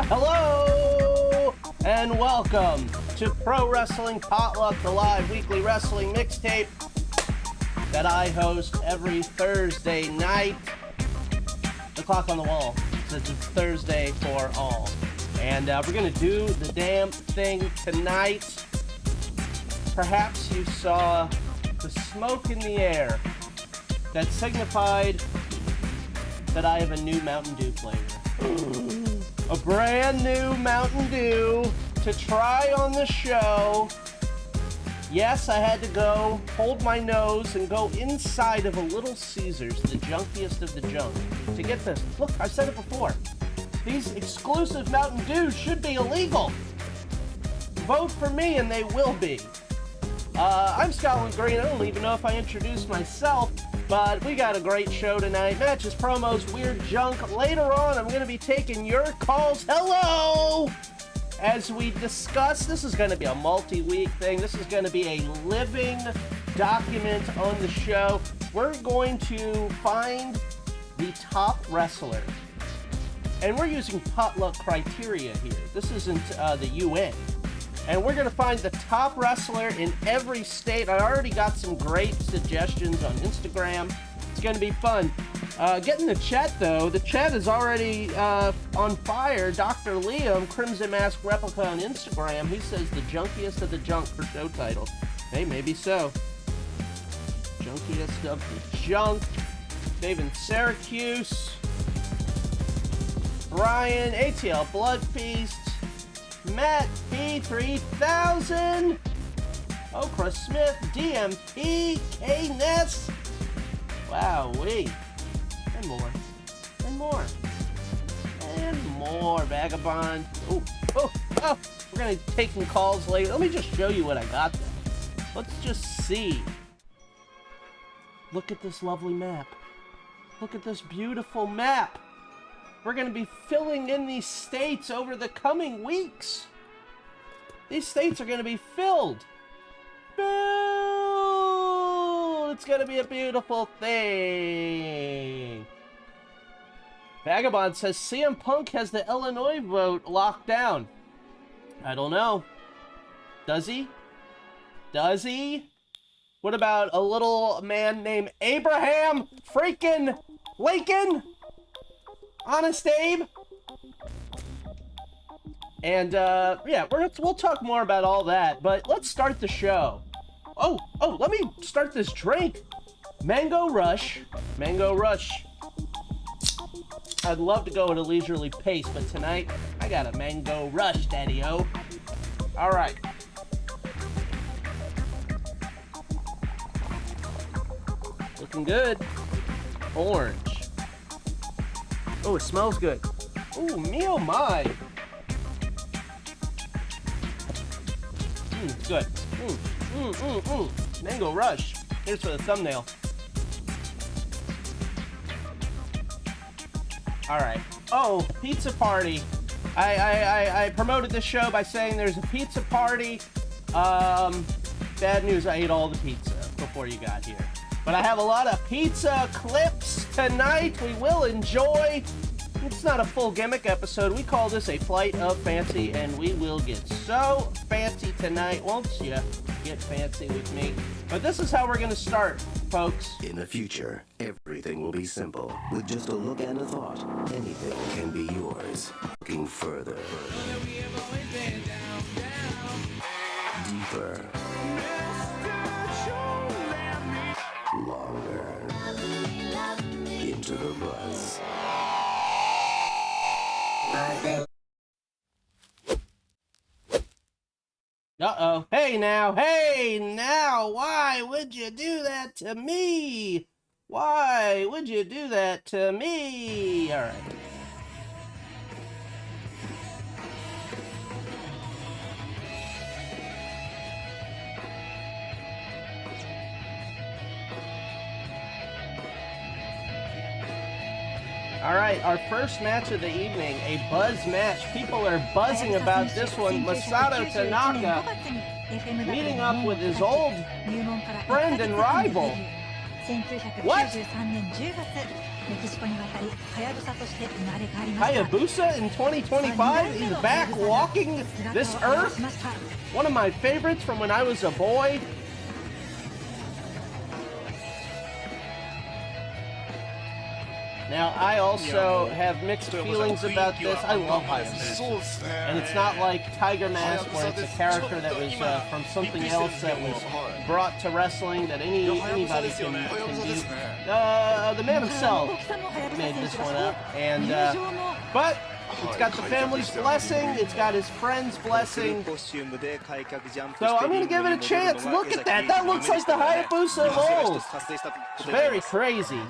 Hello and welcome to Pro Wrestling Potluck, the live weekly wrestling mixtape that I host every Thursday night. The clock on the wall says it's Thursday for all. And we're going to do the damn thing tonight. Perhaps you saw the smoke in the air that signified that I have a new Mountain Dew flavor. A brand new Mountain Dew to try on the show. Yes, I had to go hold my nose and go inside of a Little Caesars, the junkiest of the junk, to get this. Look, I've said it before. These exclusive Mountain Dews should be illegal. Vote for me and they will be. I'm Scotland Green. I don't even know if I introduced myself. But we got a great show tonight. Matches, promos, weird junk. Later on, I'm going to be taking your calls. Hello! As we discuss, this is going to be a multi-week thing. This is going to be a living document on the show. We're going to find the top wrestler. And we're using potluck criteria here. This isn't the UN. And we're going to find the top wrestler in every state. I already got some great suggestions on Instagram. It's going to be fun. Get in the chat, though. The chat is already on fire. Dr. Liam, Crimson Mask Replica on Instagram, he says the junkiest of the junk for show title. Hey, maybe so. Junkiest of the junk. Dave in Syracuse. Brian, ATL Blood Feast. Matt P3000, Okra Smith, DMP, K-Ness, wowee, and more, and more, and more, Vagabond. Oh, we're gonna take some calls later. Let me just show you what I got there. Let's just see. Look at this lovely map. Look at this beautiful map. We're going to be filling in these states over the coming weeks. These states are going to be filled. It's going to be a beautiful thing. Vagabond says CM Punk has the Illinois vote locked down. I don't know. Does he? Does he? What about a little man named Abraham freaking Lincoln? Honest Abe. And yeah, we'll talk more about all that, but let's start the show. Oh, let me start this drink. Mango Rush. I'd love to go at a leisurely pace, but tonight I got a Mango Rush, Daddy-o. All right. Looking good. Orange. Oh, it smells good. Ooh, me oh my. It's good. Mango Rush. Here's for the thumbnail. All right. Oh, pizza party. I promoted this show by saying there's a pizza party. Bad news, I ate all the pizza before you got here. But I have a lot of pizza clips tonight we will enjoy. It's not a full gimmick episode. We call this a flight of fancy, and we will get so fancy tonight. Won't you get fancy with me? But this is how we're going to start, folks. In the future, everything will be simple. With just a look and a thought, anything can be yours. Looking further. Deeper. Longer. Into the buzz. Uh-oh. Hey now, why would you do that to me? Why would you do that to me? All right. right, our first match of the evening, a buzz match. People are buzzing about this one. Masato Tanaka meeting up with his old friend and rival. What? Hayabusa in 2025? He's back walking this earth? One of my favorites from when I was a boy. Now, I also have mixed feelings about this. I love Hayabusa. And it's not like Tiger Mask, where it's a character that was from something else that was brought to wrestling that anybody can do. The man himself made this one up. And, but it's got the family's blessing. It's got his friend's blessing. So I'm going to give it a chance. Look at that. That looks like the Hayabusa of old. It's very crazy.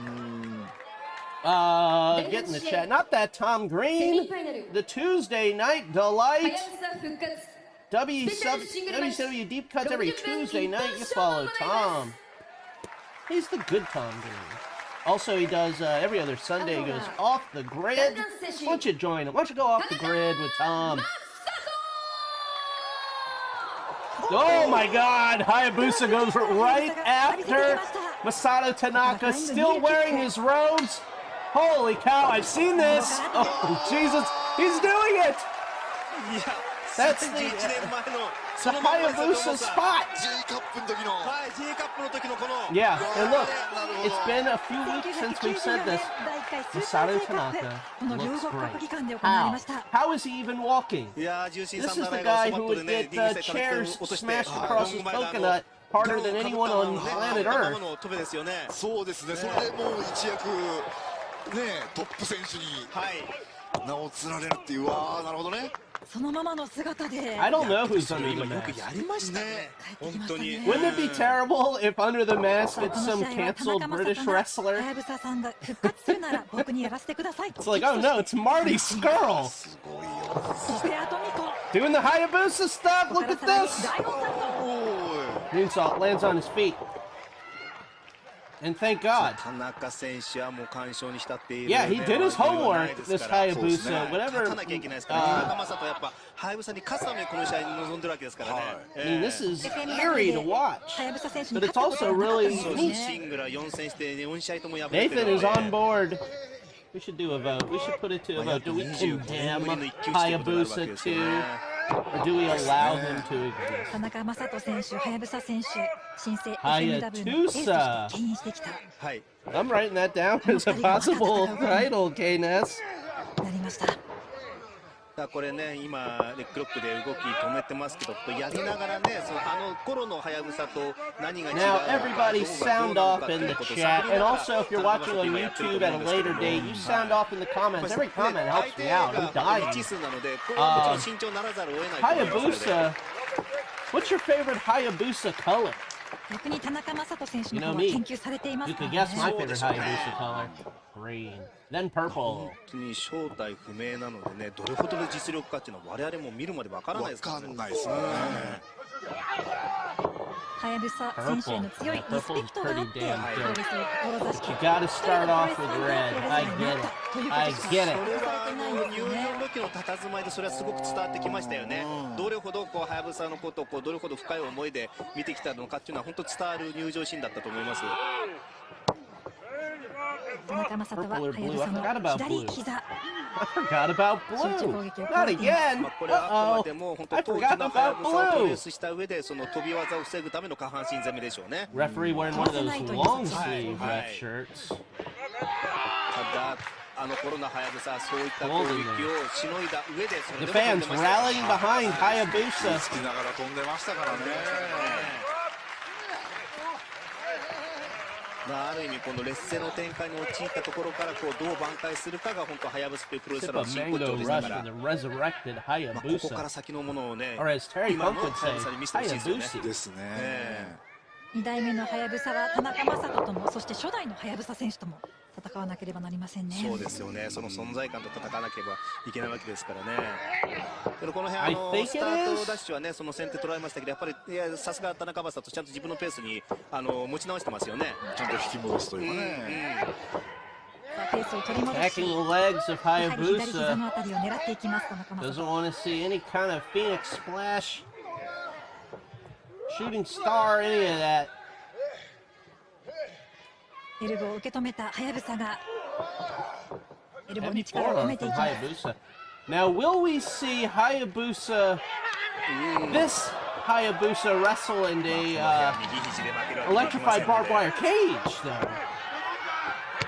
Get in the chat. Not that Tom Green. The Tuesday Night Delight. WCW Deep Cuts every Tuesday night. You follow Tom. He's the good Tom Green. Also, he does every other Sunday. He goes off the grid. Why don't you join him? Why don't you go off the grid with Tom? Oh my God! Hayabusa goes right after Masato Tanaka, still wearing his robes. Holy cow, I've seen this! Oh, Jesus, he's doing it! That's the Hayabusa spot! Yeah, and look, it's been a few weeks since we've said this. Masato Tanaka looks great. How is he even walking? This is the guy who would get chairs smashed across his coconut harder than anyone on planet Earth. ね、トップ選手に名を連ねるっていうわーなるほどね。そのままの姿で。I don't know who's under the mask. やりましたね。本当に。Wouldn't it be terrible if under the mask it's some canceled British wrestler? It's like, oh no, it's Marty Scurll. Doing the Hayabusa stuff. Look at this. Moonsault lands on his feet. And thank God. Yeah, he did his homework, this Hayabusa. Whatever. I mean, this is eerie to watch. But it's also really neat. Nathan is on board. We should do a vote. We should put it to a vote. Do we condemn Hayabusa 2? Or do we allow him to exist? Hayabusa. I'm writing that down as a possible title, K-Ness. これね、今レッグロックで動き止めてますけど、やりながらね、その頃のハヤブサと何が違う。Now everybody sound off in the chat, and also if you're watching on YouTube at a later date, you sound off in the comments. Every comment helps me out. I'm dying. Hayabusa. What's your favorite Hayabusa color? You know me. You could guess my favorite Hayabusa color. Green. Then purple. 本当に正体不明なのでね、どれほどの実力かっていうのは我々も見るまでわからないですからね。わかんないですね。Hayabusa選手への強いリスペクトがあって、You gotta start off with red. I get it. I get it. それは入場の時の佇まいでそれはすごく伝わってきましたよね。どれほどこうハヤブサのことをこうどれほど深い思いで見てきたのかっていうのは本当伝わる入場シーンだったと思います。Purple or blue? I forgot about blue. I forgot about blue. Not again. Uh-oh. I forgot about blue. Referee wearing one of those long sleeve ref shirts. The fans rallying behind Hayabusa. Sip of mango rush for the resurrected Hayabusa. Or as Terry Funk would say, Hayabusa. 2代目のハヤブサは田中将人とも、そして初代のハヤブサ選手とも戦わなければなりませんね。そうですよね。その存在感と戦わなければいけないわけですからね。この辺スタートダッシュはね、その先手捉えましたけど、やっぱりさすが田中将人ちゃんと自分のペースに持ち直してますよね。ちゃんと引き戻すというかね。Attacking the legs of Hayabusa. Doesn't want to see any kind of Phoenix splash, shooting star, any of that. エルボーを受け止めたはやぶさがエルボー Heavy に力を込め forearm て from いきます Hayabusa. Now, will we see Hayabusa, this Hayabusa wrestle in a electrified barbed wire cage, though?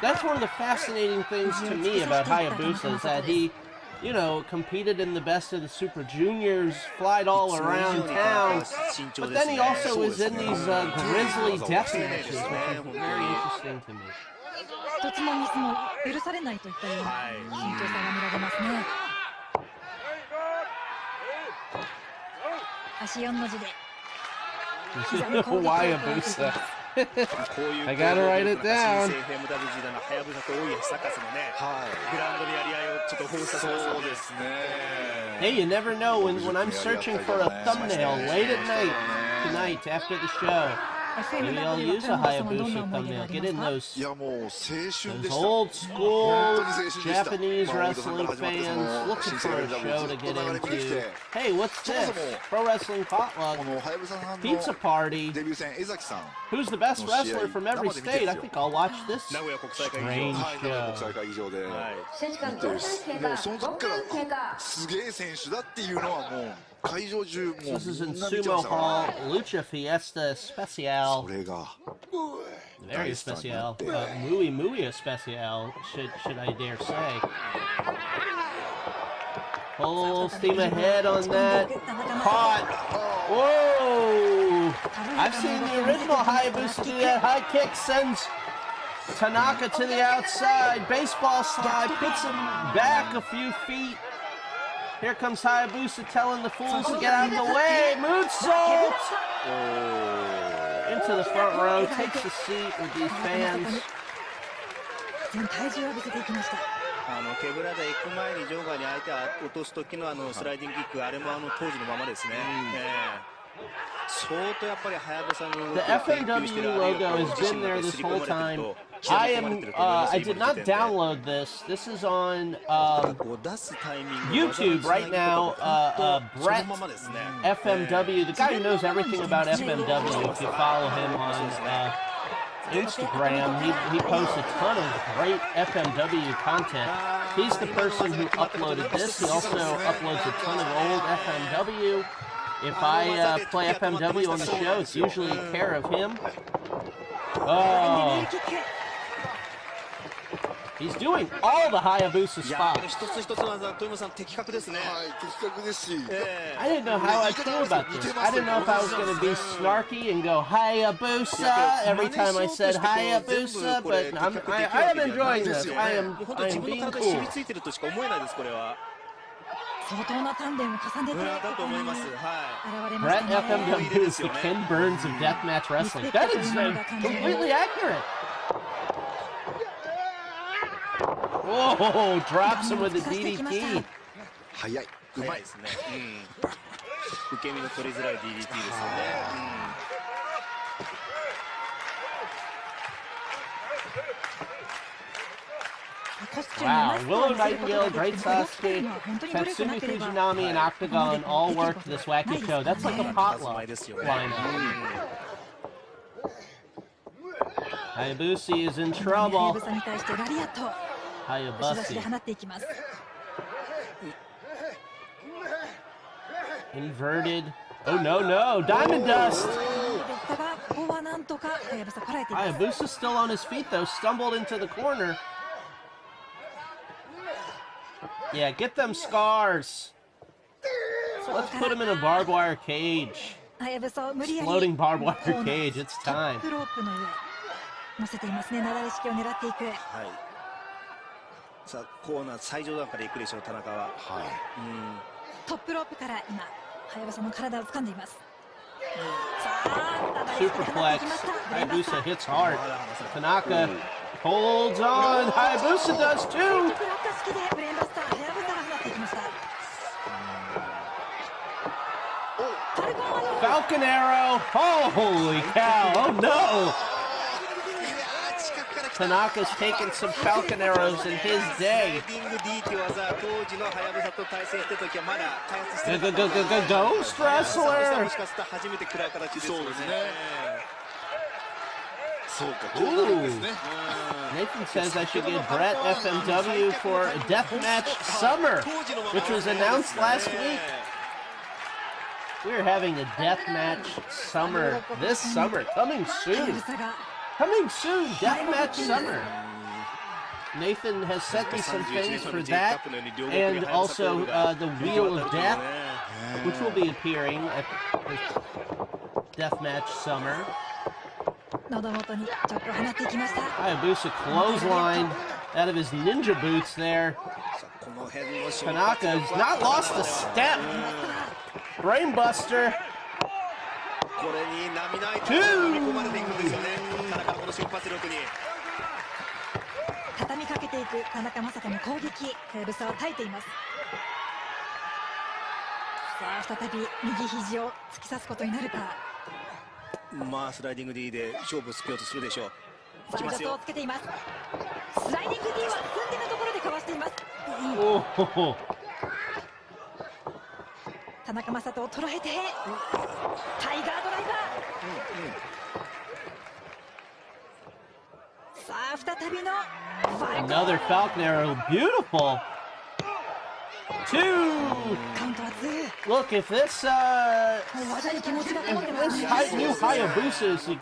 That's one of the fascinating things to me about Hayabusa, is that he, you know, competed in the best of the Super Juniors, flied all around town, but then he also was in these grisly death matches, which is very interesting to me. 一つのミスも許されないといったような慎重さが見られますね。足4の字で膝の攻撃を加えていきます I gotta write it down. Hey, you never know when I'm searching for a thumbnail late at night tonight after the show. Maybe I'll use a Hayabusa thumbnail. Get in those old school Japanese wrestling fans looking for a show to get into. Hey, what's this? Pro Wrestling Potluck. Pizza Party. Who's the best wrestler from every state? I think I'll watch this strange show. その時からすげえ選手だっていうのはもう会場中もう This is in Sumo Hall, Lucha Fiesta Especial. それが Very especial. Muy, muy especial, should I dare say. Full steam ahead on that. Caught. Whoa! I've seen the original Hayabusa do that. High kick sends Tanaka to the outside. Baseball slide, puts him back a few feet. Here comes Hayabusa telling the fools to get out of the way. Moonsault! Into the front row, takes a seat with these fans. 体重を浴びせていきました。ケブラで行く前に場外に相手を落とす時のスライディングキック、あれも当時のままですね。相当やっぱりはやぶさの動き The を研究してる FMW logo has been there this whole time. I did not download this. This is on YouTube right now. Brett FMW, the guy who knows everything about FMW. If you follow him on Instagram, he posts a ton of great FMW content. He's the person who uploaded this. He also uploads a ton of old FMW. If I play FMW on the show, it's usually care of him. Oh. He's doing all the Hayabusa spots. I didn't know how I'd feel about this. I didn't know if I was going to be snarky and go Hayabusa every time I said Hayabusa, but I am enjoying this. I am being cool. 相当な鍛錬を重ねてここに現れま Brett したね。 FMW is the Ken Burns of deathmatch wrestling. That is completely accurate. Whoa, drops him with a DDT. 早い、うまいですね。受け身の取りづらい DDT ですよね。Wow, Willow Nightingale, Great Sasuke, Tatsumi Fujinami, and Octagon all worked this wacky show. That's like a potluck lineup. Hayabusa is in trouble. Hayabusa. Inverted. Oh, no. Diamond Dust. Hayabusa's still on his feet, though. Stumbled into the corner. Yeah, get them scars. Let's put him in a barbed wire cage. Exploding barbed wire cage. It's time. 乗せていますね。なだれ式を狙っていく。さあコーナー最上段から行くでしょう田中は。トップロープから今はやぶさの体を掴んでいます。 Superplex. Hayabusa hits hard. Tanaka holds on. Hayabusa does too. Falcon Arrow. Holy cow. Oh no. Tanaka's taken some Falcon arrows in his day. Ghost Wrestler! Ooh. Nathan says I should get Bret FMW for Deathmatch Summer, which was announced last week. We're having a Deathmatch Summer this summer, coming soon. Coming soon, Deathmatch Summer. Nathan has sent me some things for that, and also the Wheel of Death, which will be appearing at Deathmatch Summer. Hayabusa clothesline out of his ninja boots there. Tanaka's not lost a step. Brainbuster. 畳みかけていく田中将人の攻撃、はやぶさは耐えています。さあ再び右肘を突き刺すことになるか。まあスライディング D で勝負をつけようとするでしょう。サイドスをつけています。スライディング D は寸手のところでかわしています。田中将人を捉えてタイガードライバー。さあ再びのファルコン。 Another Falcon arrow, beautiful. 2. カウントは2。 Look, if this new Hayabusa is a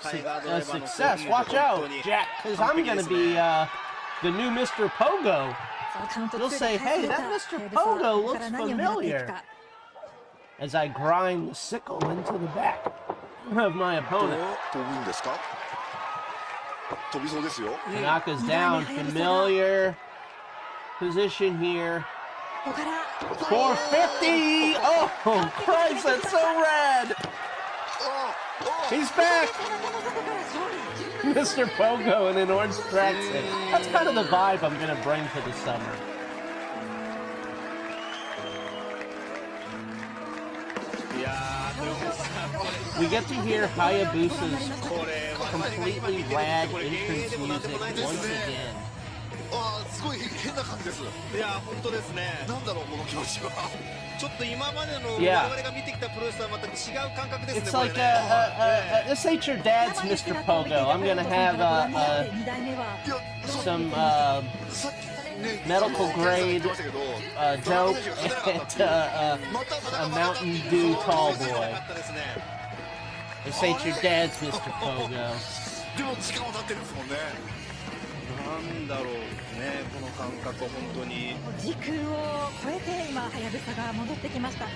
success, watch out, Jack, because I'm going to be the new Mr. Pogo. You'll say, hey, that Mr. Pogo looks familiar. As I grind the sickle into the back of my opponent. Tanaka's down, familiar position here. 450! Oh, Christ, that's so rad! He's back! Mr. Pogo in an orange tracksuit. That's kind of the vibe I'm going to bring to the summer. We get to hear Hayabusa's completely rad entrance music once again. すごい変な感じです。いや本当ですね。なんだろうこの気持ちは。ちょっと今までの我々が見てきたプロレスとはまた違う感覚ですね。It's like this ain't your dad's Mr. Pogo. I'm gonna have some medical grade dope and a Mountain Dew tall boy. This ain't your dad's Mr. Pogo. でも時間は経ってるんですもんね。なんだろうね、この感覚本当に時空を超えて今はやぶさが戻ってきました。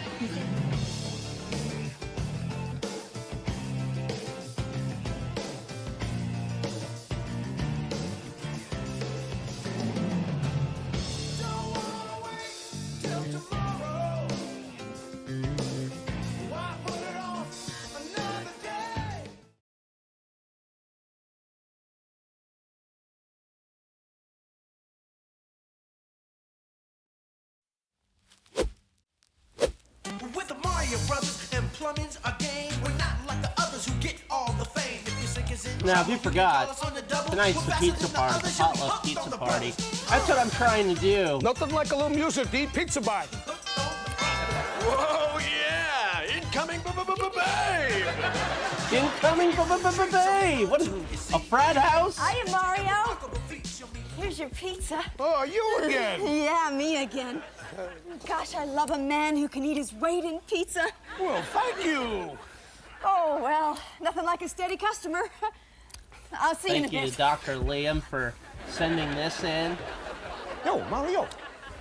Now, if you forgot, tonight's the pizza party, the potluck pizza party. That's what I'm trying to do. Nothing like a little music to eat pizza by. Whoa, yeah! Incoming babe! Incoming babe! What is it, a frat house? Hiya, Mario. Here's your pizza. Oh, you again? Yeah, me again. Gosh, I love a man who can eat his weight in pizza. Well, thank you. Oh, well, nothing like a steady customer. I'll see you in a bit. Thank you to Dr. Liam for sending this in. Yo, Mario,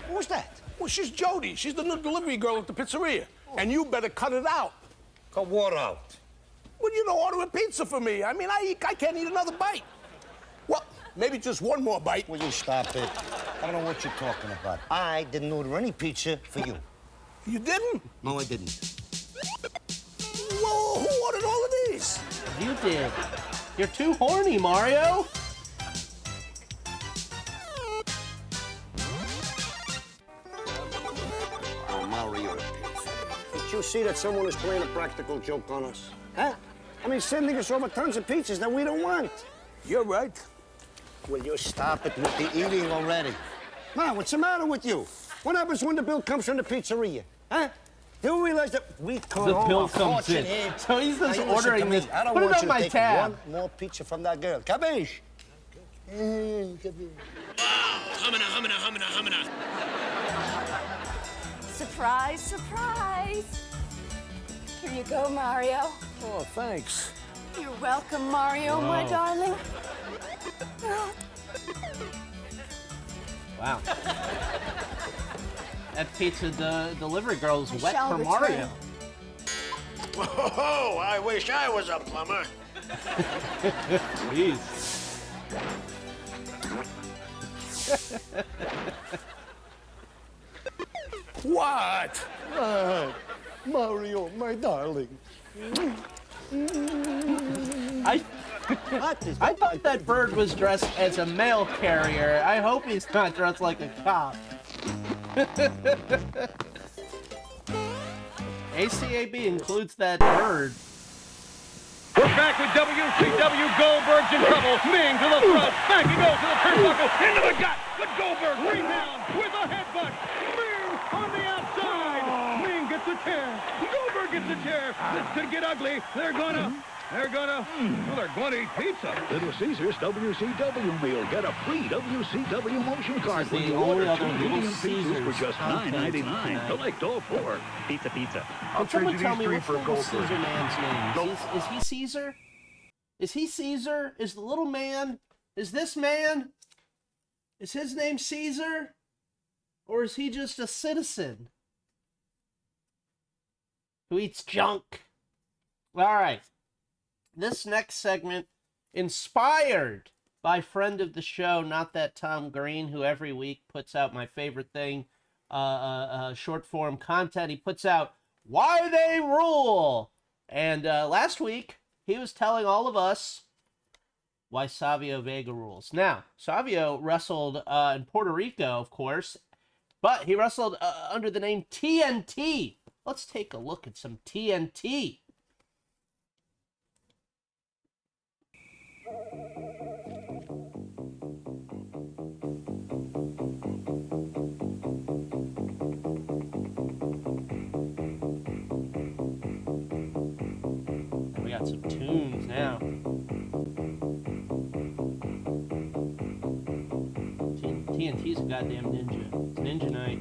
what's that? Well, she's Jody. She's the new delivery girl at the pizzeria. And you better cut it out. Cut what out? Well, you know, order a pizza for me. I mean, I can't eat another bite. Well, maybe just one more bite. Will you stop it? I don't know what you're talking about. I didn't order any pizza for you. You didn't? No, I didn't. Well, who ordered all of these? You did. You're too horny, Mario. Oh, Mario. Did you see that someone is playing a practical joke on us? Huh? I mean, sending us over tons of pizzas that we don't want. You're right. Will you stop it with the eating already? Ma, what's the matter with you? What happens when the bill comes from the pizzeria? Huh? Do you realize that we call The all bill our comes fortune in. here? So he's just Hey, listen ordering to me. this. I don't Put it want on you my to take tab. one more pizza from that girl. Capiche? Surprise, surprise. Here you go, Mario. Oh, thanks. You're welcome, Mario, my darling. Wow. That pizza delivery girl is wet shall for return. Mario. Oh, I wish I was a plumber. Jeez. What? Mario, my darling. I thought that bird was dressed as a mail carrier. I hope he's not dressed like a cop. ACAB includes that bird. We're back with WCW. Goldberg's in trouble. Meng to the front. Back he goes to the turnbuckle. Into the gut. But Goldberg rebounds with a headbutt. Meng on the outside. Meng gets a chair. Goldberg gets a chair. This could get ugly. They're gonna eat pizza. Little Caesars WCW meal. Get a free WCW motion card when the you only order other 2 Little medium pizzas for Caesars just content $9.99. tonight. Select all 4. Pizza. Can someone tell me what's Little Caesar man's name? Is he Caesar? Is he Caesar? Is the little man? Is this man? Is his name Caesar? Or is he just a citizen who eats junk? All right. This next segment, inspired by friend of the show, Not That Tom Green, who every week puts out my favorite thing, short form content. He puts out Why They Rule. And last week, he was telling all of us why Savio Vega rules. Now, Savio wrestled in Puerto Rico, of course, but he wrestled under the name TNT. Let's take a look at some TNT. We got some tunes now. TNT's a goddamn ninja. It's ninja night.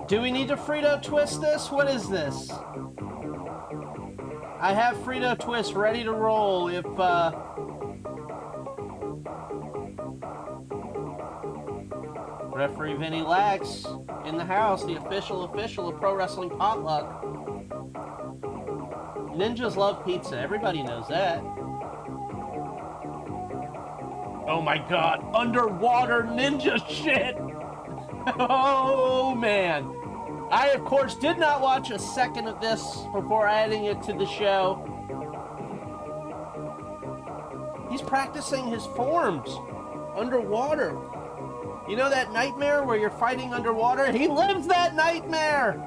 Do we need to Frito twist this? What is this? I have Frito twist ready to roll if Referee Vinny Lax in the house, the official of Pro Wrestling Potluck. Ninjas love pizza. Everybody knows that. Oh my god, underwater ninja shit! Oh man. I, of course, did not watch a second of this before adding it to the show. He's practicing his forms underwater. You know that nightmare where you're fighting underwater? He lives that nightmare!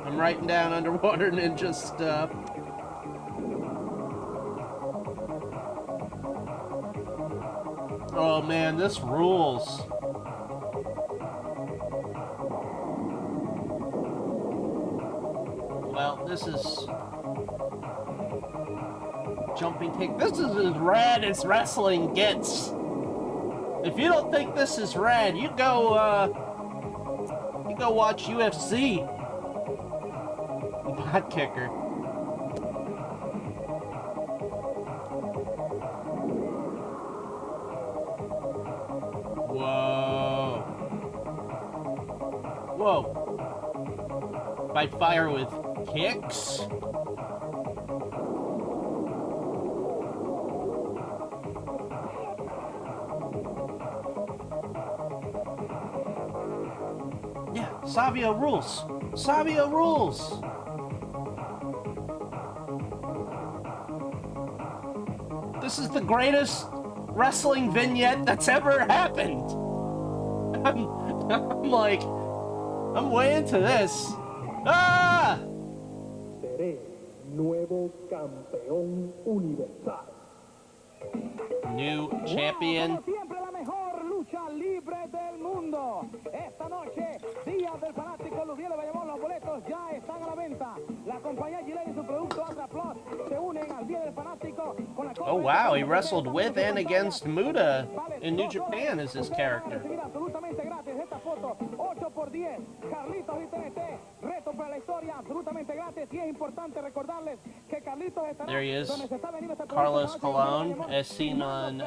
I'm writing down underwater ninja stuff. Oh man, this rules. Well, this is jumping take. This is as rad as wrestling gets. If you don't think this is rad, you go watch UFC. Hot kicker. Whoa. Whoa. Fight fire with kicks. Yeah, Savio rules. Savio rules. This is the greatest wrestling vignette that's ever happened. I'm like, I'm way into this. Ah! Seré nuevo campeón universal. New champion. Siempre la mejor lucha libre del mundo. Esta noche, Día del Fanático, Lubriel de Bayamón, los boletos ya están a la venta. La compañía Gillette y su producto Atra Plus se unen al Día del Fanático con la. Oh wow, he wrestled with and against Muta in New Japan as his character. Absolutamente gratis esta foto, 8x10. Carlitos y TNT, reto para la historia, absolutamente gratis. Y es importante recordarles que Carlitos estará. There he is, Carlos Colon, as seen on,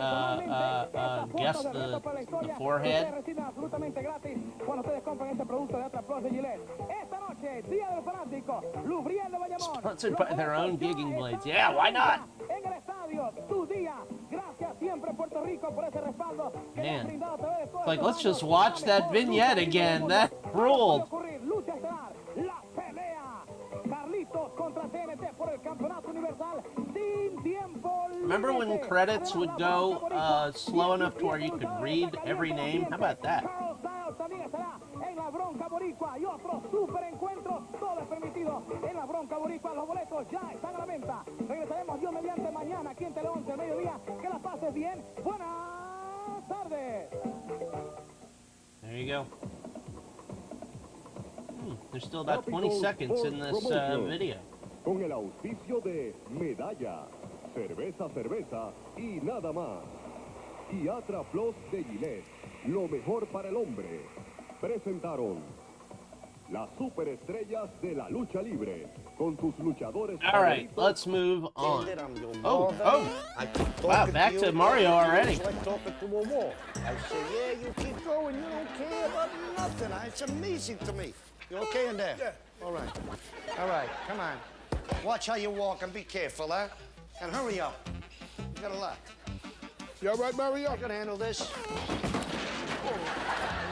guess the forehead. Absolutamente gratis cuando ustedes compran este producto de Atra Plus de Gillette. Esta noche, Día del Fanático, Lubriel de Bayamón. Sponsored by their own gigging blades. Yeah, why not? En el estadio, tu día. Gracias siempre Puerto Rico por ese respaldo. Man, it's like, let's just watch that vignette again. That ruled. Lucha estelar, la pelea. Carlitos contra TNT por el campeonato universal sin tiempo. Remember when credits would go slow enough to where you could read every name? How about that? También estará en la bronca boricua y otros super encuentros, todo es permitido en la bronca boricua. Los boletos ya están a la venta. Regresaremos yo mediante mañana aquí en Tele 11 al mediodía. Que la pases bien. Buenas tardes. There you go. There's still about 20 seconds in this video. Con el auspicio de Medalla, cerveza y nada más. Y Atra Plus de Gillette, lo mejor para el hombre. Presentaron las superestrellas de la lucha libre con sus luchadores. All right, let's move on. Oh, wow, back to Mario already. It's like talking to a wall. I say, yeah, you keep going. You don't care about nothing. It's amazing to me. You okay in there? Yeah. All right. All right, come on. Watch how you walk and be careful, huh? And hurry up. You got a lot. You all right, Mario? I can handle this. How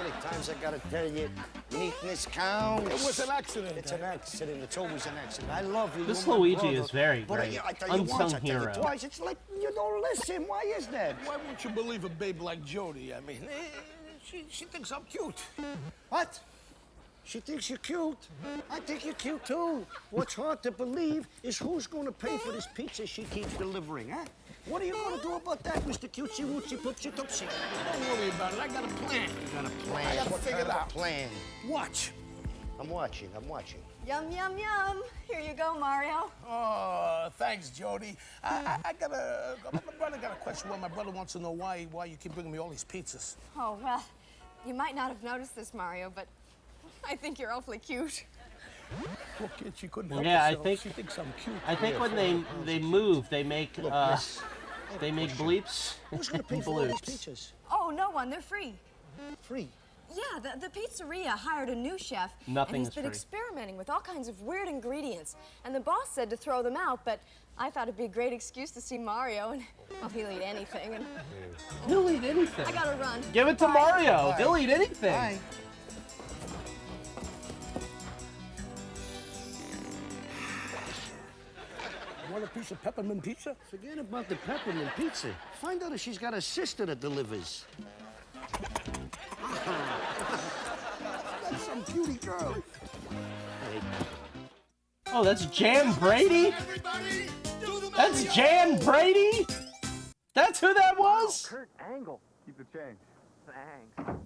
many times I gotta tell you, neatness counts? It was an accident. It's an accident. It's always an accident. I love you. This You're my Luigi brother. is very But great. I tell you once, Unsung I tell hero. you twice. It's like you don't listen. Why is that? Why won't you believe a babe like Jody? I mean, she thinks I'm cute. What? She thinks you're cute. I think you're cute, too. What's hard to believe is who's going to pay for this pizza she keeps delivering, huh? What are you going to do about that, Mr. Cutesy Wootsy Poopsy Toopsy? Don't worry about it. I got a plan. You got a plan? I got to What figure kind it of out. a plan? Watch. I'm watching. Yum, yum, yum. Here you go, Mario. Oh, thanks, Jody. My brother got a question. Well, my brother wants to know why you keep bringing me all these pizzas. Oh, well, you might not have noticed this, Mario, but I think you're awfully cute. Poor kid, she couldn't help Yeah, herself. She thinks I'm cute. I think when they move, they make bleeps Who's going to pay and for all these bloops. pizzas? Oh, no one. They're free. Free. Yeah, the pizzeria hired a new chef. Nothing and he's is been free. experimenting with all kinds of weird ingredients. And the boss said to throw them out, but I thought it'd be a great excuse to see Mario, and well, he'll eat anything. And He'll eat anything. I gotta run. Give it to Bye. Mario. Bye. He'll eat anything. Bye. Want a piece of peppermint pizza? Forget about the peppermint pizza. Find out if she's got a sister that delivers. That's some cutie girl. Oh, that's Jan Brady? That's Jan Brady? That's who that was? Kurt Angle. Keep the change. Thanks.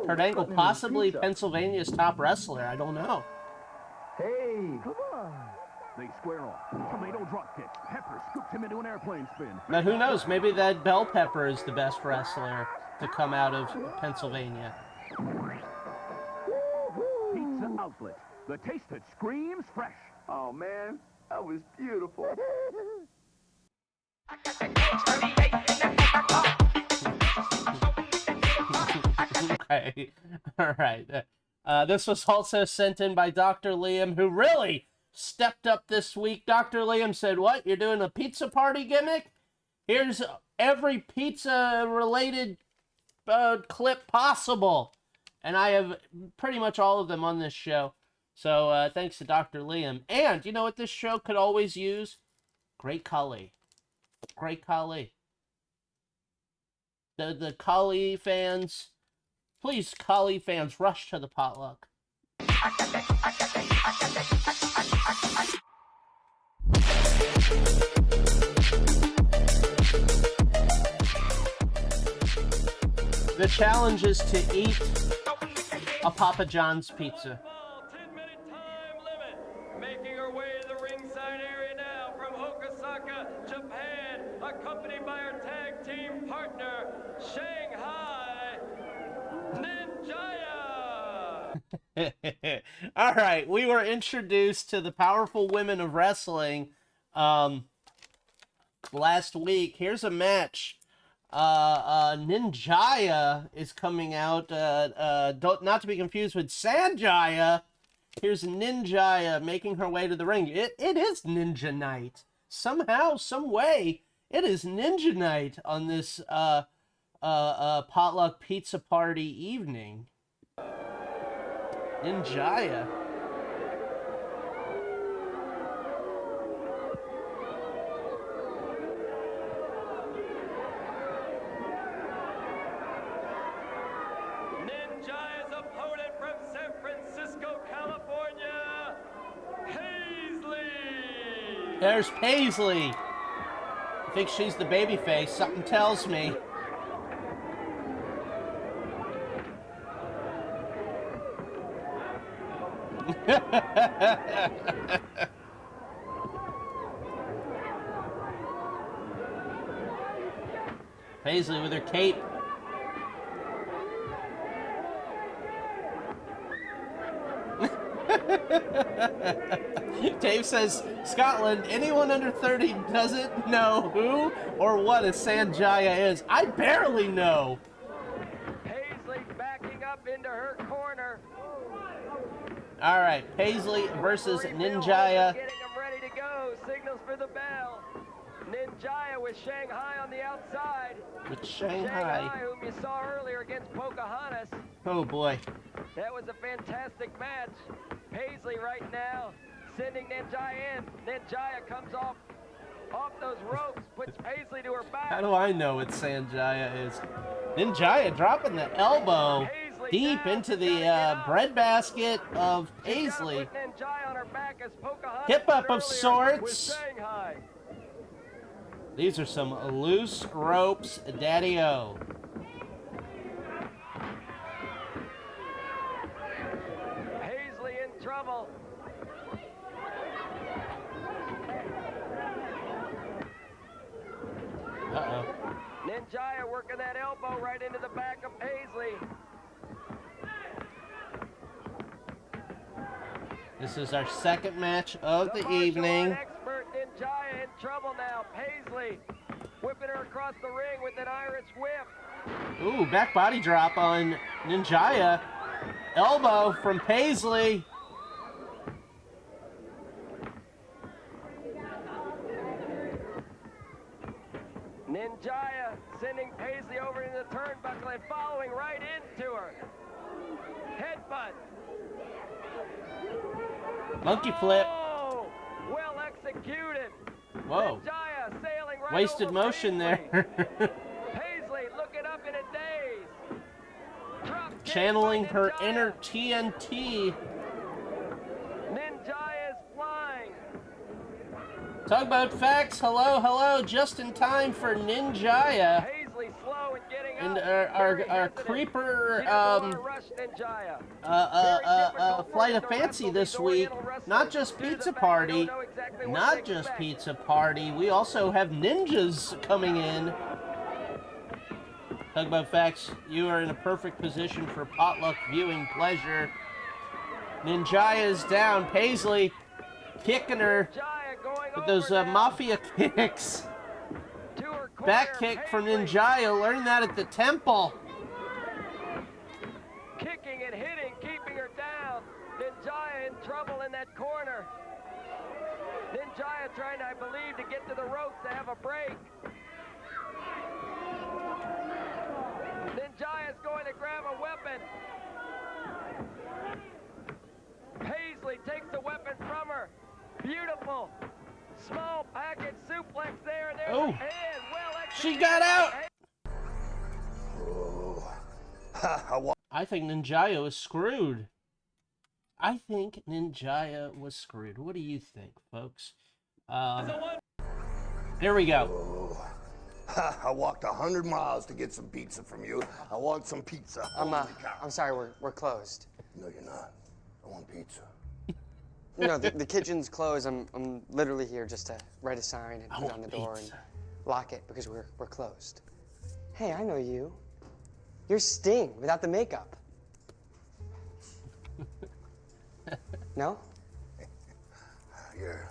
Kurt Angle, possibly Pennsylvania's top wrestler. I don't know. Hey, come on. They square off. Tomato drop kick. Pepper scoops him into an airplane spin. Now, who knows? Maybe that Bell Pepper is the best wrestler to come out of Pennsylvania. Pizza outlet. The taste that screams fresh. Oh, man. That was beautiful. Okay. All right. This was also sent in by Dr. Liam, who really stepped up this week. Dr. Liam said, what? You're doing a pizza party gimmick? Here's every pizza-related clip possible. And I have pretty much all of them on this show. So thanks to Dr. Liam. And you know what this show could always use? Great Khali. great Khali. The Khali fans, please, Khali fans, rush to the potluck. The challenge is to eat a Papa John's pizza. 10-minute time limit. Making her way to the ringside area now from Okasaka, Japan, accompanied by her tag team partner, Shanghai Ninjia. All right, we were introduced to the powerful women of wrestling last week. Here's a match. Ninjia is coming out, not to be confused with Sanjaya. Here's Ninjia making her way to the ring. It is Ninja Night. Somehow, some way, it is Ninja Night on this potluck pizza party evening. Ninjia. Ninja's opponent from San Francisco, California, Paisley. There's Paisley. I think she's the babyface. Something tells me. Paisley with her cape. Dave says, Scotland, anyone under 30 doesn't know who or what a Sanjaya is. I barely know. Paisley backing up into her corner. All right, Paisley versus Ninjia. Getting them ready to go. Signals for the bell. Ninjia with Shanghai on the outside. With Shanghai. Whom you saw earlier against Pocahontas. Oh boy. That was a fantastic match. Paisley right now sending Ninjia in. Ninjia comes off those ropes, puts Paisley to her back. How do I know what Sanjaya is? Ninjia dropping the elbow deep into the breadbasket of Paisley. Hip up of sorts. These are some loose ropes, daddy-o. Paisley in trouble. Uh-oh. Ninjia working that elbow right into the back of Paisley. This is our second match of the evening. Expert Ninjia in trouble now. Paisley whipping her across the ring with an Irish whip. Ooh, back body drop on Ninjia. Elbow from Paisley. Ninjia sending Paisley over into the turnbuckle and following right into her. Headbutt. Monkey flip. Oh, well executed. Whoa. Ninjia sailing right Wasted over motion Paisley. there. Paisley looking up in a daze. Drop kick Channeling by her Ninjia. inner TNT. Ninjia is flying. Tugboat Facts, hello, just in time for Ninjia. Paisley slow and getting And up. our creeper Rush Ninjia. flight of fancy this week. Not just Pizza Party. Not just Pizza Party. We also have ninjas coming in. Tugboat Facts, you are in a perfect position for potluck viewing pleasure. Ninjia is down. Paisley kicking her with those mafia kicks. Back kick from Ninjia. Learned that at the temple. Kicking and hitting, keeping her down. Ninjia in trouble in that corner. Ninjia trying, I believe, to get to the ropes to have a break. Ninjia is going to grab a weapon. Paisley takes the weapon from her. Beautiful. Small package suplex there. There's Oh. a hand. She got out! Oh. I think Ninjia was screwed. I think Ninjia was screwed. What do you think, folks? There we go. I walked 100 miles to get some pizza from you. I want some pizza. I'm sorry, we're closed. No, you're not. I want pizza. No, the kitchen's closed. I'm literally here just to write a sign and put it on the door and lock it because we're closed. Hey, I know you. You're Sting without the makeup. No? You're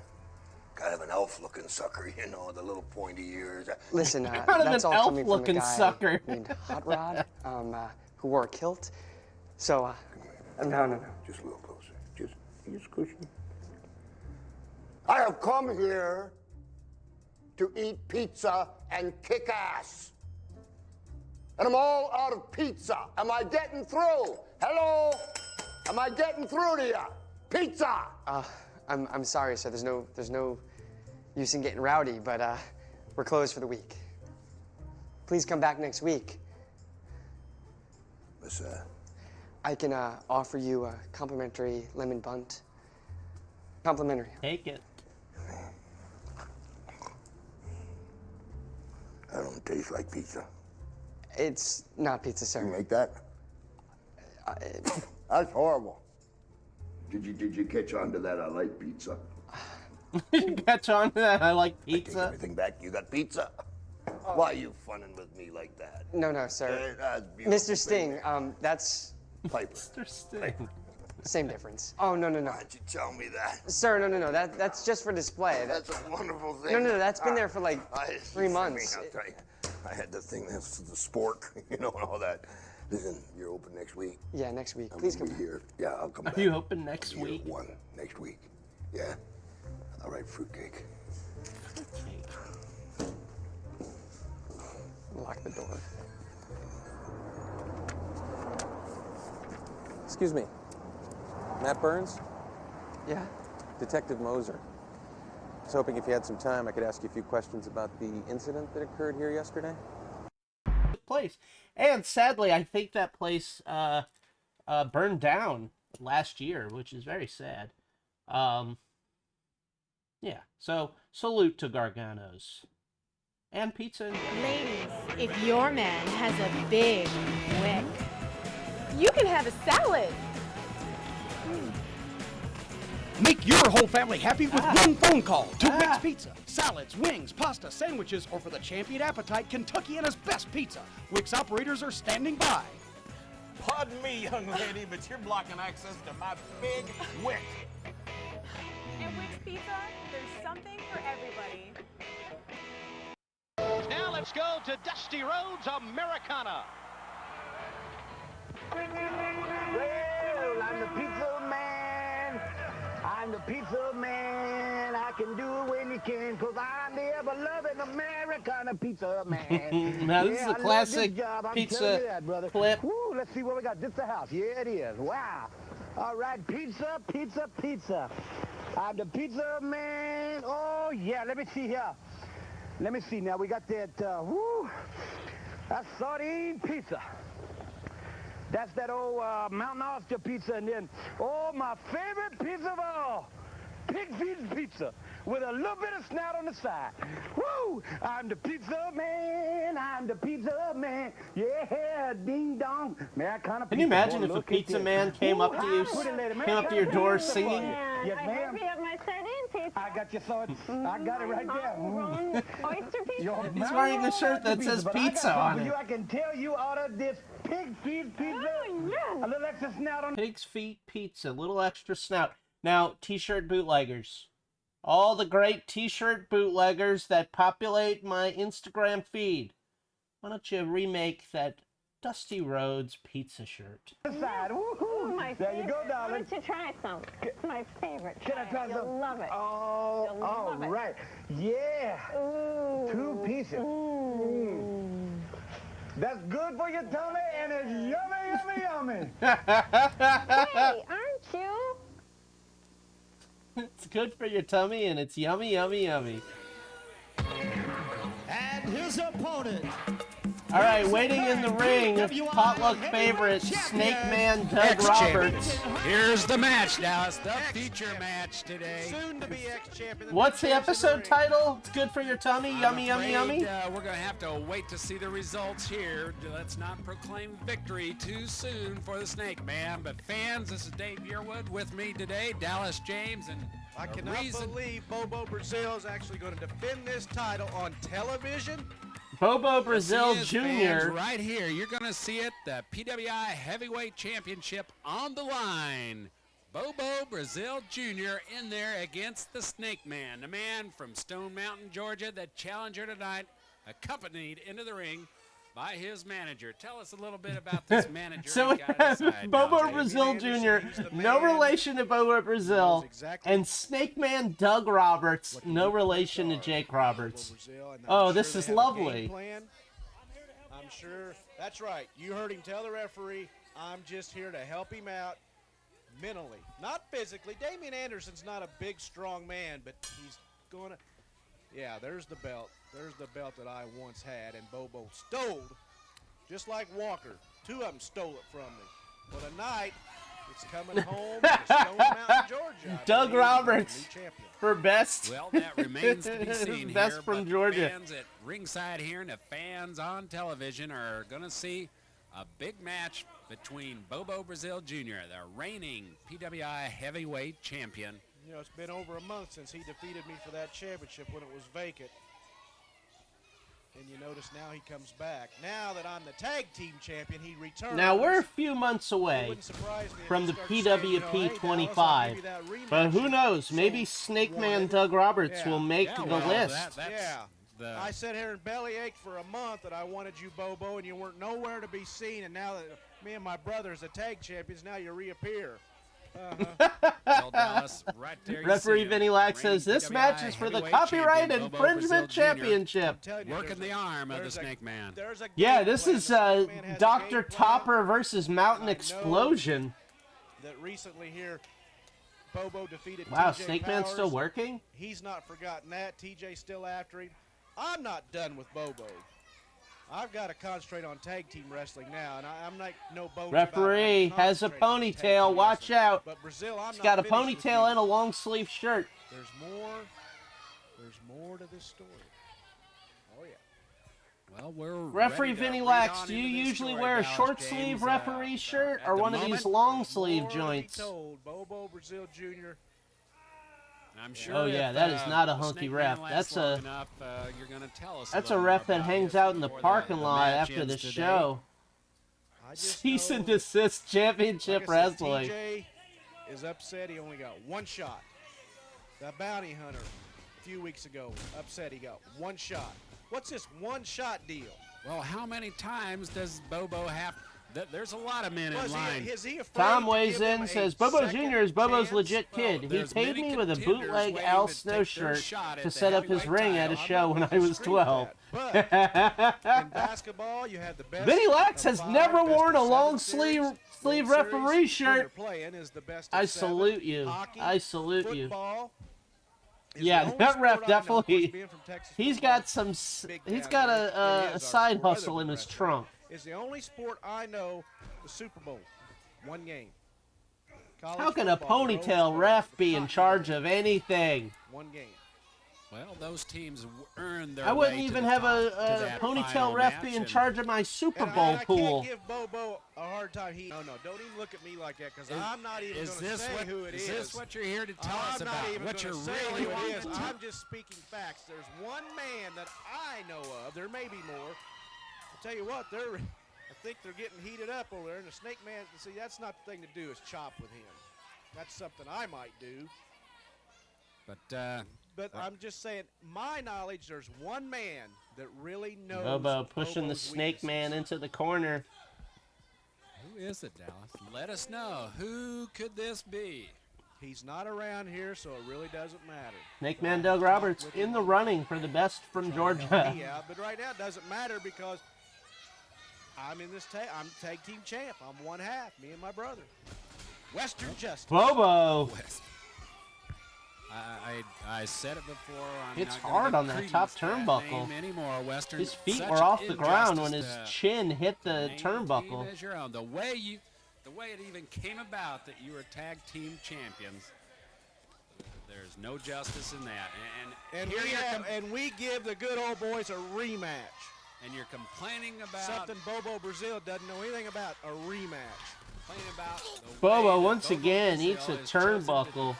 kind of an elf-looking sucker, you know, the little pointy ears. Listen, Kind of that's an all coming from a elf-looking guy sucker. named Hot Rod, who wore a kilt. So, no. Just a little closer. Just cushion. I have come here to eat pizza and kick ass. And I'm all out of pizza. Am I getting through? Hello? Am I getting through to you? Pizza! I'm sorry, sir. There's no use in getting rowdy, but we're closed for the week. Please come back next week. What's that? I can offer you a complimentary lemon bunt. Complimentary. Take it. That don't taste like pizza. It's not pizza, sir. You make that? That's horrible. Did you catch on to that? I like pizza. Catch on to that? I like I take pizza. everything back. You got pizza? Why are you funning with me like that? No, sir. That's beautiful, Mr. Sting, baby. That's Piper. Mr. Sting. same difference. Oh, no. Why'd you tell me that? Sir, no. That's just for display. That's a wonderful thing. No, that's been there for like 3 I months. mean, I'll tell you, I had the thing that's the spork, you know, and all that. Listen, you're open next week. Yeah, next week. I'm Please gonna come be here. Yeah, I'll come Are back. you open next Year week? 1 next week. Yeah. All right, fruitcake. Lock the door. Excuse me. Matt Burns? Yeah? Detective Moser. I was hoping if you had some time, I could ask you a few questions about the incident that occurred here yesterday. Place. And sadly, I think that place burned down last year, which is very sad. Yeah, so salute to Gargano's. And pizza. Ladies, if your man has a big wick, you can have a salad. Make your whole family happy with one phone call to Wick's Pizza. Salads, wings, pasta, sandwiches, or for the champion appetite, Kentuckiana's best pizza. Wick's operators are standing by. Pardon me, young lady, but you're blocking access to my big wick. At Wick's Pizza, there's something for everybody. Now let's go to Dusty Rhodes Americana. Well, I'm the pizza man. I'm the pizza man. I can do it when you can, cause I'm the ever-loving Americana pizza man. Now, this is a I love classic this job. I'm pizza telling you that, brother. clip. Woo, let's see what we got. This is the house. Yeah, it is. Wow. All right, pizza. I'm the pizza man. Oh, yeah, let me see here. Let me see now. We got that, that's sardine pizza. That's that old Mountain Oyster pizza, and then, oh, my favorite pizza of all, pig feet pizza with a little bit of snout on the side. Woo! I'm the pizza man. Yeah, ding dong. Man, kind of. Can you imagine if a pizza man came up to you, came up to your door singing? Yes, ma'am. My sardine pizza. I got your sword. I got it right there. Oyster pizza. He's wearing a shirt that says pizza on it. I can tell you ordered this pig feet pizza. Oh, yeah. A little extra snout on. Pig's feet pizza, little extra snout. Now, t-shirt bootleggers. All the great t-shirt bootleggers that populate my Instagram feed. Why don't you remake that Dusty Rhodes pizza shirt? Woohoo! My there you go, favorite. darling. Why don't you try some? It's my favorite. Can I try some? You'll love it. Oh, You'll all love it. right. Yeah. Ooh. 2 pieces. That's good for your tummy, and it's yummy. Hey, aren't you? It's good for your tummy, and it's yummy. And here's his opponent. All right, waiting in the ring, potluck favorite, Snakeman Doug Roberts. Here's the match, Dallas. The feature match today. Soon to be ex-champion. What's the episode title? It's good for your tummy. Yummy, yummy, yummy. We're going to have to wait to see the results here. Let's not proclaim victory too soon for the Snake Man. But fans, this is Dave Yearwood with me today, Dallas James, and I cannot believe Bobo Brazil is actually going to defend this title on television. Bobo Brazil Yes, Jr. fans, right here, you're going to see it. The PWI Heavyweight Championship on the line. Bobo Brazil Jr. in there against the Snake Man, the man from Stone Mountain, Georgia, the challenger tonight, accompanied into the ring by his manager. Tell us a little bit about this manager. So we have Bobo Brazil Jr., no relation to Bobo Brazil, and Snakeman Doug Roberts, no relation to Jake Roberts. Oh, this is lovely. I'm sure. That's right. You heard him tell the referee, I'm just here to help him out mentally, not physically. Damian Anderson's not a big, strong man, but he's going to. Yeah, there's the belt. There's the belt that I once had, and Bobo stole, just like Walker. Two of them stole it from me. Well, tonight, it's coming home to Stone Mountain, Georgia. Doug Roberts for best. Well, that remains to be seen best here, from but Georgia. Fans at ringside here and the fans on television are going to see a big match between Bobo Brazil Jr., the reigning PWI heavyweight champion. You know, it's been over a month since he defeated me for that championship when it was vacant. And you notice now he comes back. Now that I'm the tag team champion, he returns. Now, we're a few months away from the PWP 25, but who knows? Maybe Snakeman Doug Roberts will make the list. I sat here and bellyached for a month that I wanted you, Bobo, and you weren't nowhere to be seen. And now that me and my brothers are tag champions, now you reappear. Well, Dallas, right there Referee Vinny Lack says this match is for the Copyright Infringement Championship. Working the arm of the Snake Man. Yeah, this is Dr. Topper versus Mountain Explosion. That recently here, Bobo defeated Wow, TJ Snake Man's Powers. still working? He's not forgotten that. TJ's still after him. I'm not done with Bobo. I've got to concentrate on tag team wrestling now, and I'm not no bones Referee about has a ponytail. Watch out. But Brazil, I'm He's not got a finished with ponytail you. and a long sleeve shirt. There's more to this story. Oh yeah. Well, we're Referee ready to Vinny read Lax, on do you into this usually story, wear a Dallas short James. sleeve referee shirt or the one of these moment, long sleeve More to be joints? told. Bobo Brazil Jr. I'm sure Oh yeah, if, that is not a the hunky Snake ref. Man lasts That's long a enough, you're gonna tell us that's a a little ref more that about hangs this out in the before parking the lot match after the ends today. show. Cease and desist championship Like I said, wrestling. TJ is upset. He only got one shot. The bounty hunter a few weeks ago upset. He got one shot. What's this one shot deal? Well, how many times does Bobo have? There's a lot of men in Was line. is he afraid Tom to weighs give him in, a says Bobo second Jr. is Bobo's chance? legit kid. He there's paid many me with a contenders bootleg waiting Al to Snow take their shirt shot at to the set up his heavyweight ring at a title. show when I was 12. But in basketball, you had the best. Vinny Lax of has five, never best worn of a seven long series. sleeve World referee Series, when shirt. they're playing is the best of I seven. salute you. Hockey, I salute you. football is Yeah, the only that ref sport I know, of course, definitely. being from Texas He's football, got some. big He's down got there. It a is our side sport other hustle than in his wrestling. trunk. It's the only sport I know. The Super Bowl, one game. College How can a football, Rhodes ponytail Bowl, ref the be in Cotton charge Bowl, of anything? one game. Well, those teams earned their I wouldn't way to even the have top to a that ponytail final ref match, be in and charge of my Super And Bowl I pool. can't give Bobo a hard time. No, don't even look at me like that because I'm not even Is going to this say what, who it is. is this what you're here to tell us I'm about? not even What gonna you're say really who it wanting is. to I'm just speaking facts. There's one man that I know of. There may be more. I'll tell you what, I think they're getting heated up over there. And the Snake Man, see, that's not the thing to do is chop with him. That's something I might do. But I'm just saying, my knowledge, there's one man that really knows. Bobo pushing the Bobo's Snake Man into the corner. Who is it, Dallas? Let us know. Who could this be? He's not around here, so it really doesn't matter. Snake Man Doug Roberts in the running for the best from Georgia. Yeah, but right now it doesn't matter because I'm in this I'm tag team champ. I'm one half, me and my brother. Western Justice. Bobo. I said it before. It's hard on that top turnbuckle. His feet were off the ground when his chin hit the turnbuckle. The way it even came about that you were tag team champions. There's no justice in that. And we give the good old boys a rematch. And you're complaining about something Bobo Brazil doesn't know anything about, a rematch. Bobo once again eats a turnbuckle.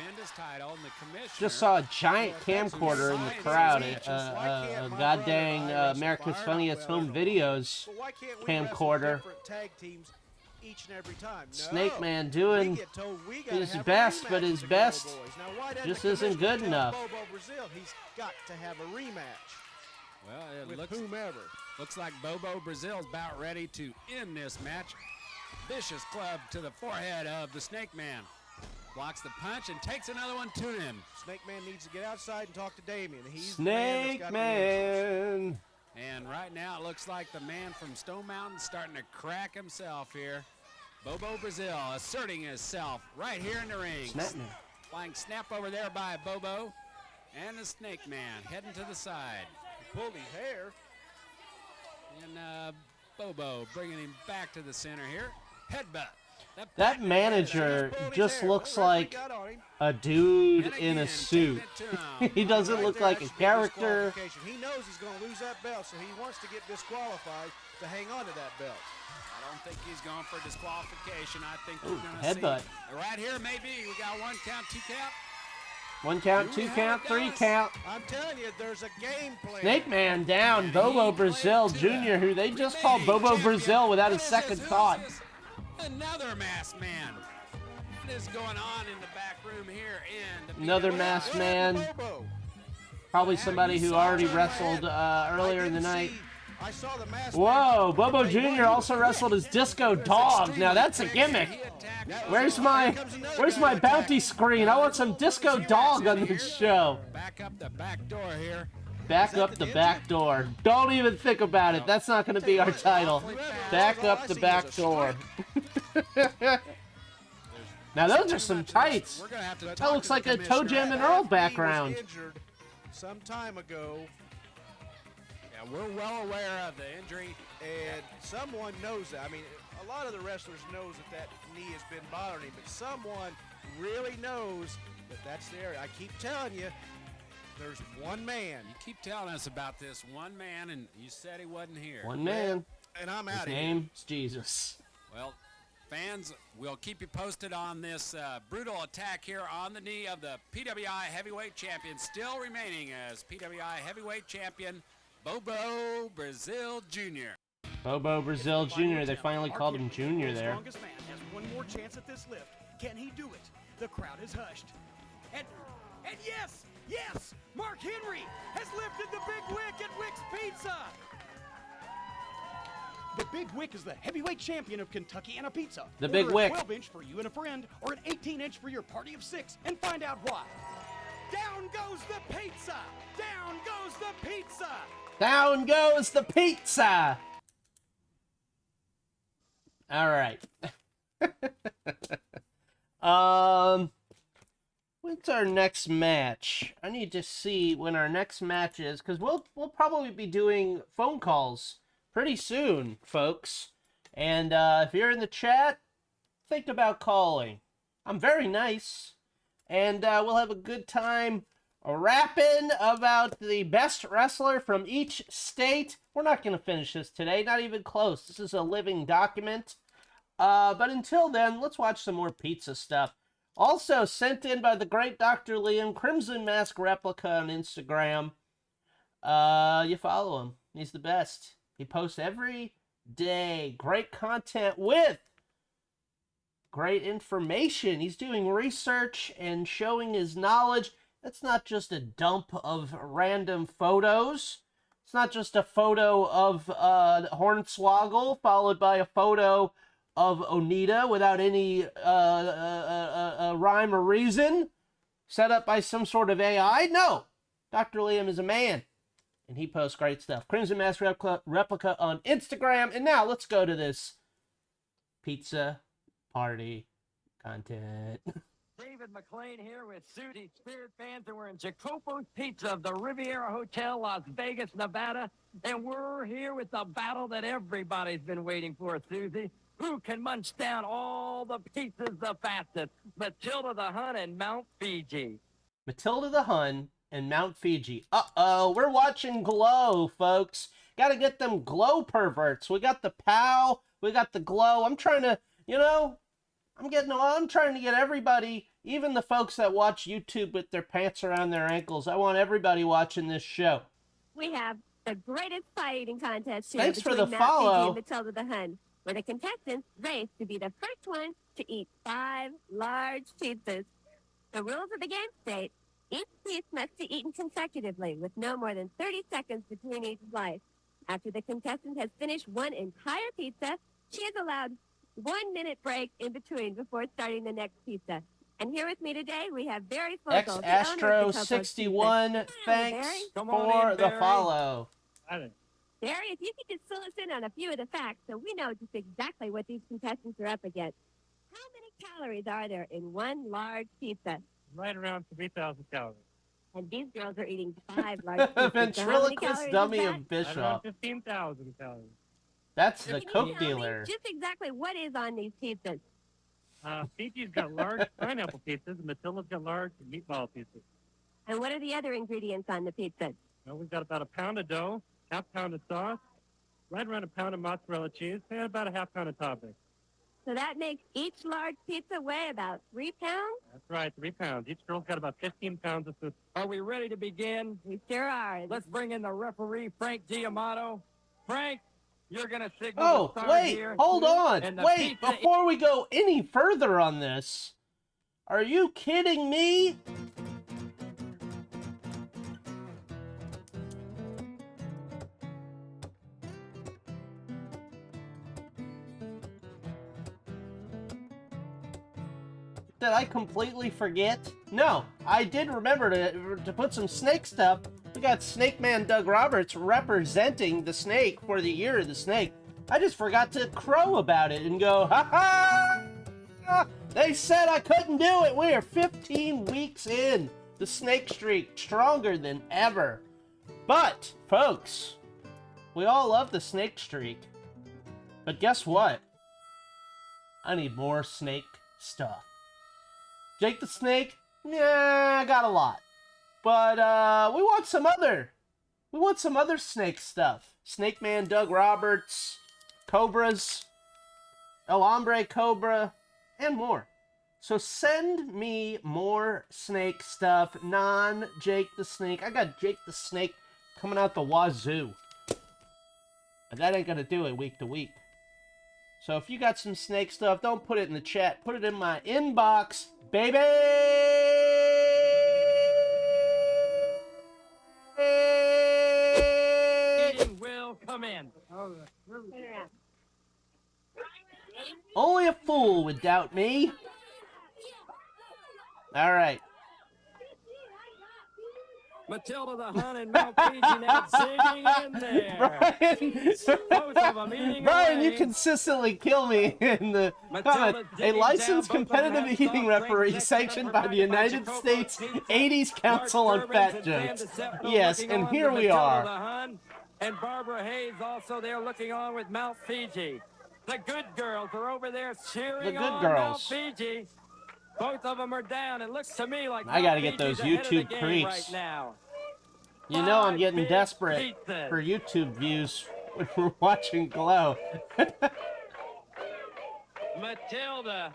Just saw a giant camcorder in the crowd. A goddamn America's Funniest Home Videos camcorder. Each and every time. Snakeman doing his best, but his best just isn't good enough. Bobo Brazil, he's got to have a rematch. Well, with whomever. Looks like Bobo Brazil's about ready to end this match. Vicious club to the forehead of the Snake Man. Blocks the punch and takes another one to him. Snake Man needs to get outside and talk to Damien. He's Snake Man. And right now it looks like the man from Stone Mountain starting to crack himself here. Bobo Brazil asserting himself right here in the ring. Flying snap over there by Bobo. And the Snake Man heading to the side. He pulled his hair. And Bobo bringing him back to the center here. Headbutt. That manager just looks like a dude in a suit. He doesn't look like a character. He knows he's going to lose that belt, so he wants to get disqualified to hang on to that belt. I don't think he's going for disqualification. I think we're going to headbutt. See right here, maybe. We got 1 count, 2 count. 1 count, 2 count, 3 count. I'm telling you, there's a game plan. Snake Man down Bobo Brazil Jr., who they just called Bobo Brazil without a second thought. Another masked man. What is going on in the back room here? Another masked man. Probably somebody who already wrestled earlier in the night. Whoa, Bobo Jr. also wrestled as Disco Dog. Now that's a gimmick. Where's my bounty screen? I want some Disco Dog on this show. Back up the back door here. Back up the back door. Don't even think about it. That's not going to be our title. Back up the back door. Now those are some tights. That looks like a Toe Jam and Earl background. Some time ago. Yeah, we're well aware of the injury. And someone knows that. I mean, a lot of the wrestlers knows that knee has been bothering him, but someone really knows that that's the area. I keep telling you, there's one man. You keep telling us about this one man, and you said he wasn't here. One man. And I'm out His of here. name's Jesus. Well, fans, we'll keep you posted on this brutal attack here on the knee of the PWI Heavyweight Champion, still remaining as PWI Heavyweight Champion, Bobo Brazil Jr. Bobo Brazil Jr. They finally called him Junior there. The strongest man has one more chance at this lift. Can he do it? The crowd is hushed. And yes, Mark Henry has lifted the Big Wick at Wick's Pizza. The Big Wick is the heavyweight champion of Kentucky and a pizza. The Big Wick. A 12-inch for you and a friend, or an 18-inch for your party of 6, and find out why. Down goes the pizza! Down goes the pizza! Down goes the pizza! All right. When's our next match? I need to see when our next match is, because we'll probably be doing phone calls pretty soon, folks. And if you're in the chat, think about calling. I'm very nice. And we'll have a good time rapping about the best wrestler from each state. We're not going to finish this today, not even close. This is a living document. But until then, let's watch some more pizza stuff. Also sent in by the great Dr. Liam, Crimson Mask Replica on Instagram. You follow him. He's the best. He posts every day. Great content with great information. He's doing research and showing his knowledge. It's not just a dump of random photos. It's not just a photo of Hornswoggle followed by a photo of Onita without any rhyme or reason set up by some sort of AI. No, Dr. Liam is a man, and he posts great stuff. Crimson Mask Replica on Instagram. And now let's go to this pizza party content. David McLean here with Susie Spirit fans, and we're in Jacopo's Pizza of the Riviera Hotel, Las Vegas, Nevada. And we're here with the battle that everybody's been waiting for, Susie. Who can munch down all the pizzas the fastest? Matilda the Hun and Mount Fiji. Matilda the Hun and Mount Fiji. Uh-oh, we're watching Glow, folks. Gotta get them Glow perverts. We got the POW, we got the Glow. I'm trying to, I'm trying to get everybody, even the folks that watch YouTube with their pants around their ankles. I want everybody watching this show. We have the greatest pie eating contest here Thanks for between the Mount follow. Fiji and Matilda the Hun, where the contestants race to be the first one to eat 5 large pizzas. The rules of the game state each piece must be eaten consecutively with no more than 30 seconds between each slice. After the contestant has finished one entire pizza, she is allowed 1 minute break in between before starting the next pizza. And here with me today, we have Barry Fogel, X-Astro61, thanks for the follow. Barry, if you could just fill us in on a few of the facts so we know just exactly what these contestants are up against. How many calories are there in one large pizza? Right around 3,000 calories. And these girls are eating 5 large pizzas. Ventriloquist dummy of Bishop. Around 15,000 calories. That's the Coke dealer. Just exactly what is on these pizzas? Fiji's got large pineapple pizzas, and Matilda's got large meatball pizzas. And what are the other ingredients on the pizza? Well, we've got about a pound of dough, half pound of sauce, right around a pound of mozzarella cheese, and about a half pound of topping. So that makes each large pizza weigh about 3 pounds? That's right, 3 pounds. Each girl's got about 15 pounds of food. Are we ready to begin? We sure are. Let's bring in the referee, Frank Giamato. Frank, you're going to signal Oh, the start wait, here. hold on. And the Wait, pizza before we go any further on this, are you kidding me? Did I completely forget? No, I did remember to put some snake stuff. We got Snakeman Doug Roberts representing the snake for the year of the snake. I just forgot to crow about it and go, ha ha! They said I couldn't do it. We are 15 weeks in. The snake streak, stronger than ever. But, folks, we all love the snake streak. But guess what? I need more snake stuff. Jake the Snake? Nah, I got a lot. But we want some other snake stuff. Snake Man Doug Roberts, Cobras, El Hombre Cobra, and more. So send me more snake stuff, non-Jake the Snake. I got Jake the Snake coming out the wazoo. But that ain't gonna do it week to week. So if you got some snake stuff, don't put it in the chat. Put it in my inbox, baby! Eating will come in. Only a fool would doubt me. All right. Matilda the Hun and Mount Fiji now singing in there. Both of them eating Brian, away. you consistently kill me in the comment. A licensed competitive eating referee sanctioned by the United States 80s Council on Fat Jokes. Yes, and here we are. And Barbara Hayes also there looking on with Mount Fiji. The good girls are over there cheering on Mount Fiji. Both of them are down. It looks to me like I gotta get those YouTube creeps. right now. You know I'm getting desperate for YouTube views when we're watching Glow. Matilda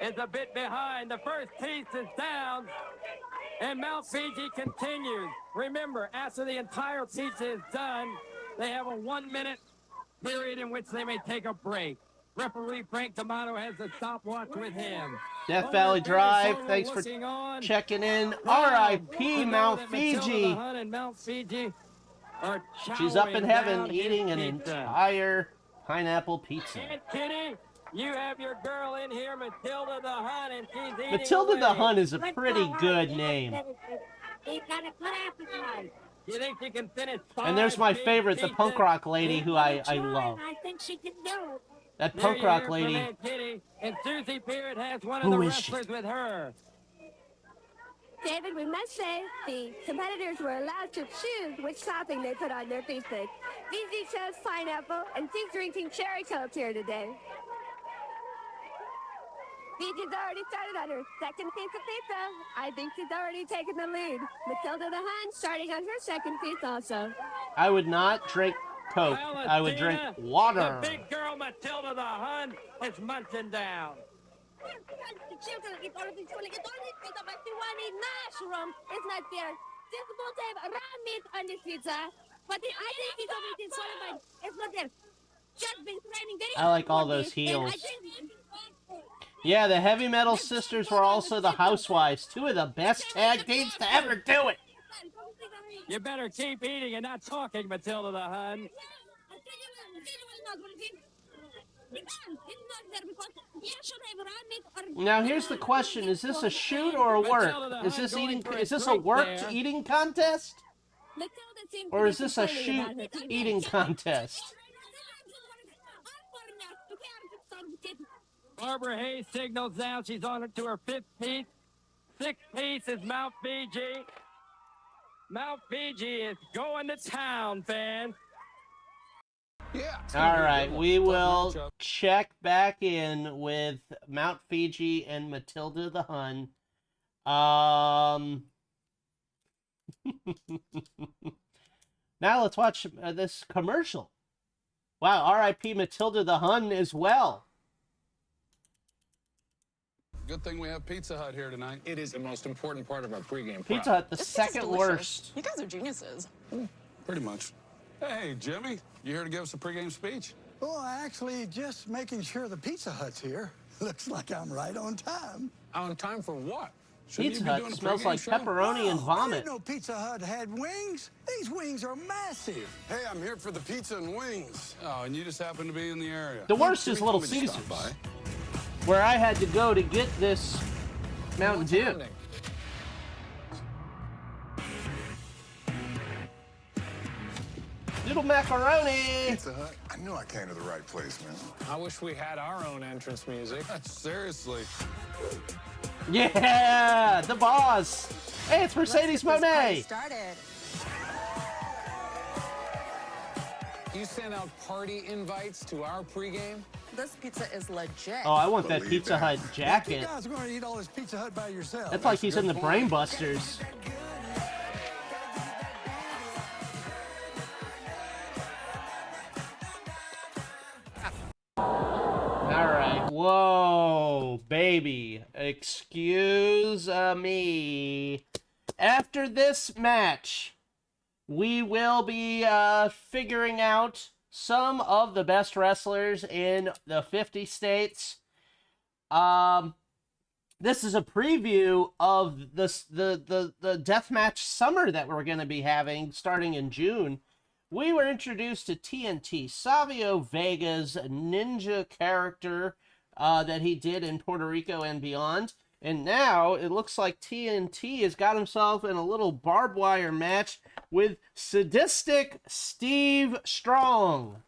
is a bit behind. The first piece is down. And Mount Fiji continues. Remember, after the entire pizza is done, they have a 1 minute period in which they may take a break. Referee Frank Giamato has a stopwatch with him. Death Valley Drive, thanks for checking in. R.I.P. Mount Fiji. She's up in heaven eating an entire pineapple pizza. And Kitty, you have your girl in here, Matilda the Hun, and she's eating Matilda the away. Hun is a pretty good name. He's got a good appetite. You think she can finish And there's my favorite, the punk rock lady who I love. I think she can do it. That punk rock lady. And Susie Beard has one of Who the is she? wrestlers with her. David, we must say the competitors were allowed to choose which topping they put on their pizza. Fiji chose pineapple, and she's drinking cherry Coke here today. Fiji's already started on her second piece of pizza. I think she's already taken the lead. Matilda the Hun starting on her second piece also. I would not drink Coke. I would drink water. The big girl Matilda the Hun is munching down. Mushroom is not there. This won't have raw meat on this pizza, but the other pizza meat is qualified. It's not there. Just been training very I like all those heels. Yeah, the Heavy Metal Sisters were also the Housewives. Two of the best tag teams to ever do it. You better keep eating and not talking, Matilda the Hun. Now here's the question: is this a shoot or a work? Is this eating? Is this a worked eating contest, or is this a shoot eating contest? Barbara Hayes signals down. She's on it to her fifth piece. Sixth piece is Mount Fiji. Mount Fiji is going to town, fans. Yeah. All right, we will check back in with Mount Fiji and Matilda the Hun. Now let's watch this commercial. Wow, R.I.P. Matilda the Hun as well. Good thing we have Pizza Hut here tonight. It is the most important part of our pregame. Pizza Hut, the second worst. You guys are geniuses. Pretty much. Hey, Jimmy, you here to give us a pregame speech? Oh, actually, just making sure the Pizza Hut's here. Looks like I'm right on time. On time for what? Pizza Hut smells like pepperoni and I vomit. didn't know Pizza Hut had wings. These wings are massive. Hey, I'm here for the pizza and wings. Oh, and you just happen to be in the area. The worst is Little Caesars, where I had to go to get this Mountain Dew. Little macaroni. Pizza Hut. I knew I came to the right place, man. I wish we had our own entrance music. Seriously. Yeah, the boss. Hey, it's Mercedes Monet. Started. You send out party invites to our pregame? This pizza is legit. Oh, I want that Pizza Hut jacket. You guys are going to eat all this Pizza Hut by yourself. That's like he's in the Brain Busters. Alright, whoa, baby. Excuse me. After this match, we will be figuring out some of the best wrestlers in the 50 states. This is a preview of the Deathmatch Summer that we're going to be having starting in June. We were introduced to TNT, Savio Vega's ninja character that he did in Puerto Rico and beyond. And now it looks like TNT has got himself in a little barbed wire match with Sadistic Steve Strong,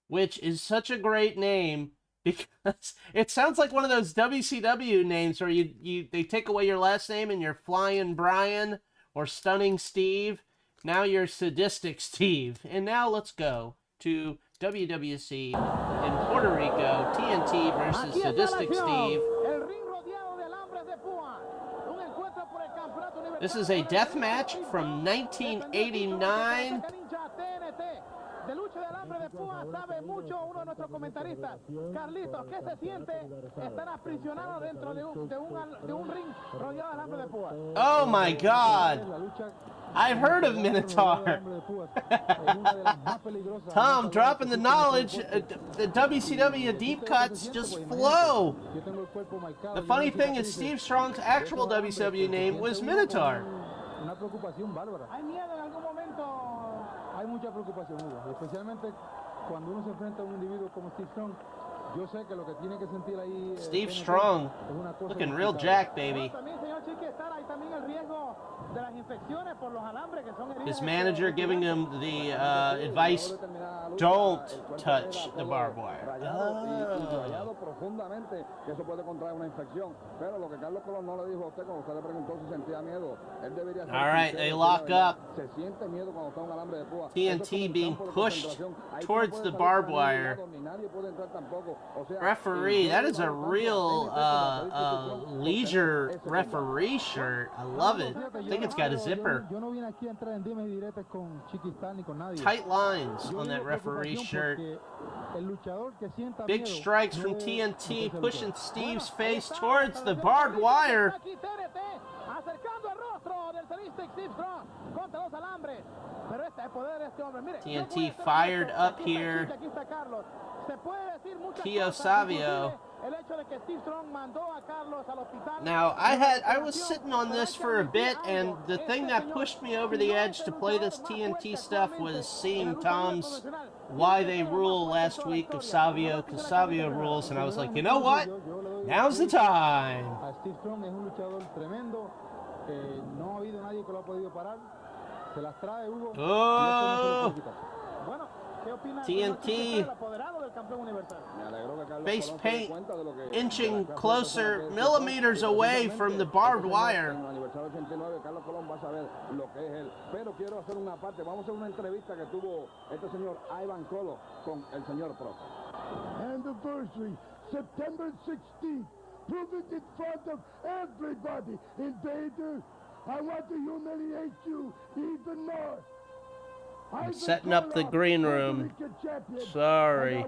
which is such a great name because it sounds like one of those WCW names where they take away your last name and you're Flying Brian or Stunning Steve. Now you're Sadistic Steve. And now let's go to WWC in Puerto Rico, TNT versus Sadistic Steve. This is a death match from 1989. De lucha del hambre de púa sabe mucho uno de nuestros comentaristas. Carlitos, ¿qué se siente estar aprisionado dentro de un ring rodeado del hambre de púa? Oh my God! I've heard of Minotaur. Tom, dropping the knowledge. The WCW deep cuts just flow. The funny thing is Steve Strong's actual WCW name was Minotaur. Hay miedo en algún momento. Hay mucha preocupación, Hugo, especialmente cuando uno se enfrenta a un individuo como Steve Strong. Yo sé que lo que tiene que sentir ahí Steve Strong, looking real jacked, baby. También, señor Chiqui, hay también el riesgo His manager giving him the advice, don't touch the barbed wire. All right, they lock up. TNT being pushed towards the barbed wire. Referee, that is a real leisure referee shirt. I love it. I think it's got a zipper. Tight lines on that referee shirt. Big strikes from TNT, pushing Steve's face towards the barbed wire. TNT fired up here. Tio Savio. Now, I was sitting on this for a bit, and the thing that pushed me over the edge to play this TNT stuff was seeing Tom's Why They Rule last week of Savio, because Savio rules, and I was like, you know what? Now's the time. Oh! TNT face paint inching closer, millimeters away from the barbed wire. Anniversary, September 16th. Prove it in front of everybody. Invader, I want to humiliate you even more. I'm setting up the green room. Sorry.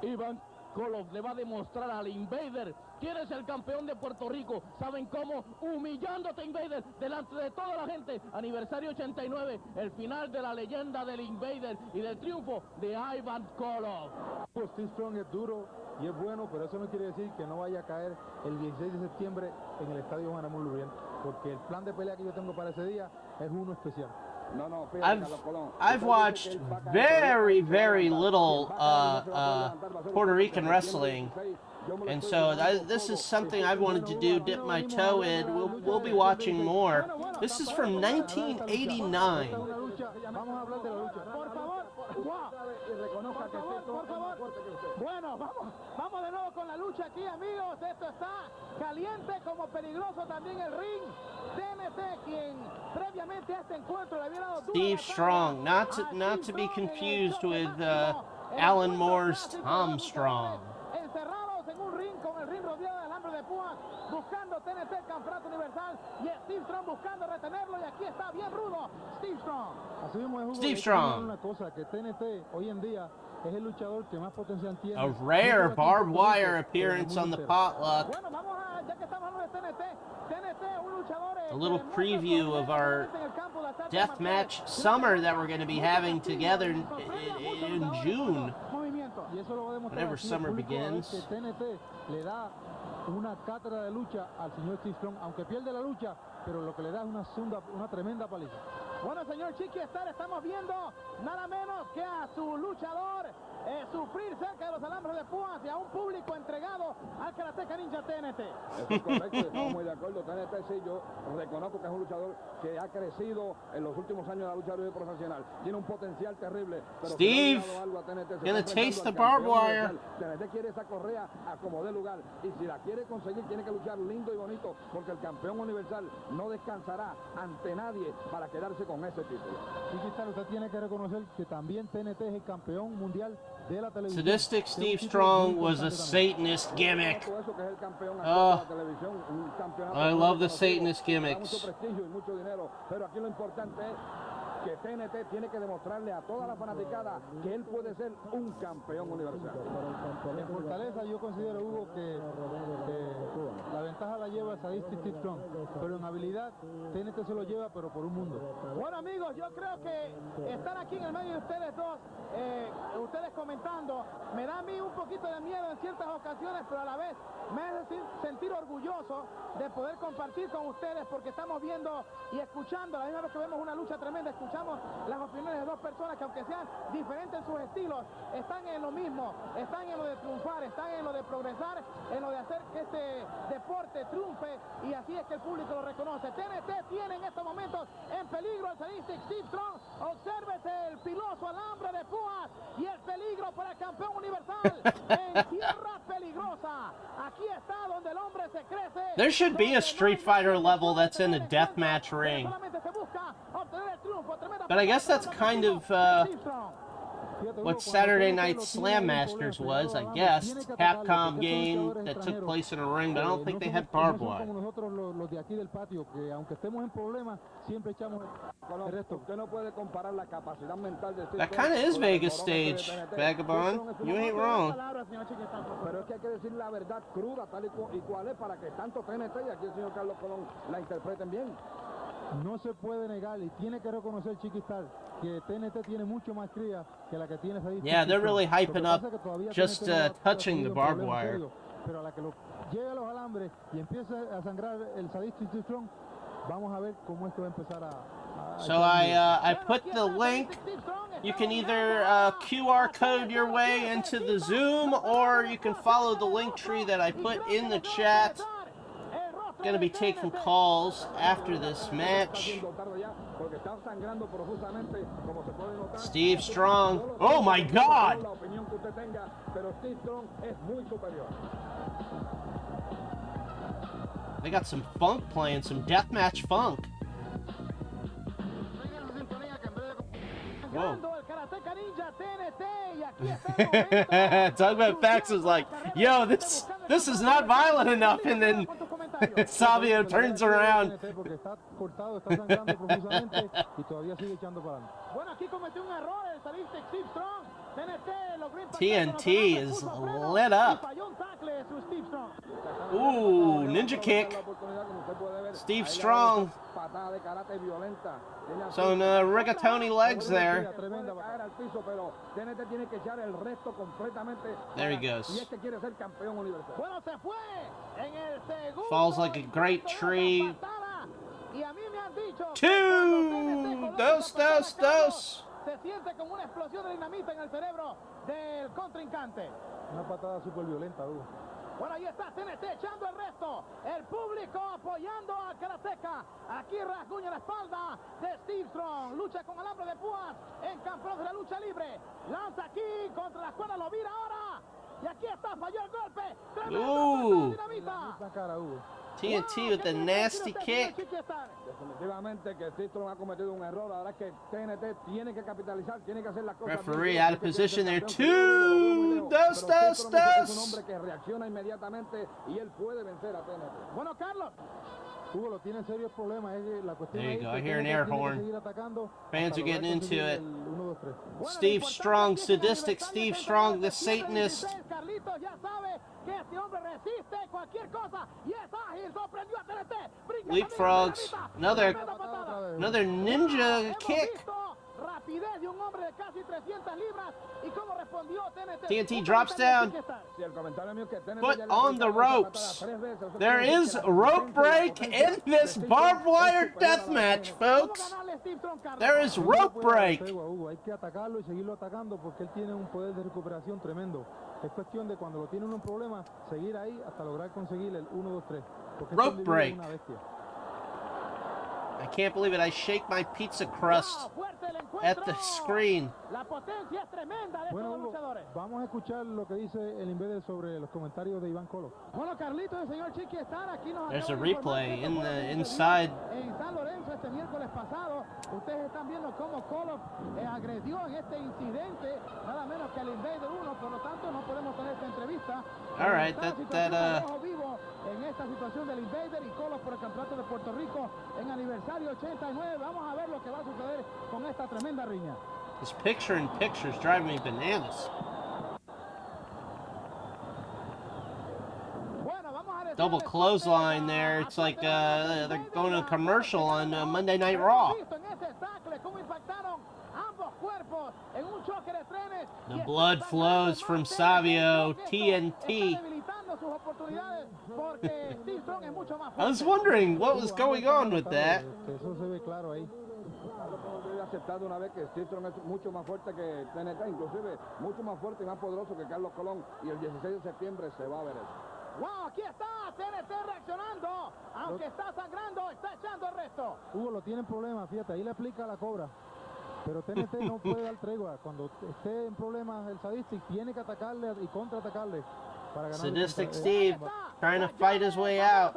Ivan Koloff le va a demostrar al Invader quién es el campeón de Puerto Rico. ¿Saben cómo? Humillándote, Invader, delante de toda la gente. Aniversario 89, el final de la leyenda del Invader y del triunfo de Ivan Koloff. Steve Strong es duro y es bueno, pero eso no quiere decir que no vaya a caer el 16 de septiembre en el estadio Juan Ramón Luriel, porque el plan de pelea que yo tengo para ese día es uno especial. I've watched very, very little Puerto Rican wrestling, and so this is something I've wanted to do, dip my toe in. We'll be watching more. This is from 1989. Bueno, vamos de nuevo con la lucha aquí, amigos. Esto está caliente como peligroso también el ring. TNT, quien previamente a este encuentro le había dado Steve Strong, not to be confused with Alan Moore's Tom Strong. Encerrados en un ring con el ring rodeado de alambre de púas, buscando TNT el campeonato universal y Steve Strong buscando retenerlo, y aquí está bien rudo Steve Strong. Así mismo es, Hugo, Steve Strong. Una cosa que TNT hoy en día es el luchador que más potencial tiene. A rare barbed wire appearance on the potluck. Bueno, vamos a, ya que estamos hablando de TNT, un luchador, a little preview of our deathmatch summer that we're going to be having together in June, whenever summer begins. TNT le da una cátedra de lucha al señor Steve Strong, aunque pierde la lucha, pero lo que le da es una tremenda paliza. Bueno, señor Chiqui Star, estamos viendo nada menos que a su luchador sufrir cerca de los alambres de púas y a un público entregado al Karateka Ninja TNT. Eso es correcto, estamos muy de acuerdo. TNT, sí, yo reconozco que es un luchador que ha crecido en los últimos años de la lucha libre profesional. Tiene un potencial terrible. Pero Steve, si no algo a TNT, gonna taste the barbed wire. TNT quiere esa correa a como dé lugar. Y si la quiere conseguir, tiene que luchar lindo y bonito, porque el campeón universal no descansará ante nadie para quedarse con ese título. Y quizás usted tiene que reconocer que también TNT es el campeón mundial de la televisión. Sadistic Steve Strong was a Satanist gimmick. Oh, I love the Satanist gimmicks. Mucho prestigio y mucho dinero, pero aquí lo importante es que TNT tiene que demostrarle a toda la fanaticada que él puede ser un campeón universal. En fortaleza yo considero, Hugo, que la ventaja la lleva Sadistic Steve Strong, pero en habilidad TNT se lo lleva, pero por un mundo. Bueno, amigos, yo creo que estar aquí en el medio de ustedes dos, ustedes comentando, me da a mí un poquito de miedo en ciertas ocasiones, pero a la vez me hace sentir orgulloso de poder compartir con ustedes, porque estamos viendo y escuchando, la misma vez que vemos una lucha tremenda, escuchamos las opiniones de dos personas que, aunque sean diferentes en sus estilos, están en lo mismo, están en lo de triunfar, están en lo de progresar, en lo de hacer que este deporte triunfe golpe y así es que el público lo reconoce. TNT tiene en estos momentos en peligro al Sadistic Steve Strong. Obsérvese el filoso alambre de púas y el peligro para el campeón universal en tierra peligrosa. Aquí está donde el hombre se crece. There should be a Street Fighter level that's in a deathmatch ring. But I guess that's kind of what Saturday Night Slam Masters was, I guess. Capcom game that took place in a ring, but I don't think they had barbed wire. That kind of is Vegas stage, Vagabond. You ain't wrong. Pero es que hay que decir la verdad cruda, tal y cual es, para que tanto TNT y aquí el señor Carlos Colón la interpreten bien. No se puede negar y tiene que reconocer Chiquistar que TNT tiene mucho más cría que la que tiene Sadistic. Yeah, they're really hyping up just touching the barbed wire. Pero a la que llegue a los alambres y empiece a sangrar el Sadistic Strong, vamos a ver cómo esto va a empezar a So I put the link. You can either QR code your way into the Zoom, or you can follow the link tree that I put in the chat. Gonna be taking calls after this match. Steve Strong. Oh my God! They got some funk playing, some deathmatch funk. Whoa. Talk about facts is like, yo, this is not violent enough, and then Savio turns around. TNT is lit up. Ooh, ninja kick. Steve Strong. Some rigatoni legs there. There he goes. Falls like a great tree. Two! Dos. Se siente como una explosión de dinamita en el cerebro del contrincante. Una patada súper violenta, Hugo. Bueno, ahí está TNT echando el resto. El público apoyando a Karateka. Aquí rasguña la espalda de Steve Strong. Lucha con alambre de púas en campeón de la lucha libre. Lanza aquí contra la cuerda, lo vira ahora. Y aquí está, falló el golpe. Tremendo dinamita. TNT with a nasty kick. Definitivamente que Steve Strong ha cometido un error. Ahora es que TNT tiene que capitalizar, tiene que hacer las cosas. Referee out of position there. Two. Dos. Es un hombre que reacciona inmediatamente y él puede vencer a TNT. Bueno, Carlos. Hugo, lo tiene serios problemas. La cuestión There you go. es I que hear an TNT air tiene que horn. seguir atacando Fans are hasta getting lograr into conseguir it. el 1, 2, 3. Steve Strong, Sadistic Steve Strong, the Satanist. Carlitos ya sabe que este hombre resiste cualquier cosa y es ágil, sorprendió a TNT. Leapfrogs. Another ninja kick. Rapidez de un hombre de casi 300 libras y cómo respondió TNT. TNT drops down. Foot on the ropes. There is a rope break in this barbed wire death match, folks. There is rope break. Hay que atacarlo y seguirlo atacando porque él tiene un poder de recuperación tremendo. Es cuestión de cuando lo tiene un problema, seguir ahí hasta lograr conseguir el 1, 2, 3. Rope break. I can't believe it. I shake my pizza crust at the screen. Bueno, Hugo, vamos a escuchar lo que dice el Invader sobre los comentarios de Iván Colo. Bueno, Carlitos, el señor Chiqui están aquí. There's a replay in the inside. En San Lorenzo este miércoles pasado, ustedes están viendo cómo Colo agredió en este incidente nada menos que al Invader 1, por lo tanto no podemos tener esta entrevista. All right, vivo en esta situación del Invader y Colo por el campeonato de Puerto Rico en aniversario 89. Vamos a ver lo que va a suceder con esta tremenda riña. This picture-in-picture's driving me bananas. Double clothesline there. It's like they're going to a commercial on Monday Night Raw. The blood flows from Savio. TNT. I was wondering what was going on with that. Aceptado una vez que Steve Strong es mucho más fuerte que TNT, inclusive mucho más fuerte y más poderoso que Carlos Colón, y el 16 de septiembre se va a ver eso. ¡Wow! Aquí está TNT reaccionando. Aunque está sangrando, está echando el resto. Hugo, lo tienen problemas, fíjate, ahí le aplica la cobra. Pero TNT no puede dar tregua. Cuando esté en problemas el Sadistic, tiene que atacarle y contraatacarle para ganar. Sadistic Steve trying to fight his way out.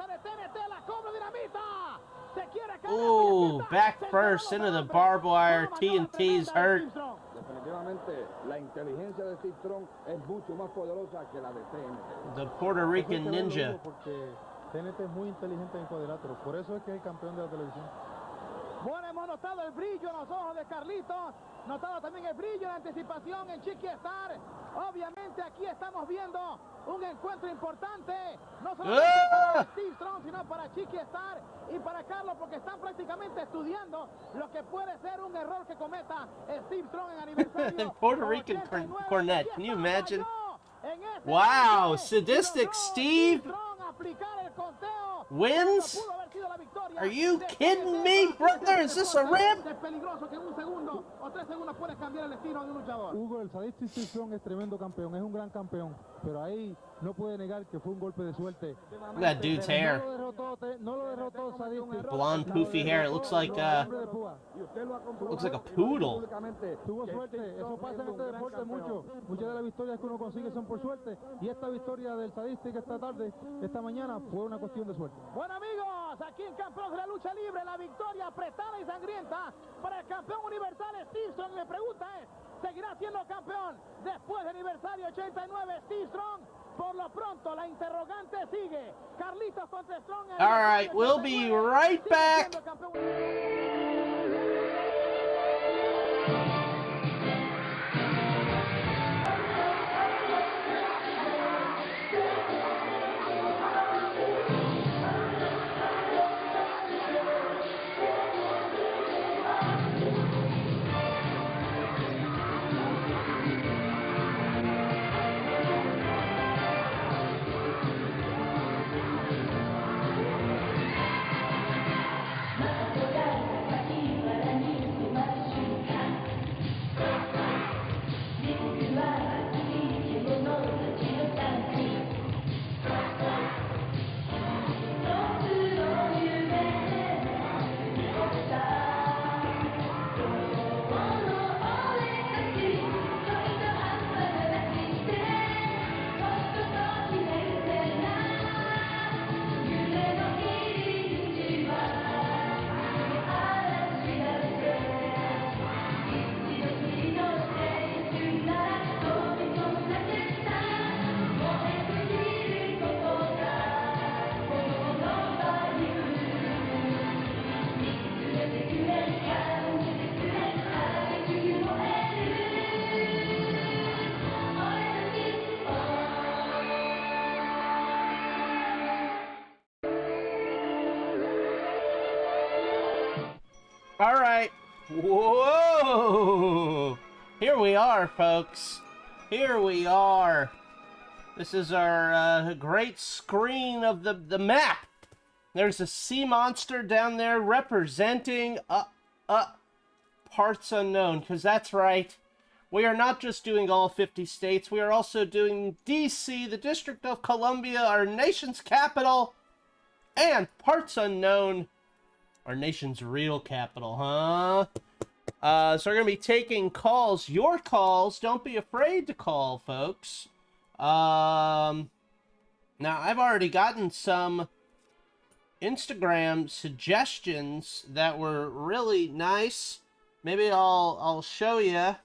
Ooh, back first into the barbed wire. TNT's hurt. Definitivamente, la inteligencia de Steve Strong es mucho más poderosa que la de TNT. The Puerto Rican Ninja. Porque TNT es muy inteligente en cuadriláteros. Por eso es que es el campeón de la televisión. Bueno, hemos notado el brillo en los ojos de Carlitos, notado también el brillo en anticipación en Chiqui Star. Obviamente aquí estamos viendo un encuentro importante, no solamente para Steve Strong, sino para Chiqui Star y para Carlos, porque están prácticamente estudiando lo que puede ser un error que cometa Steve Strong en aniversario. Puerto Rican Cornette, can you imagine? Wow, Sadistic Steve wins? Are you kidding me, brother? Is this a rib? Hugo, el Sadistic Steve Strong es tremendo campeón, es un gran campeón, pero ahí no puede negar que fue un golpe de suerte. Look at that dude's hair. No lo derrotó Sadistic. Blonde, poofy hair. It looks like a poodle. Tuvo suerte, eso pasa en este deporte mucho. Muchas de las victorias que uno consigue son por suerte, y esta victoria del Sadistic esta mañana, fue una cuestión de suerte. Bueno, amigos, aquí en Campeones de la Lucha Libre, la victoria apretada y sangrienta para el campeón universal Steve Strong. Mi pregunta es, ¿seguirá siendo campeón después del aniversario 89 Steve Strong? Por lo pronto, la interrogante sigue. Carlitos contra Strong. All right, we'll be right back. All right. Whoa! Here we are, folks. Here we are. This is our great screen of the map. There's a sea monster down there representing parts unknown, because that's right. We are not just doing all 50 states. We are also doing D.C., the District of Columbia, our nation's capital, and parts unknown, our nation's real capital, huh? So we're going to be taking calls. Your calls. Don't be afraid to call, folks. Now, I've already gotten some Instagram suggestions that were really nice. Maybe I'll show you.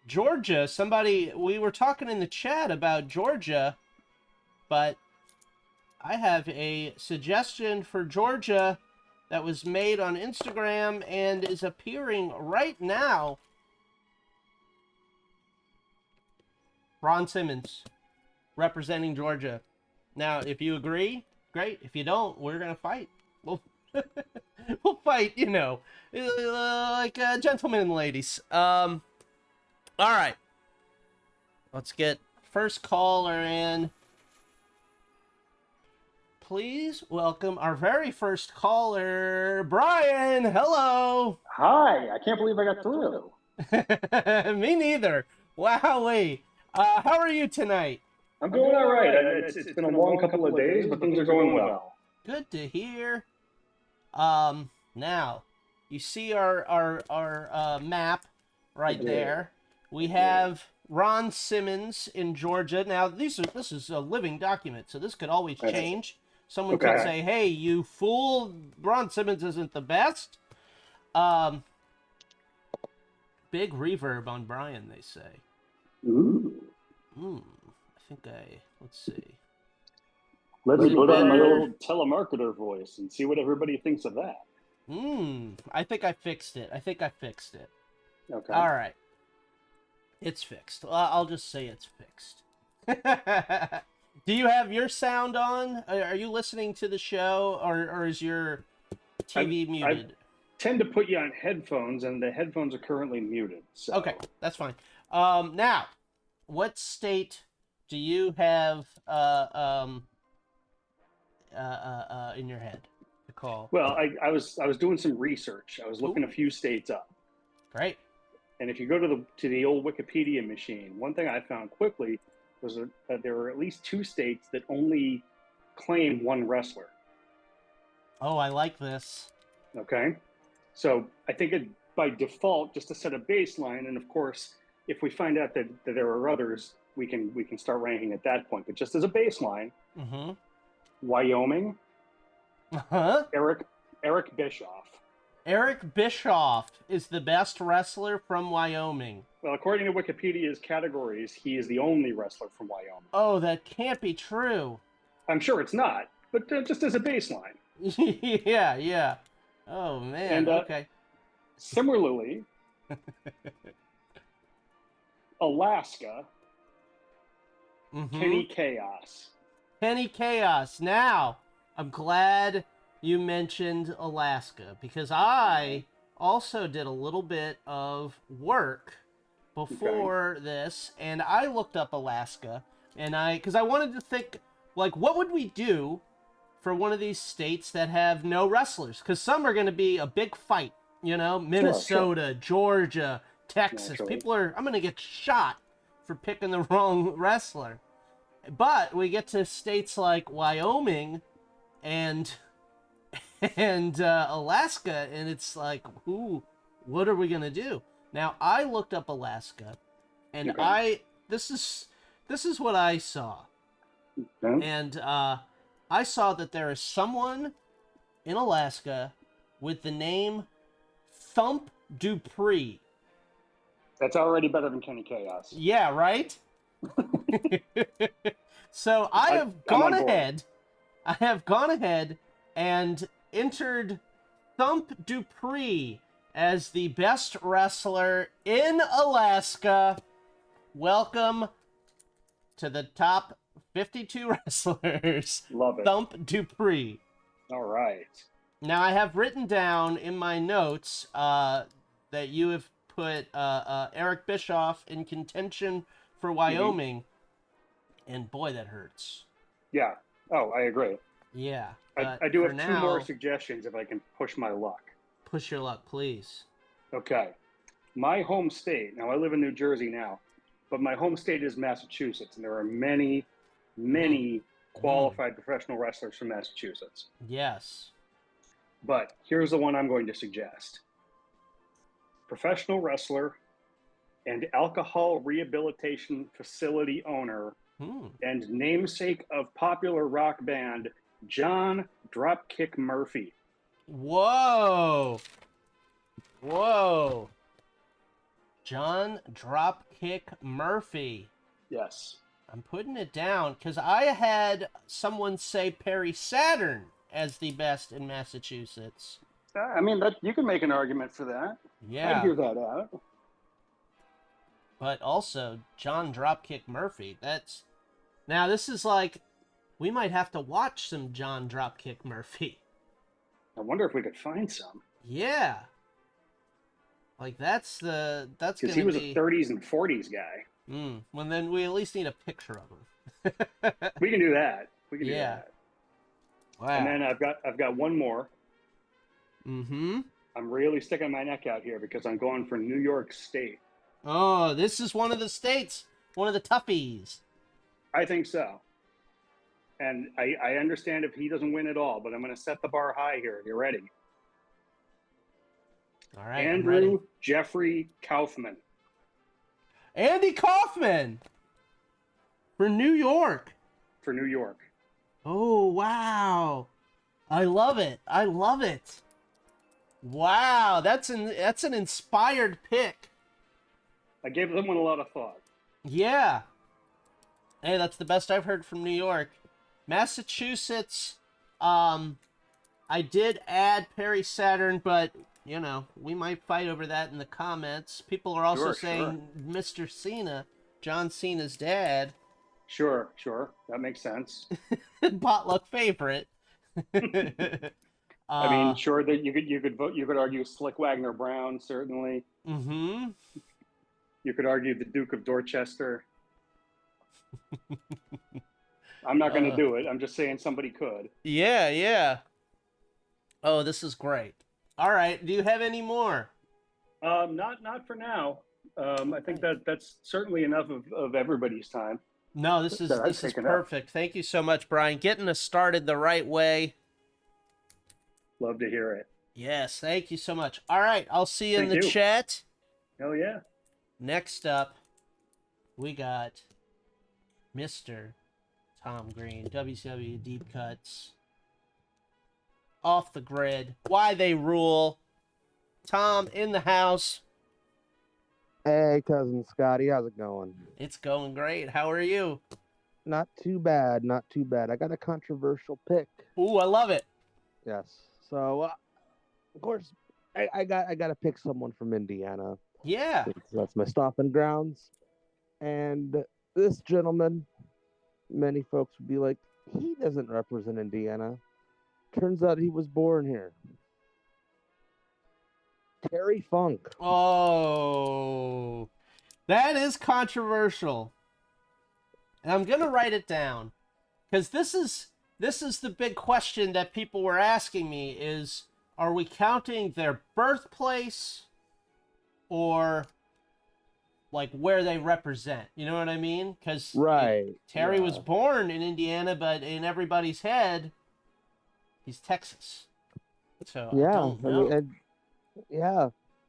Georgia. Somebody, we were talking in the chat about Georgia, but I have a suggestion for Georgia that was made on Instagram and is appearing right now. Ron Simmons, representing Georgia. Now, if you agree, great. If you don't, we're going to fight. We'll fight, you know, like gentlemen and ladies. All right. Let's get first caller in. Please welcome our very first caller, Brian. Hello. Hi. I can't believe I got through. Me neither. Wowee. How are you tonight? I'm doing all right. It's been a long couple of days, but things are going well. Good to hear. Now, you see our map right there. We have Ron Simmons in Georgia. Now, this is a living document, so this could always change. Someone could say, hey, you fool, Ron Simmons isn't the best. Big reverb on Brian, they say. Ooh. Let's see. Let me put on my old telemarketer voice and see what everybody thinks of that. I think I fixed it. Okay. All right. It's fixed. I'll just say it's fixed. Do you have your sound on? Are you listening to the show, or is your TV muted? I tend to put you on headphones, and the headphones are currently muted. So. Okay, that's fine. Now, what state do you have in your head to call? Well, I was doing some research. I was looking a few states up. Great. And if you go to the old Wikipedia machine, one thing I found quickly was that there were at least 2 states that only claim one wrestler. Oh, I like this. Okay. So I think by default, just to set a baseline, and of course, if we find out that there are others, we can start ranking at that point. But just as a baseline, Wyoming, Eric Bischoff. Eric Bischoff is the best wrestler from Wyoming. Well, according to Wikipedia's categories, he is the only wrestler from Wyoming. Oh, that can't be true. I'm sure it's not, but just as a baseline. Yeah. Oh, man, and, okay. Similarly, Alaska, Kenny Chaos. Kenny Chaos. Now, I'm glad you mentioned Alaska, because I also did a little bit of work before this, and I looked up Alaska, and because I wanted to think, like, what would we do for one of these states that have no wrestlers? Because some are going to be a big fight, Minnesota, Georgia, Texas. I'm going to get shot for picking the wrong wrestler. But we get to states like Wyoming and Alaska, and it's like, what are we gonna do? Now, I looked up Alaska, and this is what I saw, and I saw that there is someone in Alaska with the name Thump Dupree. That's already better than Kenny Chaos. Yeah, right. So I have gone ahead and entered Thump Dupree as the best wrestler in Alaska. Welcome to the top 52 wrestlers. Love it. Thump Dupree. All right. Now, I have written down in my notes that you have put Eric Bischoff in contention for Wyoming, and boy, that hurts. Yeah. Oh, I agree. Yeah. I do have 2 more suggestions if I can push my luck. Push your luck, please. Okay. My home state, now I live in New Jersey now, but my home state is Massachusetts, and there are many, many qualified professional wrestlers from Massachusetts. Yes. But here's the one I'm going to suggest. Professional wrestler and alcohol rehabilitation facility owner and namesake of popular rock band John Dropkick Murphy. Whoa. John Dropkick Murphy. Yes. I'm putting it down because I had someone say Perry Saturn as the best in Massachusetts. I mean, you can make an argument for that. Yeah. I'd hear that out. But also, John Dropkick Murphy. Now, this is like, we might have to watch some John Dropkick Murphy. I wonder if we could find some. Yeah. Like, that's going to be... Because he was a 30s and 40s guy. Well, then we at least need a picture of him. We can do that. We can do that. Wow. And then I've got one more. I'm really sticking my neck out here because I'm going for New York State. Oh, this is one of the states. One of the toughies. I think so. And I understand if he doesn't win at all, but I'm going to set the bar high here. You ready? All right. Andrew Jeffrey Kaufman. Andy Kaufman for New York. For New York. Oh, wow. I love it. I love it. Wow, that's an inspired pick. I gave them one a lot of thought. Yeah. Hey, that's the best I've heard from New York. Massachusetts, I did add Perry Saturn, but, you know, we might fight over that in the comments. People are also saying Mr. Cena, John Cena's dad. Sure. That makes sense. Potluck favorite. I mean, sure that you could argue Slick Wagner Brown, certainly. Mm-hmm. You could argue the Duke of Dorchester. I'm not going to do it. I'm just saying somebody could. Yeah. Oh, this is great. All right. Do you have any more? Not for now. I think that's certainly enough of everybody's time. No, this is perfect. Thank you so much, Brian. Getting us started the right way. Love to hear it. Yes, thank you so much. All right, I'll see you in the chat. Hell yeah. Next up, we got Mr. Tom Green, WCW Deep Cuts. Off the grid. Why they rule. Tom in the house. Hey, cousin Scotty, how's it going? It's going great. How are you? Not too bad, not too bad. I got a controversial pick. Ooh, I love it. Yes. So, of course, I got to pick someone from Indiana. Yeah. That's my stomping grounds. And this gentleman, many folks would be like, he doesn't represent Indiana. Turns out he was born here. Terry Funk. Oh, that is controversial. And I'm going to write it down. Because this is the big question that people were asking me is, are we counting their birthplace or like where they represent? You know what I mean? Because Terry was born in Indiana, but in everybody's head, he's Texas. So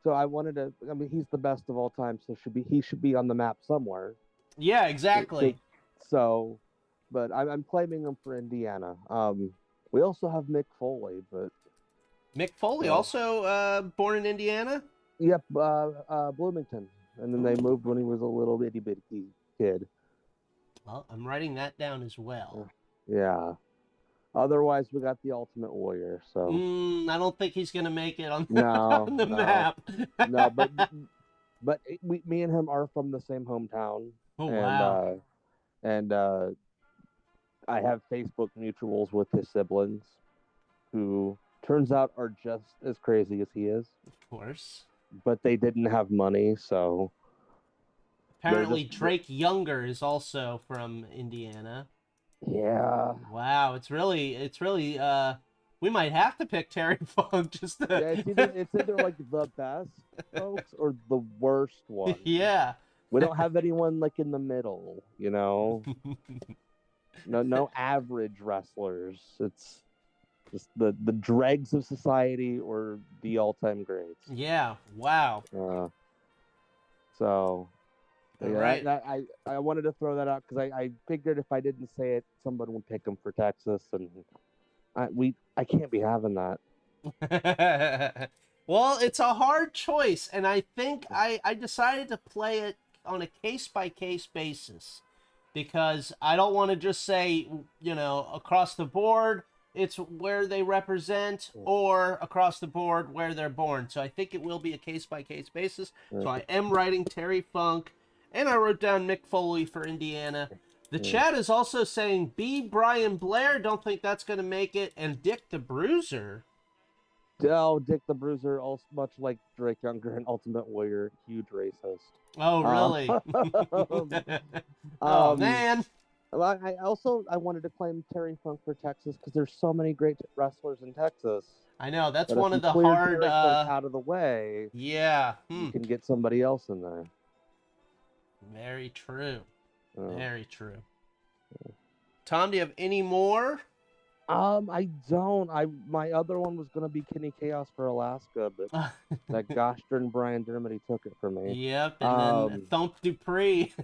So I wanted to. I mean, he's the best of all time, so he should be on the map somewhere. Yeah, exactly. So, but I'm claiming him for Indiana. We also have Mick Foley, but Mick Foley also born in Indiana. Yep, Bloomington, and then they moved when he was a little bitty kid. Well, I'm writing that down as well. Yeah. Otherwise, we got the Ultimate Warrior. So I don't think he's gonna make it on the no. map. No, but me and him are from the same hometown. Oh, wow. And I have Facebook mutuals with his siblings, who turns out are just as crazy as he is. Of course. But they didn't have money, so. Apparently, Drake Younger is also from Indiana. Yeah. Wow, it's really we might have to pick Terry Funk just to... Yeah, it's either like the best folks or the worst one. Yeah. We don't have anyone like in the middle, you know. No average wrestlers. It's just the dregs of society or the all-time greats. Yeah. Wow. So. Yeah, right. I wanted to throw that out because I figured if I didn't say it, someone would pick him for Texas, and I can't be having that. Well, it's a hard choice, and I think I decided to play it on a case-by-case basis because I don't want to just say, you know, across the board it's where they represent or across the board where they're born. So I think it will be a case-by-case basis. So I am writing Terry Funk. And I wrote down Mick Foley for Indiana. The chat is also saying B. Brian Blair. Don't think that's going to make it. And Dick the Bruiser. Oh, Dick the Bruiser, also much like Drake Younger and Ultimate Warrior, huge racist. Oh, really? Oh, man. I wanted to claim Terry Funk for Texas because there's so many great wrestlers in Texas. I know. That's but one if of the you clear hard... Terry Funk out of the way. Yeah. You can get somebody else in there. Very true. Very true. Tom, do you have any more? I don't. My other one was gonna be Kenny Chaos for Alaska, but that gosh darn Brian Dermody took it from me. Yep, and then Thump Dupree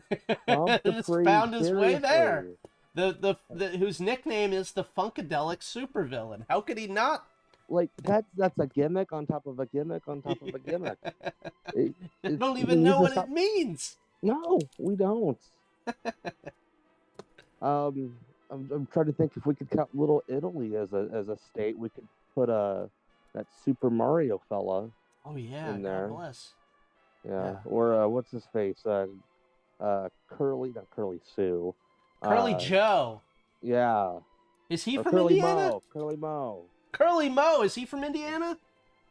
Thump just Dupree, found his way there. seriously. The whose nickname is the Funkadelic Supervillain. How could he not? Like that's a gimmick on top of a gimmick on top of a gimmick. I don't even know what it means. No, we don't. I'm trying to think if we could count Little Italy as a state. We could put that Super Mario fella. Oh yeah, in there. God bless. Yeah. Or what's his face? Not Curly Sue. Curly Joe. Yeah. Is he or from Curly Indiana? Mo. Curly Mo. Curly Mo. Is he from Indiana?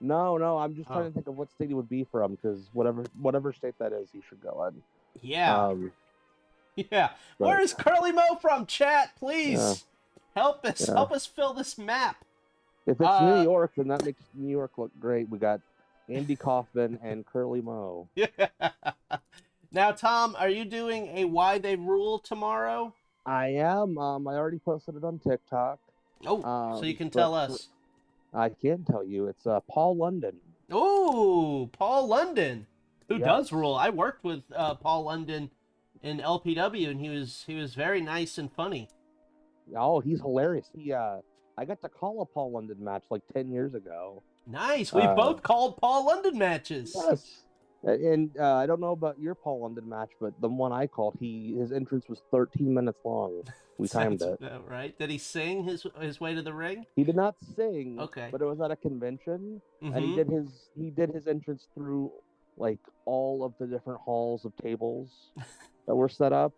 No. I'm just trying to think of what state he would be from, because whatever state that is, he should go in. Yeah. Yeah. Where is Curly Mo from, chat? Please help us. Yeah. Help us fill this map. If it's New York, then that makes New York look great. We got Andy Kaufman and Curly Mo. Yeah. Now, Tom, are you doing a Why They Rule tomorrow? I am. I already posted it on TikTok. Oh, so you can tell us. I can tell you. It's Paul London. Oh, Paul London, who Yes. does rule. I worked with Paul London in LPW, and he was very nice and funny. Oh, he's hilarious. I got to call a Paul London match like 10 years ago. Nice. We both called Paul London matches. Yes. And I don't know about your Paul London match, but the one I called, his entrance was 13 minutes long. We timed Sounds it. about right. Did he sing his way to the ring? He did not sing. Okay. But it was at a convention, and Mhm. he did his entrance through like all of the different halls of tables that were set up,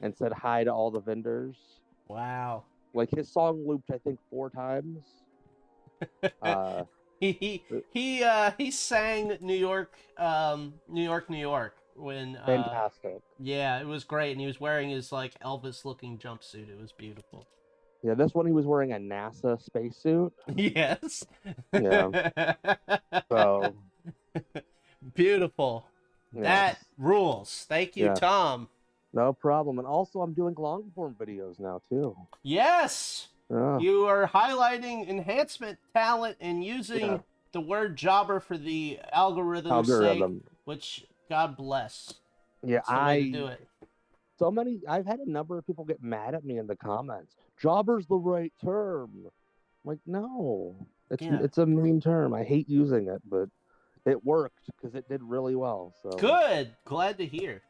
and said hi to all the vendors. Wow. Like his song looped, I think, 4 times. He sang New York, New York when Fantastic. Yeah, it was great, and he was wearing his like Elvis-looking jumpsuit. It was beautiful. Yeah, this one he was wearing a NASA spacesuit. Yes. Yeah. So beautiful. Yes. That rules. Thank you, Yeah. Tom. No problem. And also, I'm doing long form videos now too. Yes. Yeah. You are highlighting enhancement talent and using Yeah. the word jobber for the algorithm's Algorithm. sake, which God bless. Yeah, It's the way to do it. I've had a number of people get mad at me in the comments. Jobber's the right term. I'm like, no, it's a mean term. I hate using it, but it worked because it did really well. So Good. Glad to hear.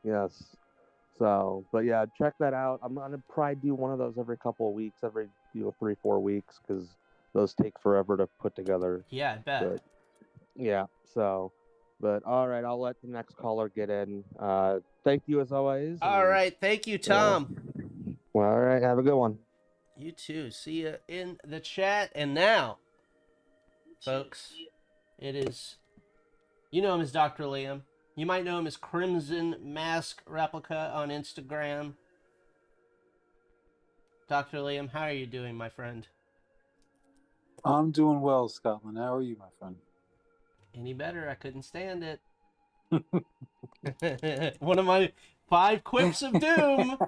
yes. So, but yeah, check that out. I'm gonna probably do one of those every couple of weeks, every 3-4 weeks, because those take forever to put together. Yeah, I bet. But, yeah. So, but all right, I'll let the next caller get in. Thank you as always. All right. Thank you, Tom. Well, all right. Have a good one. You too. See you in the chat. And now, folks, it is, you know him as Dr. Liam. You might know him as Crimson Mask Replica on Instagram. Dr. Liam, how are you doing, my friend? I'm doing well, Scotland. How are you, my friend? Any better? I couldn't stand it. One of my 5 quips of doom.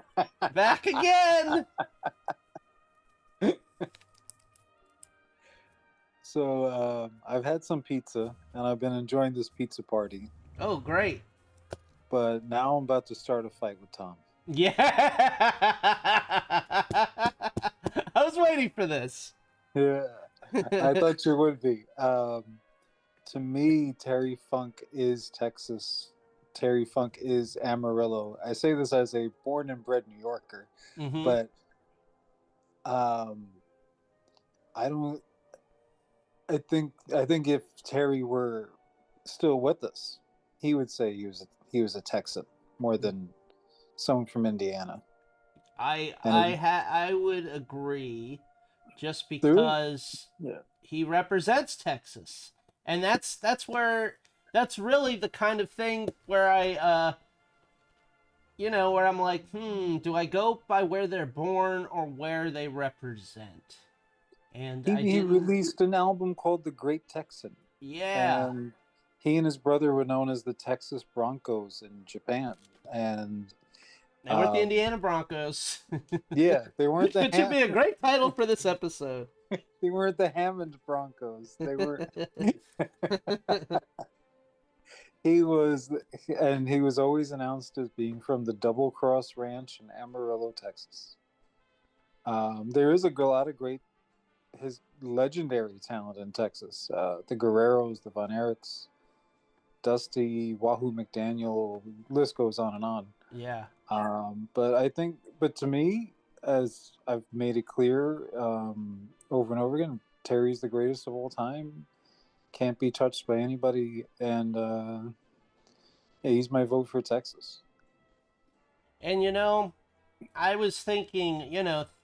Back again. So, I've had some pizza, and I've been enjoying this pizza party. Oh, great. But now I'm about to start a fight with Tom. Yeah. I was waiting for this. Yeah, I thought you would be. To me, Terry Funk is Texas. Terry Funk is Amarillo. I say this as a born and bred New Yorker, Mhm. but I don't. I think if Terry were still with us, he would say he was a Texan more than someone from Indiana. I would agree, just because he represents Texas, and that's really the kind of thing where I where I'm like, do I go by where they're born or where they represent? And He released an album called The Great Texan. Yeah. And he and his brother were known as the Texas Broncos in Japan. And They weren't the Indiana Broncos. Yeah, they weren't the. It should be a great title for this episode. They weren't the Hammond Broncos. They were. He was always announced as being from the Double Cross Ranch in Amarillo, Texas. There is a lot of his legendary talent in Texas. The Guerreros, the Von Erichs, Dusty, Wahoo McDaniel, list goes on and on. Yeah. But to me, as I've made it clear over and over again, Terry's the greatest of all time. Can't be touched by anybody, and he's my vote for Texas. And I was thinking,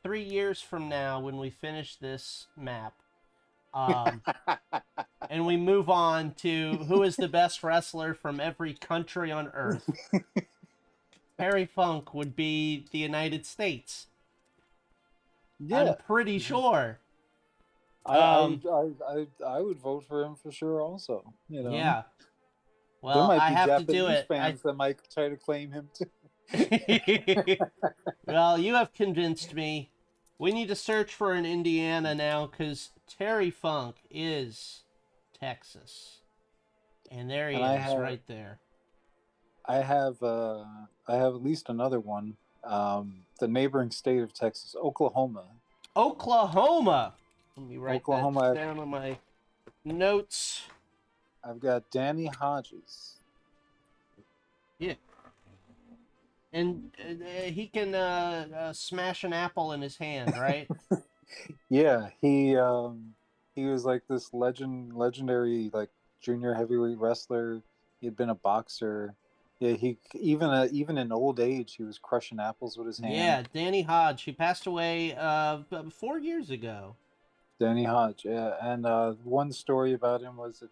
3 years from now when we finish this map, and we move on to who is the best wrestler from every country on earth, Terry Funk would be the United States. Yeah. I'm pretty sure. I would vote for him for sure also. Yeah. Well, there might be I have Japanese to do it. fans that might try to claim him too. Well, you have convinced me. We need to search for an Indiana now because Terry Funk is Texas. And there he is right there. I have at least another one. The neighboring state of Texas, Oklahoma. Oklahoma. Let me write Oklahoma. that down on my notes. I've got Danny Hodges. Yeah. And he can smash an apple in his hand, right? Yeah, he was like this legendary like junior heavyweight wrestler. He had been a boxer. Yeah, he even in old age he was crushing apples with his hand. Yeah, Danny Hodge. He passed away 4 years ago. Danny Hodge, yeah. And one story about him was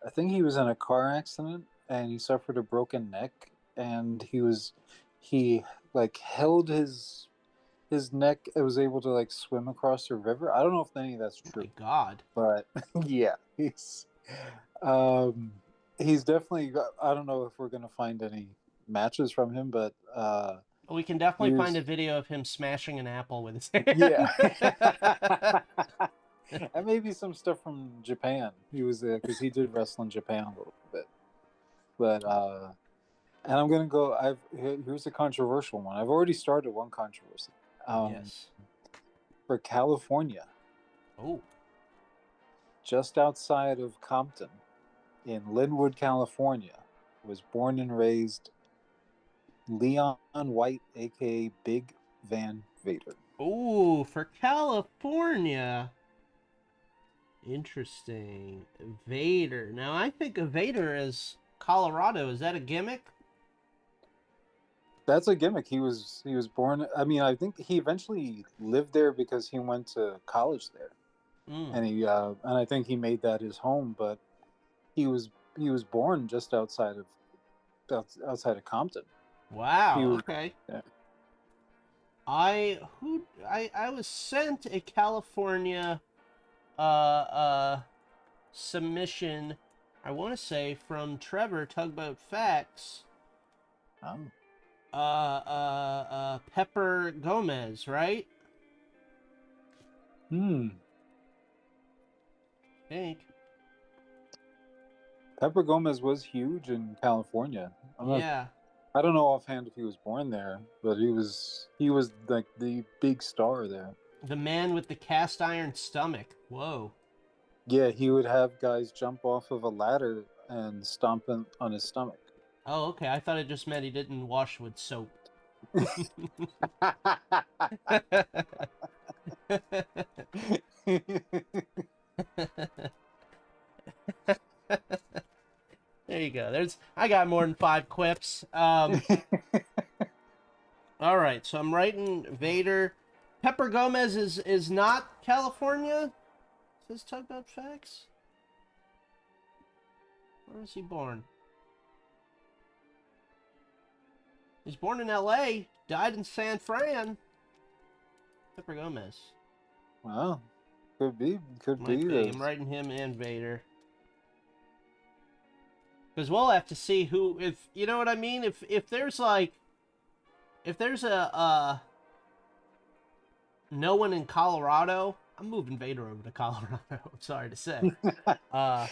I think he was in a car accident and he suffered a broken neck, and he like held his neck and was able to like swim across the river. I don't know if any of that's true. Oh my God. But yeah, he's definitely. I don't know if we're gonna find any matches from him, but we can definitely find a video of him smashing an apple with his hand. Yeah. And maybe some stuff from Japan. He was there because he did wrestle in Japan a little bit. But and I'm gonna go. Here's a controversial one. I've already started one controversy. Yes. For California. Oh. Just outside of Compton, in Linwood, California, was born and raised Leon White, aka Big Van Vader. Ooh, for California. Interesting. Vader. Now, I think of Vader as Colorado. Is that a gimmick? That's a gimmick. He was born. I mean, I think he eventually lived there because he went to college there, and I think he made that his home. But he was born just outside of Compton. Wow. Okay. Yeah. I was sent a California submission, I want to say, from Trevor Tugboat Facts. Oh. Pepper Gomez, right? I think. Pepper Gomez was huge in California. I don't know offhand if he was born there, but he was like the big star there. The man with the cast iron stomach. Whoa. Yeah, he would have guys jump off of a ladder and stomp on his stomach. Oh, okay. I thought it just meant he didn't wash with soap. There you go. I got more than 5 quips. All right, so I'm writing Vader. Pepper Gomez is not California? Says Tugboat Facts? Where was he born? He's born in L.A., died in San Fran. Pepper Gomez. Wow. Could be. I'm writing him and Vader. Because we'll have to see who, if you know what I mean? If there's like if there's a no one in Colorado, I'm moving Vader over to Colorado. Sorry to say. I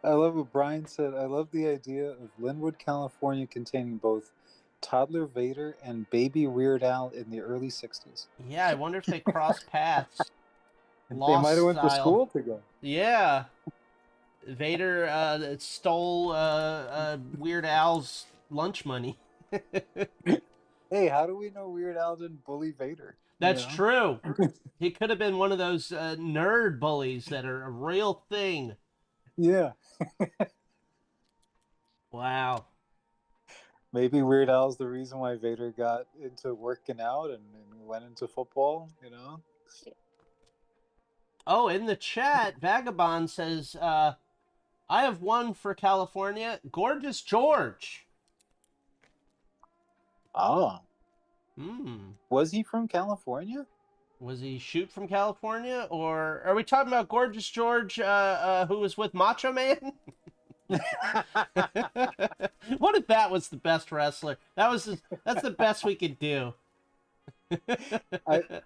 love what Brian said. I love the idea of Linwood, California, containing both toddler Vader and baby Weird Al in the early 60s. Yeah, I wonder if they crossed paths. They might have went to school together. Yeah. Vader stole Weird Al's lunch money. Hey, how do we know Weird Al didn't bully Vader? That's true. He could have been one of those nerd bullies that are a real thing. Yeah. Wow. Maybe Weird Al's the reason why Vader got into working out and went into football, you know? Oh, in the chat, Vagabond says, I have one for California. Gorgeous George. Oh. Hmm. Was he from California? Was he shoot from California? Or are we talking about Gorgeous George, who was with Macho Man? What if that was the best wrestler? That's the best we could do.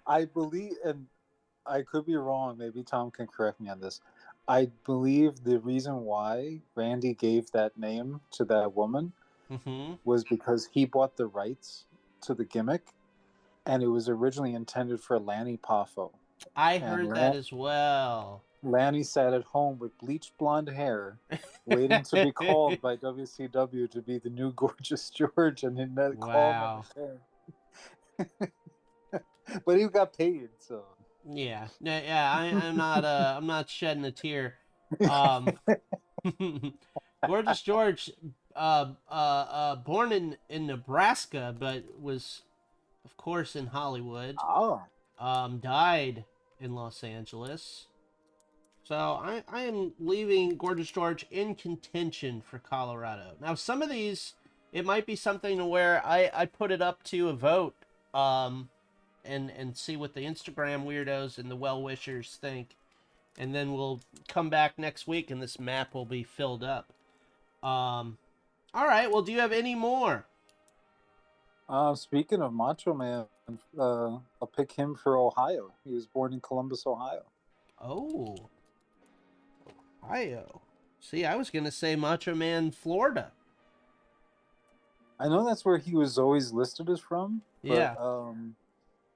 I believe, and I could be wrong, maybe Tom can correct me on this. I believe the reason why Randy gave that name to that woman was because he bought the rights to the gimmick, and it was originally intended for Lanny Poffo. I heard that as well. Lanny sat at home with bleached blonde hair, waiting to be called by WCW to be the new Gorgeous George, and then that called him. But he got paid, so. Yeah. I'm not shedding a tear. Gorgeous George, born in Nebraska, but was, of course, in Hollywood. Oh. Died in Los Angeles. So I am leaving Gorgeous George in contention for Colorado. Now, some of these, it might be something to where I put it up to a vote, and see what the Instagram weirdos and the well-wishers think. And then we'll come back next week and this map will be filled up. All right, well, do you have any more? Speaking of Macho Man, I'll pick him for Ohio. He was born in Columbus, Ohio. Oh. Ohio. See, I was going to say Macho Man, Florida. I know that's where he was always listed as from. But, Yeah.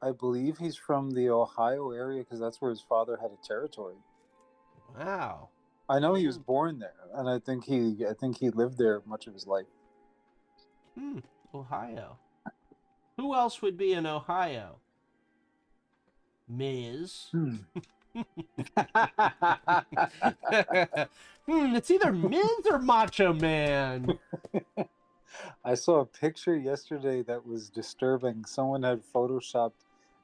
I believe he's from the Ohio area because that's where his father had a territory. Wow. I know he was born there, and I think he lived there much of his life. Ohio. Who else would be in Ohio? Miz. It's either Miz or Macho Man. I saw a picture yesterday that was disturbing. Someone had photoshopped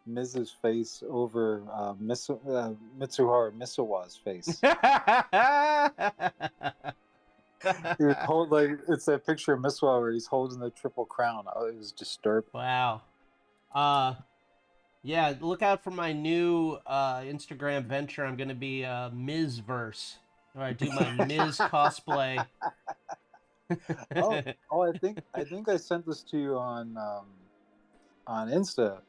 Miz's face over Mitsuharu Misawa's face. He was it's that picture of Misawa where he's holding the Triple Crown. Oh, it was disturbing. Wow. Yeah, look out for my new Instagram venture. I'm going to be Mizverse, where I do my Miz cosplay. I think I sent this to you on Insta.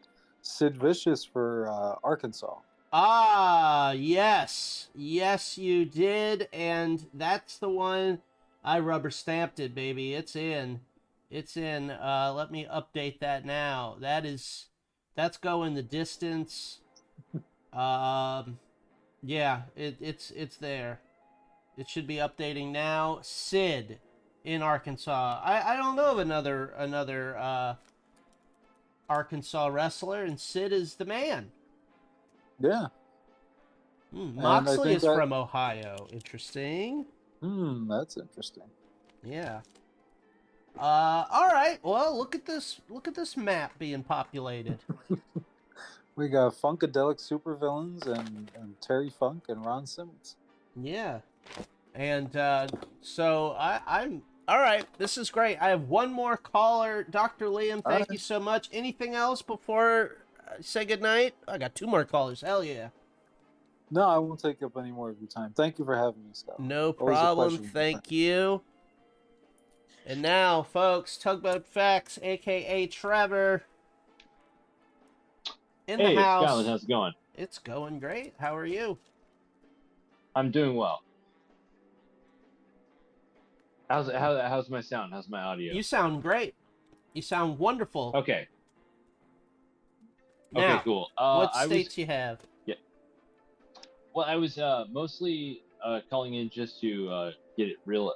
Sid Vicious for Arkansas. Ah, yes, you did, and that's the one. I rubber stamped it, baby. It's in. Let me update that now. That's going the distance. Yeah, it's there. It should be updating now. Sid in Arkansas. I don't know of another Arkansas wrestler, and Sid is the man. Yeah. Moxley is from Ohio. Interesting. That's interesting. Yeah. All right. Well, look at this map being populated. We got Funkadelic supervillains and Terry Funk and Ron Simmons. Yeah. And so I'm all right. This is great. I have one more caller, Dr. Liam. Thank you so much. Anything else before I say goodnight? I got two more callers. Hell yeah. No, I won't take up any more of your time. Thank you for having me, Scott. No problem. Thank you. And now, folks, Tugboat Facts, a.k.a. Trevor, In hey, the house. Skyland, how's it going? It's going great. How are you? I'm doing well. How's my sound? How's my audio? You sound great. You sound wonderful. Okay. Now, okay, cool. What states you have? Yeah. Well, I was mostly calling in just to get it real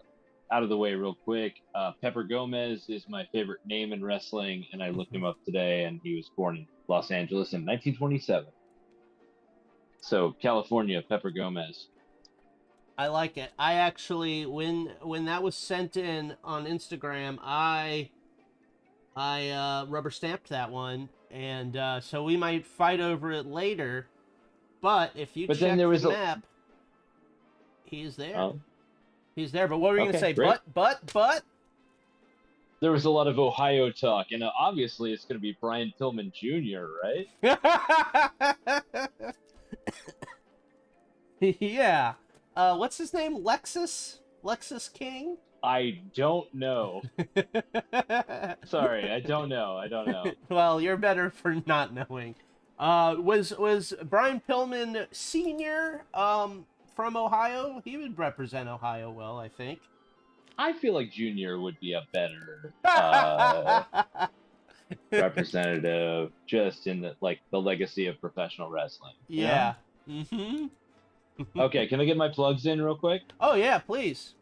out of the way real quick. Pepper Gomez is my favorite name in wrestling, and I looked him up today, and he was born in Los Angeles in 1927. So, California, Pepper Gomez. I like it. I actually, when that was sent in on Instagram, I rubber stamped that one, and so we might fight over it later. But if you check the map, he's there. Oh. He's there. But what were you gonna say? Great. But. There was a lot of Ohio talk, and obviously it's going to be Brian Pillman Jr., right? Yeah. What's his name? Lexus King? I don't know. Sorry, I don't know. Well, you're better for not knowing. Was Brian Pillman Sr. From Ohio? He would represent Ohio well, I think. I feel like Junior would be a better representative, just in the legacy of professional wrestling. Yeah. Mm-hmm. Okay, can I get my plugs in real quick? Oh yeah, please.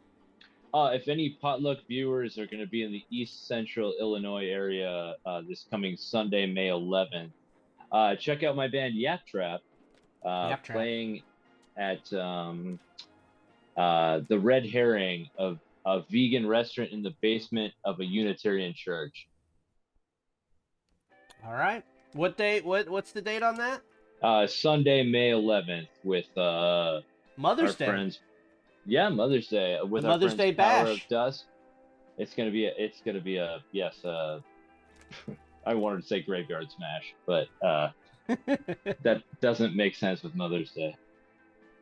If any Potluck viewers are going to be in the East Central Illinois area this coming Sunday, May 11th, check out my band Yak Trap, playing at the Red Herring of a vegan restaurant in the basement of a Unitarian church. All right. What date? What's the date on that? Sunday, May 11th, with Mother's our Day. friends. Yeah, Mother's Day with the our Mother's friends Day Power Bash. of Dust. It's gonna be a yes. I wanted to say Graveyard Smash, but that doesn't make sense with Mother's Day.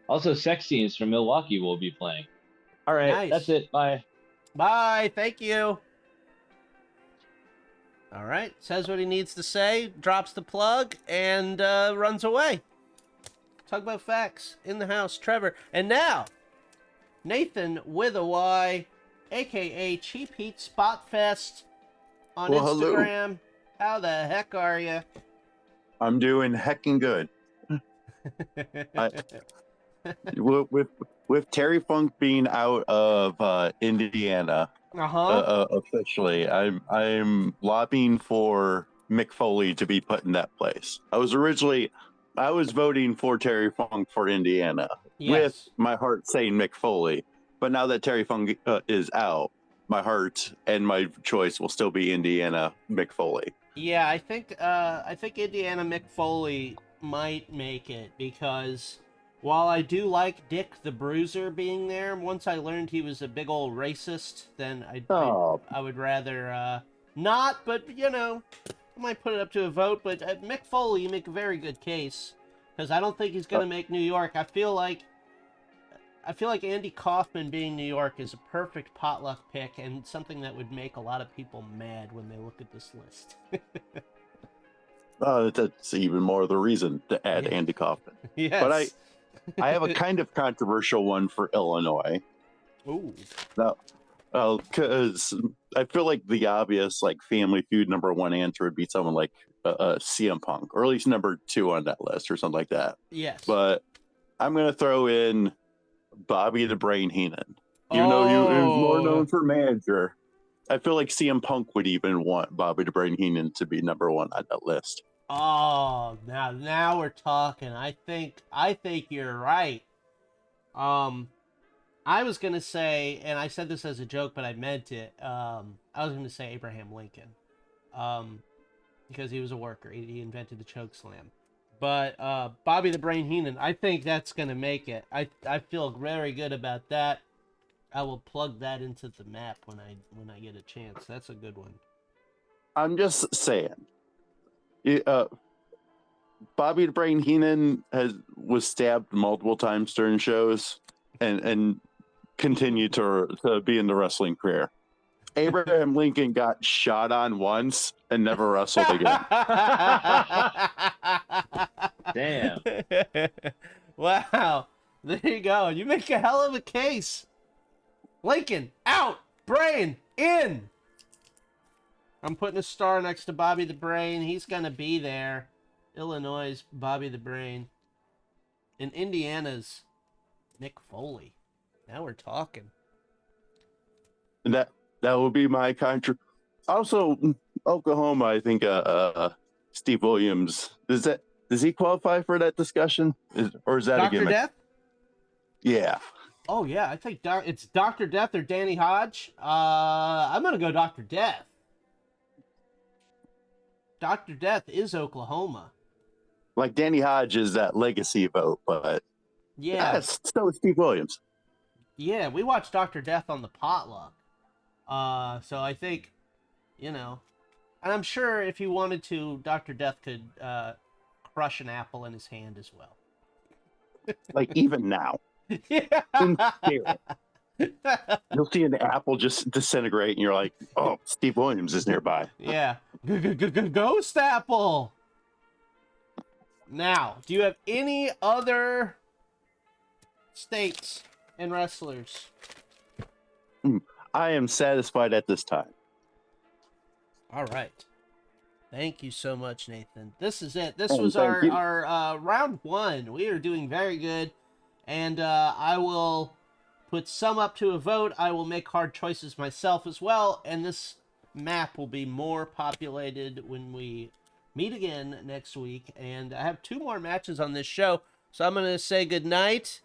Also, Sex Scenes from Milwaukee will be playing. All right, Nice. That's it. Bye. Bye. Thank you. All right. Says what he needs to say, drops the plug, and runs away. Talk about facts in the house, Trevor. And now, Nathan with a Y, a.k.a. Cheap Heat Spot Fest on Instagram. Hello. How the heck are you? I'm doing heckin' good. With Terry Funk being out of Indiana, officially, I'm lobbying for Mick Foley to be put in that place. I was voting for Terry Funk for Indiana, with my heart saying Mick Foley. But now that Terry Funk is out, my heart and my choice will still be Indiana Mick Foley. Yeah, I think Indiana Mick Foley might make it, because while I do like Dick the Bruiser being there, once I learned he was a big old racist, then I would rather not, but I might put it up to a vote. But Mick Foley, you make a very good case, because I don't think he's going to make New York. I feel like Andy Kaufman being New York is a perfect potluck pick, and something that would make a lot of people mad when they look at this list. That's even more the reason to add Andy Kaufman. Yes. But I have a kind of controversial one for Illinois. Ooh. Now, because I feel like the obvious Family Feud #1 answer would be someone like CM Punk, or at least #2 on that list, or something like that. Yes. But I'm gonna throw in Bobby the Brain Heenan, even though he was more known for manager. I feel like CM Punk would even want Bobby the Brain Heenan to be #1 on that list. Oh, now we're talking. I think you're right. I was gonna say, and I said this as a joke, but I meant it. I was gonna say Abraham Lincoln, because he was a worker. He invented the choke slam. But Bobby the Brain Heenan, I think that's gonna make it. I feel very good about that. I will plug that into the map when I get a chance. That's a good one. I'm just saying. Bobby the Brain Heenan was stabbed multiple times during shows, and continued to be in the wrestling career. Abraham Lincoln got shot on once and never wrestled again. Damn. Wow. There you go. You make a hell of a case. Lincoln, out. Brain, in. I'm putting a star next to Bobby the Brain. He's going to be there. Illinois' Bobby the Brain. In Indiana's Mick Foley. Now we're talking. And that will be my contra. Also, Oklahoma, I think Steve Williams. Does he qualify for that discussion? Or is that Dr. a gimmick? Death? Yeah. Oh, yeah. I think it's Dr. Death or Danny Hodge. I'm going to go Dr. Death. Dr. Death is Oklahoma. Like Danny Hodge is that legacy vote, but yeah, so is Steve Williams. Yeah, we watched Dr. Death on the Potluck. So I think, and I'm sure if he wanted to, Dr. Death could crush an apple in his hand as well. Like even now. Yeah. In spirit. You'll see an apple just disintegrate and you're like, oh, Steve Williams is nearby. Yeah. Ghost apple. Now, do you have any other states and wrestlers? I am satisfied at this time. All right. Thank you so much, Nathan. This is it. This was our round one. We are doing very good. And I will put some up to a vote. I will make hard choices myself as well. And this map will be more populated when we meet again next week. And I have 2 more matches on this show. So I'm going to say goodnight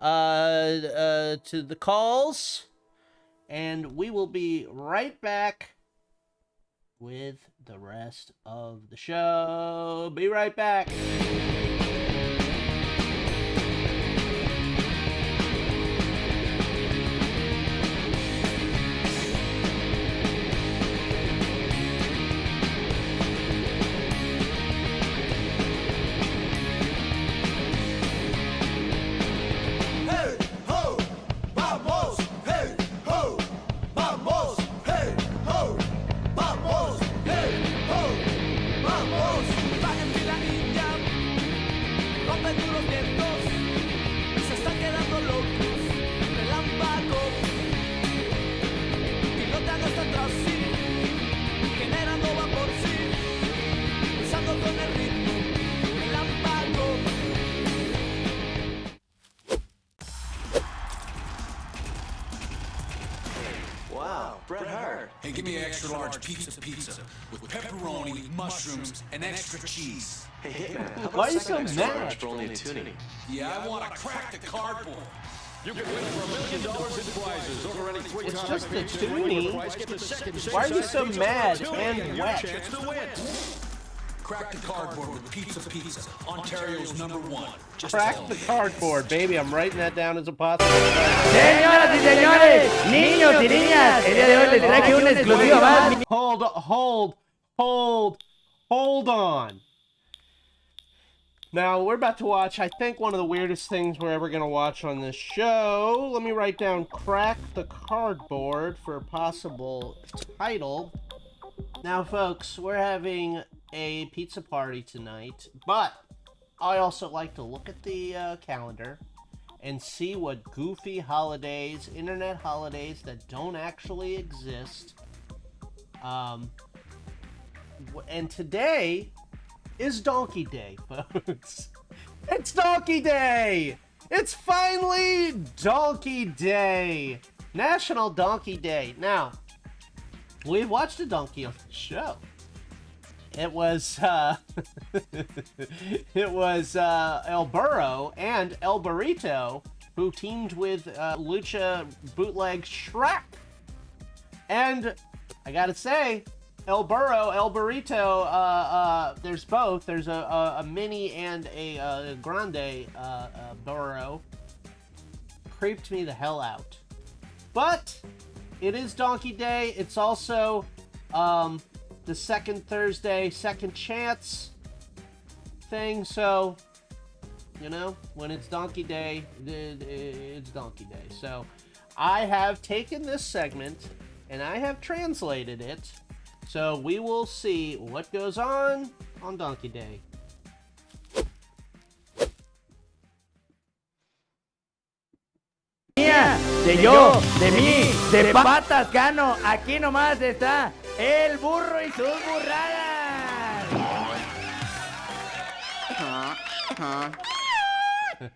to the calls. And we will be right back with the rest of the show. Be right back. Bret Hart. Hey, give me an extra large pizza with pepperoni, mushrooms, and extra cheese. Hey, Hitman, why are you so mad? For only a toonie. Yeah, I want to crack the cardboard. You can win for $1 million in prizes over any 3 It's times. just a toonie. Why are you so mad and wet? Crack the cardboard with pizza, Ontario's #1. Crack the cardboard, baby. I'm writing that down as a possible. Señoras y señores, niños y niñas, el día de hoy les traje una exclusiva más. Hold on. Now, we're about to watch, I think, one of the weirdest things we're ever going to watch on this show. Let me write down Crack the Cardboard for a possible title. Now, folks, we're having a pizza party tonight, but I also like to look at the calendar and see what goofy holidays, internet holidays that don't actually exist. And today is Donkey Day, folks. It's Donkey Day! It's finally Donkey Day! National Donkey Day. Now, we've watched a donkey on the show. It was El Burro and El Burrito who teamed with Lucha Bootleg Shrek. And I gotta say, El Burro, El Burrito, there's both. There's a mini and a grande Burro. Creeped me the hell out. But it is Donkey Day. It's also the second Thursday, second chance thing. So, when it's Donkey Day, it's Donkey Day. So I have taken this segment and I have translated it. So we will see what goes on Donkey Day. De yo, de mí, de patas gano. Aquí nomás está el burro y sus burradas.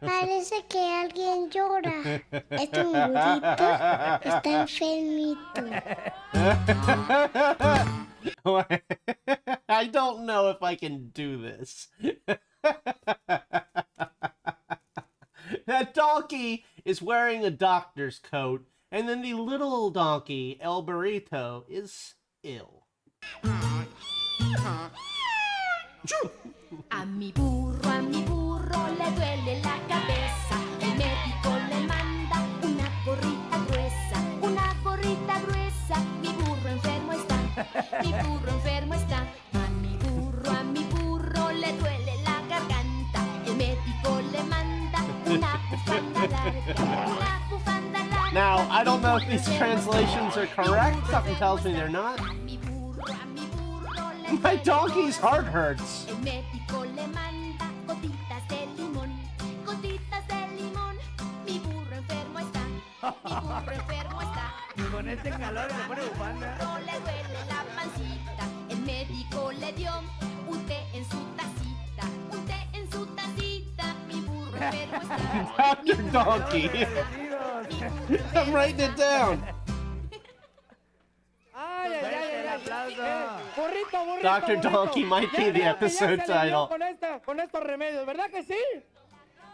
Parece que alguien llora. Es un burrito. Está enfermito. I don't know if I can do this. That donkey is wearing a doctor's coat, and then the little donkey, El Burrito, is ill. A mi burro le duele la cabeza. El médico le manda una gorrita gruesa. Una gorrita gruesa. Mi burro enfermo está. Mi burro enfermo está. A mi burro le duele la garganta. El médico le manda una bufanda larga. Una bufanda larga. Now, I don't know if these translations are correct. Something tells me they're not. My donkey's heart hurts. El médico le manda gotitas de limón. Gotitas de limón. Mi burro enfermo está. Mi burro enfermo está. Con este calor le pone bufanda. Le duele la pancita. El médico le dio un té en su tacita. Un té en su tacita. Mi burro enfermo está. Dr. Donkey. I'm writing it down. Burrito, Dr. Donkey might be the episode title. Con estos remedios, ¿verdad que sí?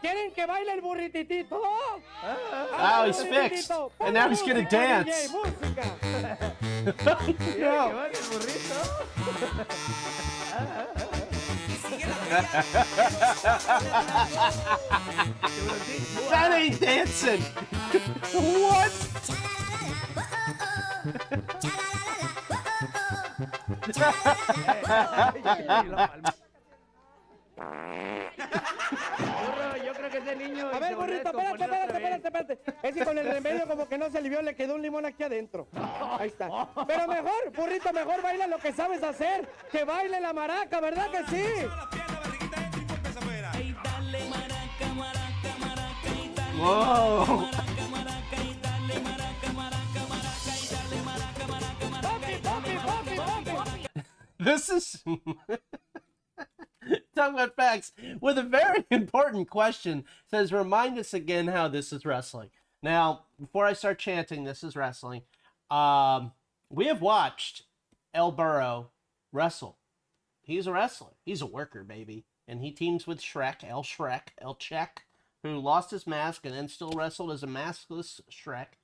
¿Quieren que baile el burrititito? Oh, he's fixed. And now he's gonna dance. That ain't dancing. What? Yo creo que ese niño. A ver, burrito, espérate. Es que con el remedio como que no se alivió, le quedó un limón aquí adentro. Ahí está. Pero mejor, burrito, mejor baila lo que sabes hacer. Que baile la maraca, ¿verdad que sí? Whoa. This is talking about facts with a very important question. Says, remind us again how this is wrestling. Now, before I start chanting, this is wrestling. We have watched El Burro wrestle. He's a wrestler. He's a worker, baby. And he teams with El Czech, who lost his mask and then still wrestled as a maskless Shrek.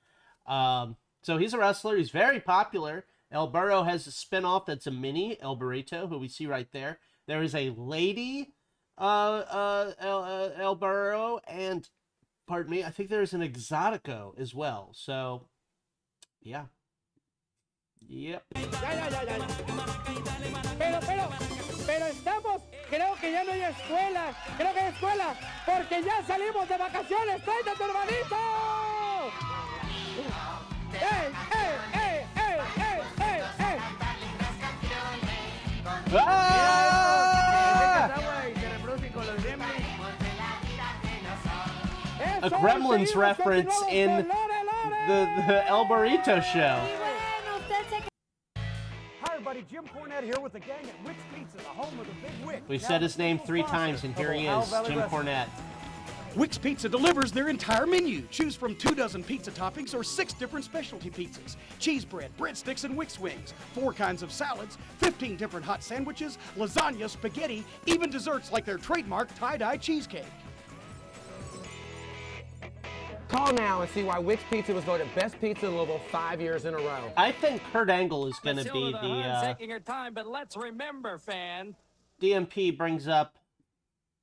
So he's a wrestler. He's very popular. El Burro has a spinoff that's a mini, El Burrito, who we see right there. There is a lady El Burro, and, pardon me, I think there's an Exotico as well. So, yeah. Yep. Pero estamos, creo que ya no hay escuela. Creo que hay escuela, porque ya salimos de vacaciones. ¡Tráete a tu hermanito! ¡Ey! A Gremlins reference in the El Burrito show. Hi everybody, Jim Cornette here with the gang at Wick's Pizza, the home of the Big Wick. We said his name 3 times, and here he is, Jim Cornette. Wick's Pizza delivers their entire menu. Choose from 24 pizza toppings or 6 different specialty pizzas. Cheese bread, breadsticks, and Wick's wings. 4 kinds of salads, 15 different hot sandwiches, lasagna, spaghetti, even desserts like their trademark tie-dye cheesecake. Call now and see why Wick's Pizza was voted best pizza in Louisville 5 years in a row. I think Kurt Angle is going to be the... taking her time, but let's remember, fan. DMP brings up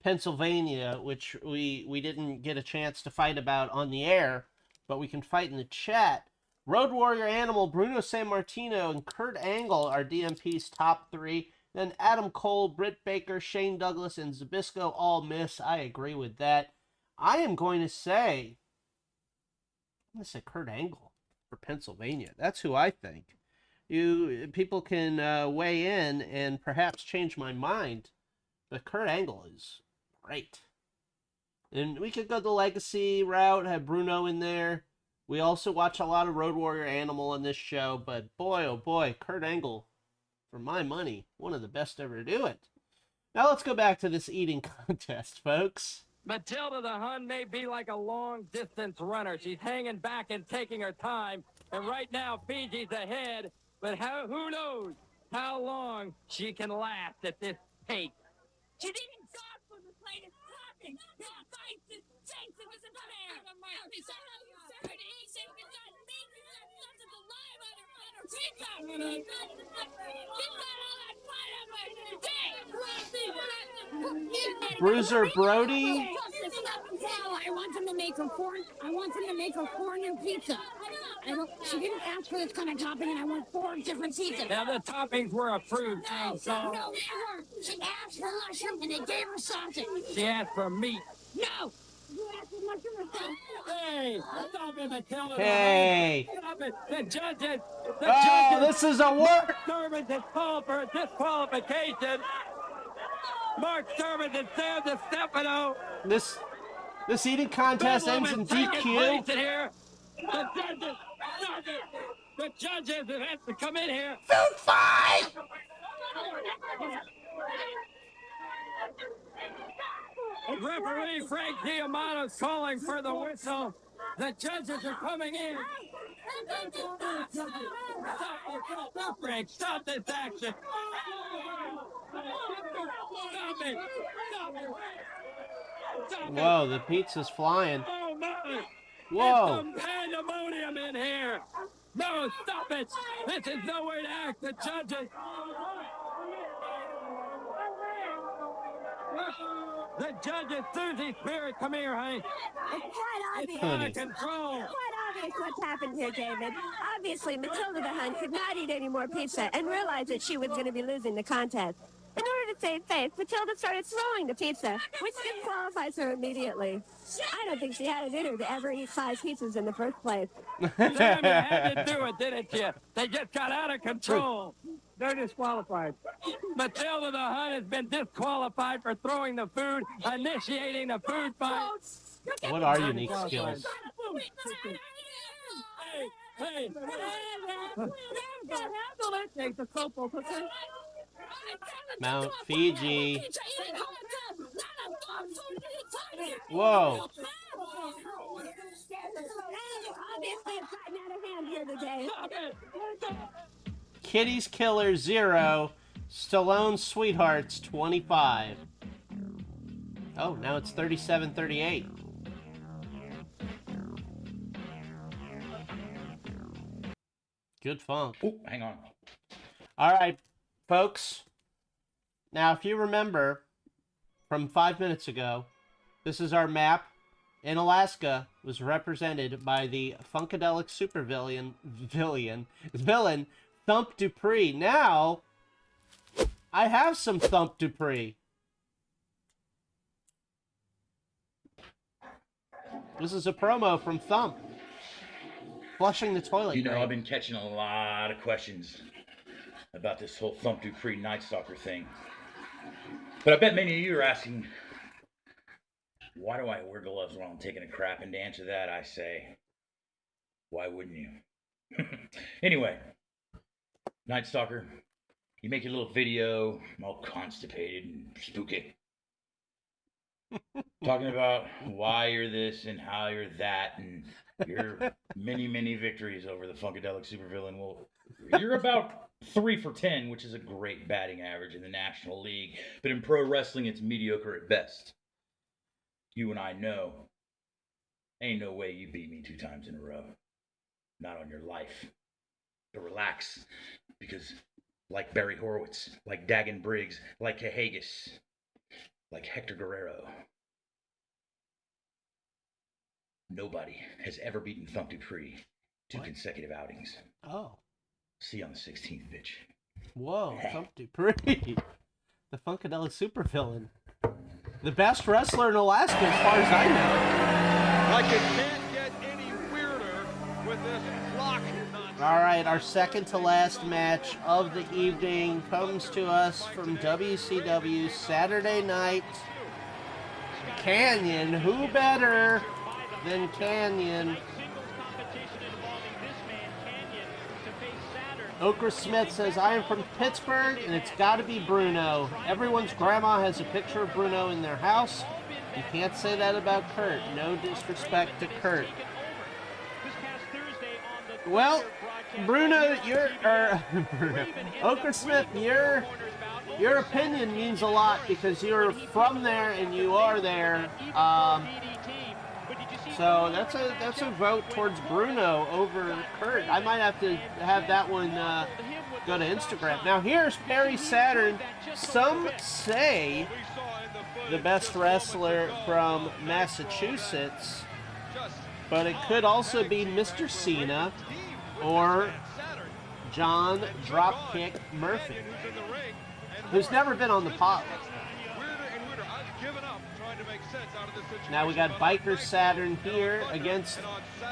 Pennsylvania, which we didn't get a chance to fight about on the air, but we can fight in the chat. Road Warrior Animal, Bruno Sammartino, and Kurt Angle are DMP's top 3. Then Adam Cole, Britt Baker, Shane Douglas, and Zbyszko all miss. I agree with that. I am going to say Kurt Angle. for Pennsylvania. That's who I think. People can weigh in and perhaps change my mind, but Kurt Angle is great. And we could go the legacy route, have Bruno in there. We also watch a lot of Road Warrior Animal on this show, but boy, oh boy, Kurt Angle, for my money, one of the best ever to do it. Now let's go back to this eating contest, folks. Matilda the Hun may be like a long-distance runner. She's hanging back and taking her time. And right now, Fiji's ahead. But who knows how long she can last at this pace. She didn't stop for the latest topic. Your advice is Jason was a man. Bruiser Brody. I want them to make a corn. I want them to make a corn and pizza. She didn't ask for this kind of topping, and I want 4 different pizzas. Now the toppings were approved. No, they weren't. She asked for mushroom, and they gave her sausage. She asked for meat. No. You asked for mushroom or sausage. Hey, stop it, Matilda. Hey. Stop it. The judges. This is a work. Sturman has called for a disqualification. Mark Sturman and Sam DiStefano. This eating contest ends in DQ. Here. The judges have to come in here. Food fight! Referee Frank Giamano's calling for the whistle. The judges are coming in. Stop, Frank. Stop this action. Stop it. Stop it. Whoa, the pizza's flying. Oh, my. Whoa. There's some pandemonium in here. No, stop it. This is no way to act. The judges. The judges, Susie Spirit, come here, honey. It's quite obvious. It's out of control. Quite obvious what's happened here, David. Obviously, Matilda the Hun could not eat any more pizza and realized that she was going to be losing the contest. In order to save face, Matilda started throwing the pizza, which disqualifies her immediately. I don't think she had it in her to ever eat 5 pizzas in the first place. Sam, you had to do it, didn't you? They just got out of control. They're disqualified. Matilda the Hun has been disqualified for throwing the food, initiating the food fight. What are unique skills? Hey. Take the couple, Mount Fiji. Whoa. Obviously, it's gotten out of hand here today. Kitty's Killer 0. Stallone Sweethearts 25. Oh, now it's 37-38. Good funk. Oh, hang on. All right, folks. Now, if you remember from 5 minutes ago, this is our map. In Alaska was represented by the Funkadelic supervillain villain Thump Dupree. Now, I have some Thump Dupree. This is a promo from Thump. Flushing the toilet. You know, I've been catching a lot of questions about this whole Thump Dupree Night Stalker thing. But I bet many of you are asking, why do I wear gloves while I'm taking a crap? And to answer that, I say, why wouldn't you? Anyway, Night Stalker, you make your little video, all constipated and spooky. Talking about why you're this and how you're that and your many, many victories over the Funkadelic supervillain. Well, you're about 3 for 10, which is a great batting average in the National League. But in pro wrestling, it's mediocre at best. You and I know, ain't no way you beat me 2 times in a row. Not on your life. But relax, because like Barry Horowitz, like Dagan Briggs, like Cahagas, like Hector Guerrero, nobody has ever beaten Thump Dupree 2 consecutive outings. Oh. See you on the 16th, bitch. Whoa, Thump Dupree. The Funkadelic supervillain. The best wrestler in Alaska, as far as I know. Like it can't get any weirder with All right, our second to last match of the evening comes to us from WCW Saturday night. Canyon, who better than Canyon? Okra Smith says, I am from Pittsburgh, and it's got to be Bruno. Everyone's grandma has a picture of Bruno in their house. You can't say that about Kurt. No disrespect to Kurt. Well, Bruno, Okra Smith, your opinion means a lot because you're from there and you are there. So that's a vote towards Bruno over Kurt. I might have to have that one go to Instagram. Now here's Perry Saturn. Some say the best wrestler from Massachusetts, but it could also be Mr. Cena or John Dropkick Murphy, who's never been on the Potluck. Now we got Biker Saturn here against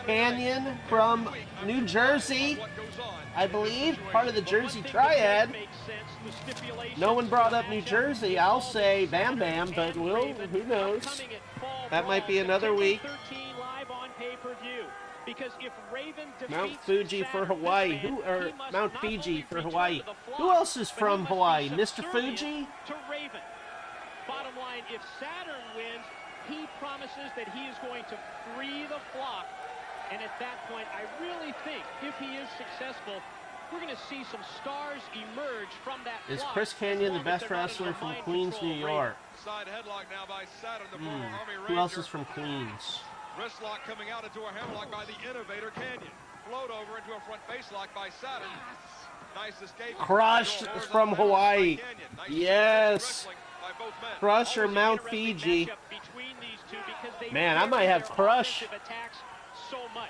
Canyon from New Jersey, I believe, part of the Jersey Triad. No one brought up New Jersey. I'll say Bam Bam, but who knows? That might be another week. Mount Fuji for Hawaii. Mount Fiji for Hawaii. Who else is from Hawaii? Mr. Fuji? Bottom line, if Saturn wins, he promises that he is going to free the flock. And at that point, I really think if he is successful, we're going to see some stars emerge from that flock. Is Chris Canyon the best wrestler from Queens, New York? Who else is from Queens? Wrist lock coming out into a hammerlock by the innovator Canyon. Float over into a front face lock by Saturn. Nice escape. Crush from Hawaii. Yes. Crush or Mount Fiji. Man, I might have Crush.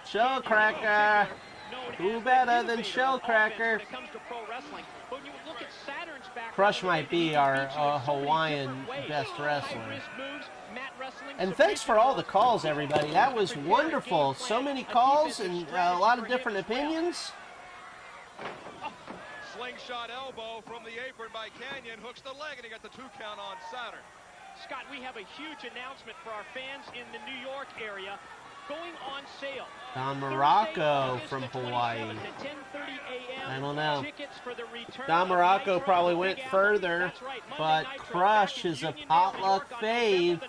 Shellcracker. Who better than Shellcracker? Crush might be our Hawaiian best wrestler. And thanks for all the calls, everybody. That was wonderful. So many calls and a lot of different opinions. Slingshot elbow from the apron by Canyon, hooks the leg, and he got the 2 count on Saturn. Scott, we have a huge announcement for our fans in the New York area. Going on sale. Don Morocco from Hawaii. I don't know. Don Morocco probably went further, but Crush is a Potluck fave.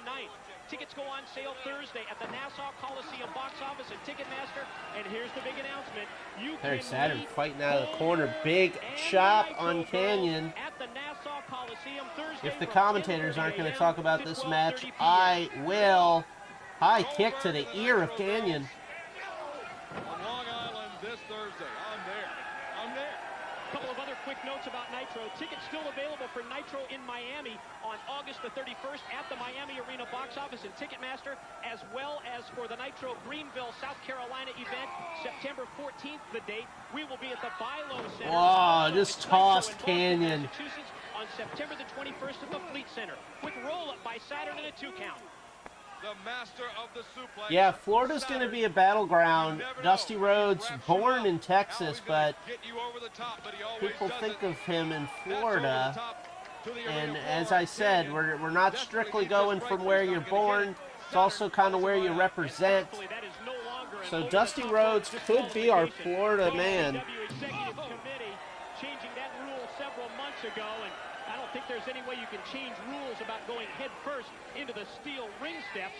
Tickets go on sale Thursday at the Nassau Coliseum box office and Ticketmaster. And here's the big announcement. Perry Saturn fighting out of the corner. Big chop on Canyon. If the commentators aren't going to talk about this match, I will. High kick to the ear of Canyon. On Long Island this Thursday. I'm there. A couple of other quick notes about Nitro. Tickets still available for Nitro in Miami on August the 31st at the Miami Arena box office and Ticketmaster, as well as for the Nitro Greenville, South Carolina event, September 14th, the date. We will be at the Bilo Center. Wow, just tossed Canyon. On September the 21st at the Fleet Center. Quick roll-up by Saturn and a 2 count. The master of the suplex. Yeah, Florida's going to be a battleground. Dusty Rhodes, born in Texas, but people think of him in Florida. And as I said, we're not strictly going from where you're born. It's also kind of where you represent. So Dusty Rhodes could be our Florida man. Changing that rule several months ago, and I don't think there's any way you can change rules about going head first into the steel ring steps.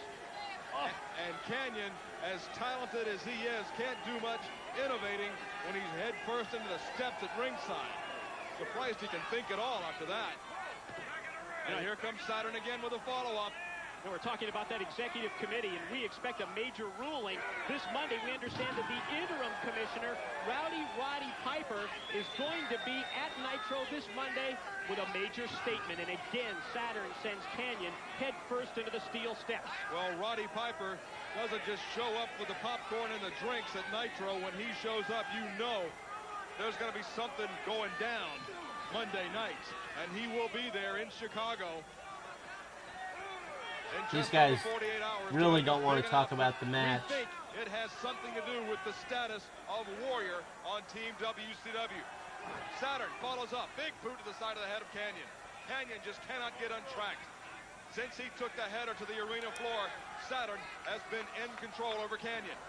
Oh. And Canyon, as talented as he is, can't do much innovating when he's head first into the steps at ringside. Surprised he can think at all after that. And here comes Saturn again with a follow-up. And we're talking about that executive committee, and we expect a major ruling this Monday. We understand that the interim commissioner, Roddy Piper, is going to be at Nitro this Monday with a major statement. And again, Saturn sends Canyon head first into the steel steps. Well, Roddy Piper doesn't just show up with the popcorn and the drinks at Nitro. When he shows up, you know there's going to be something going down Monday night. And he will be there in Chicago. These guys really don't want to talk about the match. it has something to do with the status of Warrior on Team WCW. Saturn follows up. Big boot to the side of the head of Canyon. Canyon just cannot get untracked. Since he took the header to the arena floor, Saturn has been in control over Canyon.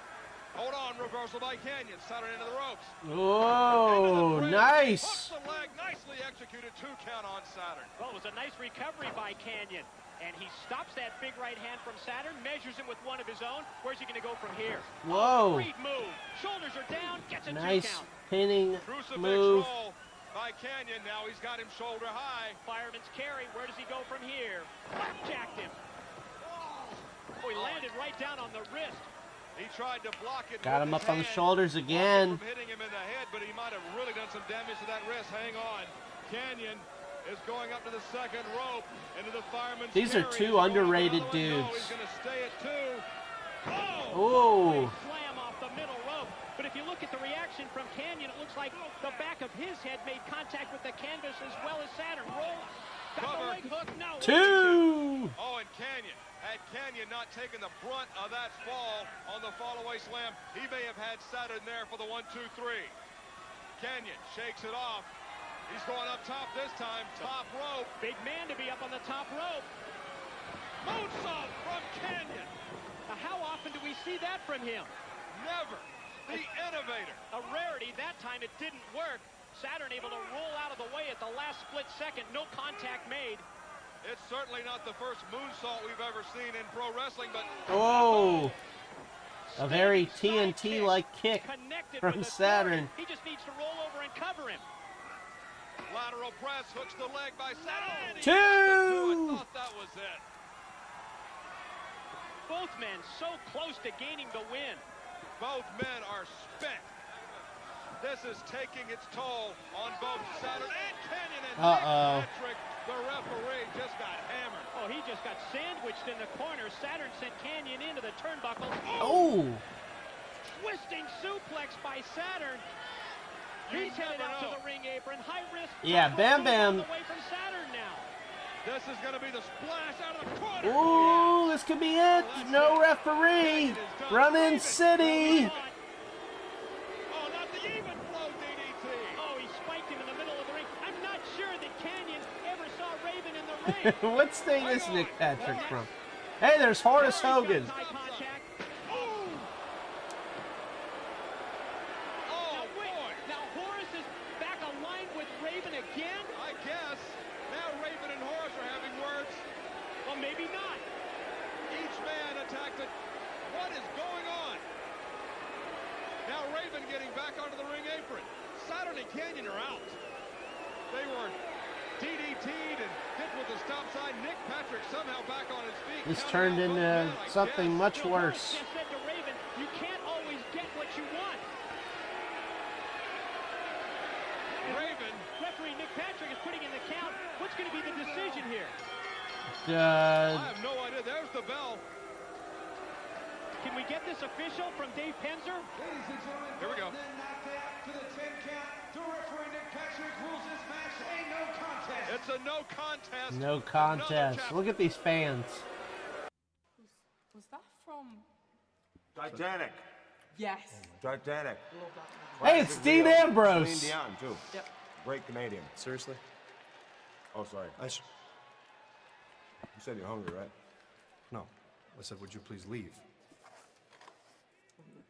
Hold on, reversal by Canyon. Saturn into the ropes. Oh, nice. Hooks the leg, nicely executed. 2 count on Saturn. Well, it was a nice recovery by Canyon. And he stops that big right hand from Saturn, measures him with one of his own. Where's he going to go from here? Whoa. Great move. Shoulders are down, gets a 2 Nice count. pinning Crucifix move. roll by Canyon. Now he's got him shoulder high. Fireman's carry. Where does he go from here? Jacked him. Oh, he landed right down on the wrist. He tried to block it. Got him with his up on the hand. shoulders again. From hitting him in the head, but he might have really done some damage to that wrist. Hang on. Canyon is going up to the second rope into the fireman's These are carry. two underrated No, dudes. he's going to stay at 2. Oh. Slam off the middle rope. But if you look at the reaction from Canyon, it looks like the back of his head made contact with the canvas as well as Saturn. Roll. Got the leg hook. No. 2. Oh, and Canyon. Had Canyon not taken the brunt of that fall on the fall-away slam, he may have had Saturn there for the 1, 2, 3. Canyon shakes it off. He's going up top this time. Top rope. Big man to be up on the top rope. Moonsault from Canyon. Now, how often do we see that from him? Never. The innovator. A rarity. That time it didn't work. Saturn able to roll out of the way at the last split second. No contact made. It's certainly not the first moonsault we've ever seen in pro wrestling, but... Oh. A very TNT-like kick from Saturn. He just needs to roll over and cover him. Lateral press, hooks the leg by Saturn. 2. I thought that was it. Both men so close to gaining the win. Both men are spent. This is taking its toll on both Saturn and Canyon. And Patrick, the referee, just got hammered. Oh, he just got sandwiched in the corner. Saturn sent Canyon into the turnbuckle. Oh! Twisting suplex by Saturn. He's headed out to the ring apron. High risk. Yeah, Bam Bam. Away from Saturn now. This is going to be the splash out of the corner. Ooh, this could be it. No referee. Run-in City. Oh, not the even flow DDT. Oh, he spiked him in the middle of the ring. I'm not sure that Canyon ever saw Raven in the ring. What state is Nick Patrick from? Hey, there's Horace Hogan. High contact. Oh, boy. Now Horace is back aligned with Raven again? I guess. Now Raven and Horace are having words. Well, maybe not. Each man attacked it. What is going on? Now Raven getting back onto the ring apron. Saturn and Canyon are out. They were DDT'd and hit with the stop sign. Nick Patrick somehow back on his feet. This turned into something much worse. Just said to Raven, you can't always get what you want. Raven. Referee Nick Patrick is putting in the count. What's going to be the decision here? I have no idea. There's the bell. Can we get this official from Dave Penzer? Ladies and gentlemen, here we go. Then knocked out to the 10 count. The referee Nick Patrick rules this match a no contest. It's a no contest. No contest. Look at these fans. Was that from? Titanic. Yes. Titanic. Hey, it's Dean Ambrose. Celine Dion, too. Yep. Great Canadian. Seriously? Oh, sorry. You said you're hungry, right? No. I said, would you please leave?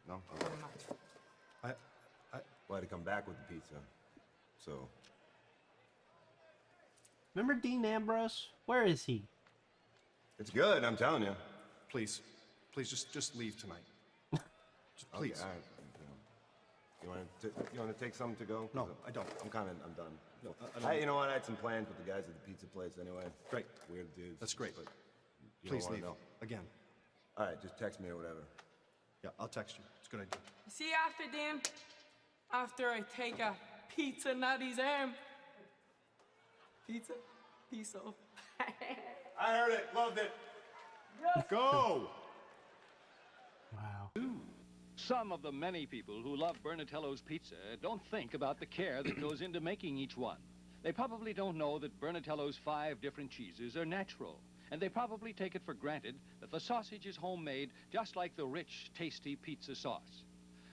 No? Okay. Well, I had to come back with the pizza. So. Remember Dean Ambrose? Where is he? It's good, I'm telling you. Please. Please, just leave tonight. Just please. Okay, all right. You want to take something to go? No, I don't. I'm done. No, I don't. You know what? I had some plans with the guys at the pizza place anyway. Great. Weird dudes. That's great. But you Please don't wanna leave. know. Again. All right, just text me or whatever. Yeah, I'll text you. It's a good idea. See you after, Dan. After I take a pizza Nutty's arm. Pizza? Pizza. I heard it. Loved it. Go! Wow. Some of the many people who love Bernatello's pizza don't think about the care that goes into making each one. They probably don't know that Bernatello's 5 different cheeses are natural. and they probably take it for granted that the sausage is homemade, just like the rich, tasty pizza sauce.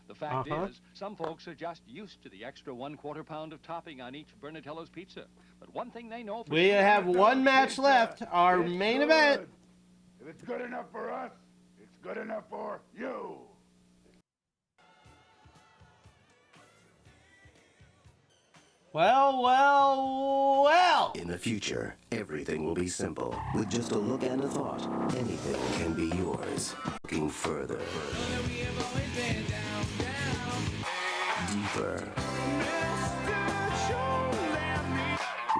The fact is, some folks are just used to the extra 1/4 pound of topping on each Bernatello's pizza. But one thing they know for We sure, have one match left, our main event. If it's good enough for us, it's good enough for you. Well, well, well. In the future, everything will be simple. With just a look and a thought, anything can be yours. Looking further. Deeper.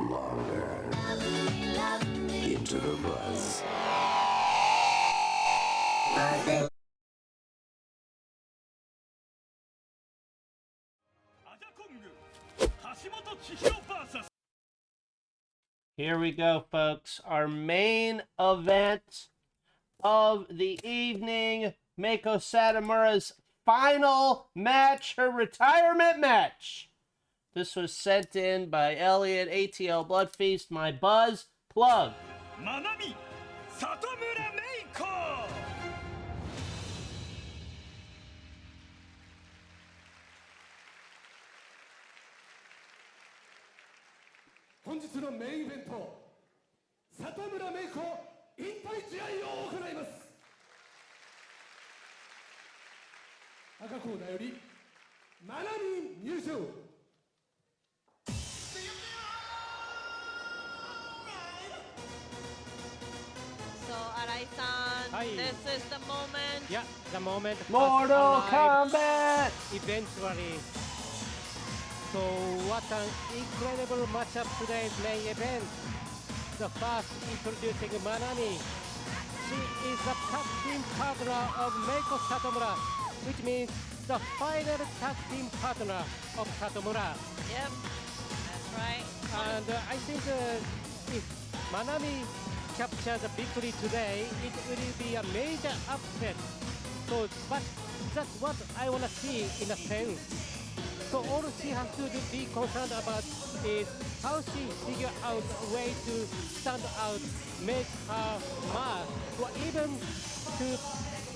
Longer. Into the buzz. Here we go, folks. Our main event of the evening. Meiko Satomura's final match, her retirement match. This was sent in by Elliot, ATL Blood Feast, my buzz plug. Manami Satomura Meiko! 本日のメインイベント、里村芽衣子引退試合を行います。赤コーナーより7人入場。So Arai-san, this is the moment. Yeah, the moment. Mortal Kombat! Eventually. So what an incredible matchup today's main event. The first introducing Manami. She is the tag team partner of Meiko Satomura, which means the final tag team partner of Satomura. Yep, that's right. And I think if Manami captures a victory today, it will be a major upset. So, but that's what I want to see in a sense. So all she has to be concerned about is how she figure out a way to stand out, make her mark, or even to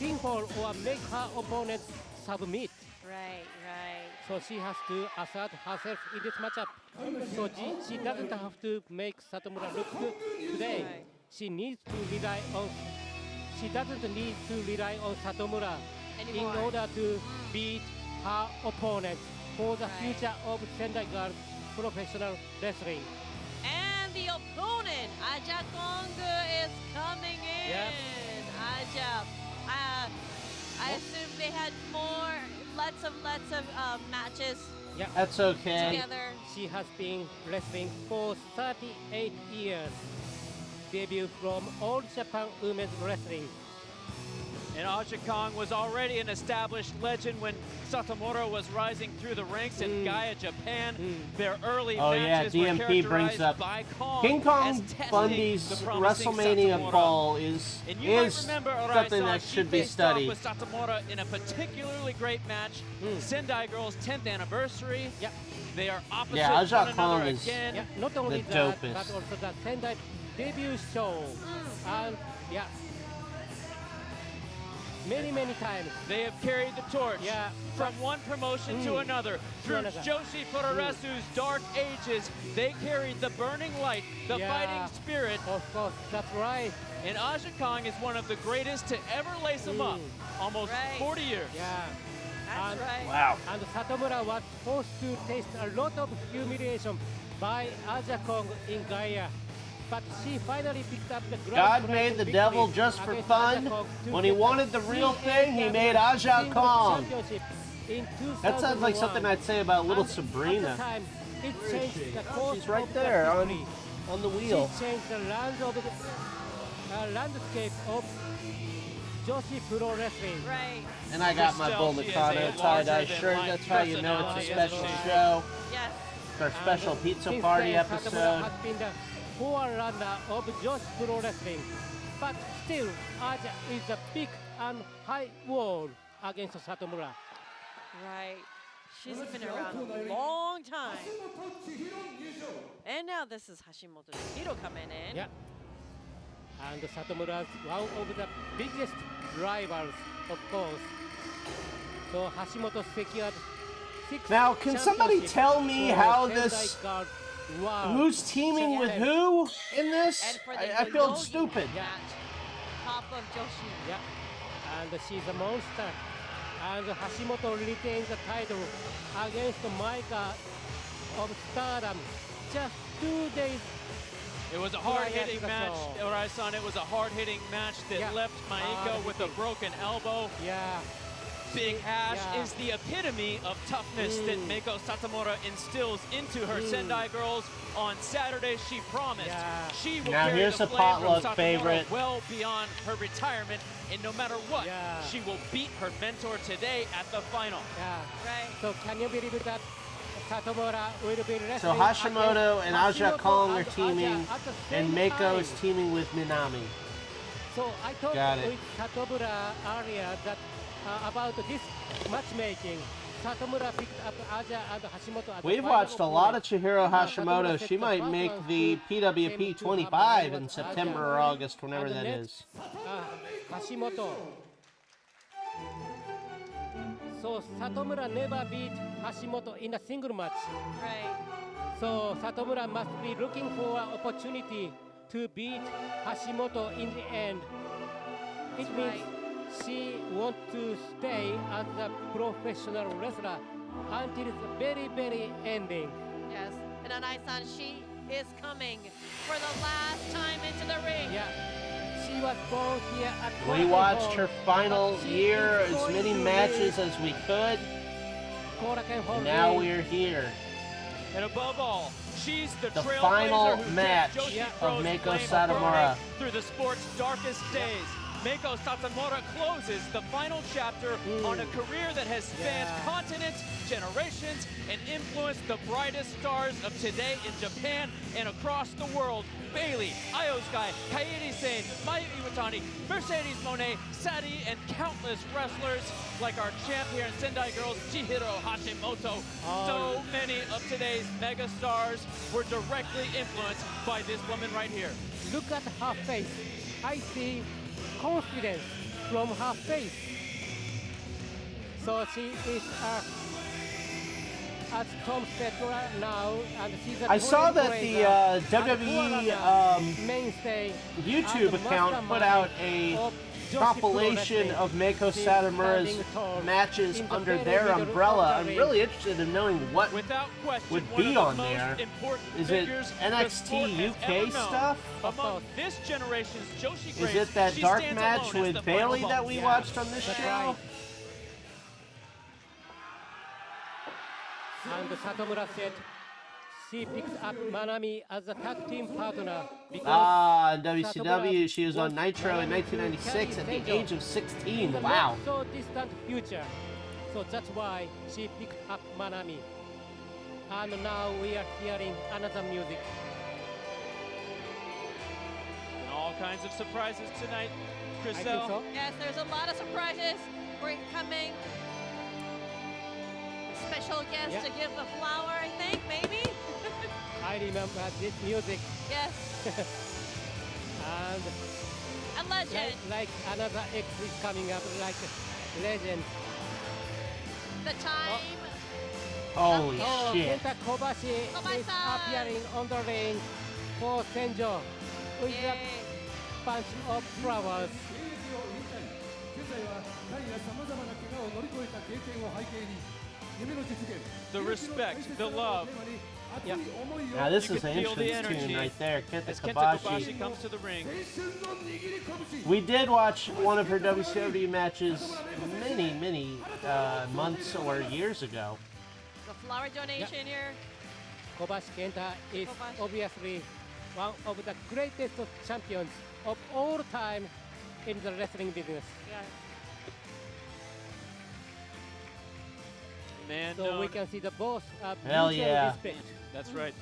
pinfall or make her opponent submit. Right, right. So she has to assert herself in this matchup. So she doesn't have to make Satomura look good today. Right. She doesn't need to rely on Satomura Anymore. in order to beat her opponent for the future of Sendai Girls professional wrestling. And the opponent, Aja Kong, is coming in. Yep. Aja, I assume they had lots of matches. Yeah, that's okay. Together. She has been wrestling for 38 years. Debut from All Japan Women's Wrestling. And Aja Kong was already an established legend when Satomura was rising through the ranks in Gaia, Japan. Their early matches were DMP brings characterized up by Kong King Kong as testing Bundy's the promising WrestleMania Satomura. fall is And you might something remember, that Arai-san, should be she faced off studied. with Satomura in a particularly great match, Sendai Girls' 10th anniversary. Yeah. They are opposite Yeah, Aja one Kong another is again. Yeah, not only the that, dopest. but also the Sendai debut show. And yeah, many times. They have carried the torch from one promotion to another. Through another. Joshi Fururesu's dark ages, they carried the burning light, the fighting spirit. Of course, that's right. And Aja Kong is one of the greatest to ever lace them up. Almost 40 years. Yeah. That's right. Wow. And Satomura was forced to taste a lot of humiliation by Aja Kong in Gaia. But she finally picked up the God made the devil just for fun. When he wanted the real thing, he made Aja Kong. That sounds like something I'd say about little Sabrina. She's right there on the wheel. She changed the landscape of Joshi Pro Wrestling. Right. And I got my Bull Mikado tie-dye shirt. That's how you know it's a special show. Yes. It's our special pizza party episode. Has been the forerunner of Joshi Pro Wrestling. But still, Aja is a big and high wall against Satomura. Right. She's been around a long time. And now this is Hashimoto Chihiro coming in. Yeah. And Satomura is one of the biggest rivals, of course. So Hashimoto secured 6 Now, can somebody championships tell me for how Sendai this... Girls. Wow. Who's teaming with who in this? And for the I feel Yogi stupid. match, top of Joshi. Yeah, and she's a monster. And Hashimoto retains the title against Maika of Stardom just 2 days. It was a hard-hitting match, Rai-san. It was a hard-hitting match that left Maika with a broken elbow. Yeah. Big Ash is the epitome of toughness that Meiko Satomura instills into her Sendai Girls. On Saturday, she promised she will Now carry here's the a flame potluck from Satomura favorite. well beyond her retirement, and no matter what, she will beat her mentor today at the final. Yeah. Right. So can you believe that Satomura will be wrestling? So Hashimoto and Aja Hashimoto Kong are and teaming, Aja at the same and Meiko is time. teaming with Minami. So I talked Got it. with Satomura earlier that about this matchmaking. Satomura picked up Aja and Hashimoto at the We've final watched a lot of opponent. Chihiro Satomura Hashimoto. set She the might first make one the to PWP came to 25 have in Aja. September or August, whenever And that next, is. Hashimoto. So Satomura never beat Hashimoto in a single match. Right. So Satomura must be looking for an opportunity to beat Hashimoto in the end. It means she wants to stay as a professional wrestler until the very, very ending. Yes. And Anai-san, she is coming for the last time into the ring. Yeah. She was born here at We Korakuen watched Hall, her final but she year, is as going many to matches leave as we could. Korakuen Hall And now ring. we're here. And above all, she's the trailblazer final who match kept Joshi of Pro's Meiko flame Satomura. burning through the sport's darkest days. Meiko Satomura closes the final chapter on a career that has spanned continents, generations, and influenced the brightest stars of today in Japan and across the world. Bailey, Io Sky, Kairi Sane, Mayu Iwatani, Mercedes Moné, Sadi, and countless wrestlers like our champ here in Sendai Girls, Chihiro Hashimoto. So many of today's mega stars were directly influenced by this woman right here. Look at her face. I see confidence from her face. So she is as Tom said now, and she's a I saw that the WWE WWE YouTube account put out a compilation of Meiko Satomura's matches under their umbrella. I'm really interested in knowing what would be on there. Is it NXT UK stuff? Among this generation's Joshi Is greats, it that she dark stands match alone as with the Bailey final that boss. we watched on this show? And Satomura said she picks up Manami as a tag team partner because In Satomura WCW, she was on wants Nitro in Manami to 1996 at carry the age of 16. in the Wow. not so distant future. So that's why she picked up Manami. And now we are hearing another music. And all kinds of surprises tonight, I think Chriselle. so. Yes, there's a lot of surprises. We're coming. Special guest to give the flower, I think, maybe? I remember this music. Yes. And A legend. like another X is coming up, like legend. The time. Holy shit. Kenta Kobashi is appearing on the ring for Senjo with a bunch of flowers. 現在はタイやさまざまな怪我を乗り越えた経験を背景に夢の実現 The respect, the love. Now this You is can an feel the entrance energy tune right there. Kenta as Kenta Kobashi. Kobashi comes to the ring. We did watch one of her WCW matches many months or years ago. The flower donation here. Kobashi Kenta is obviously one of the greatest champions of all time in the wrestling business. Yeah. Man, So we can see the both Hell mutual yeah. respect. That's right.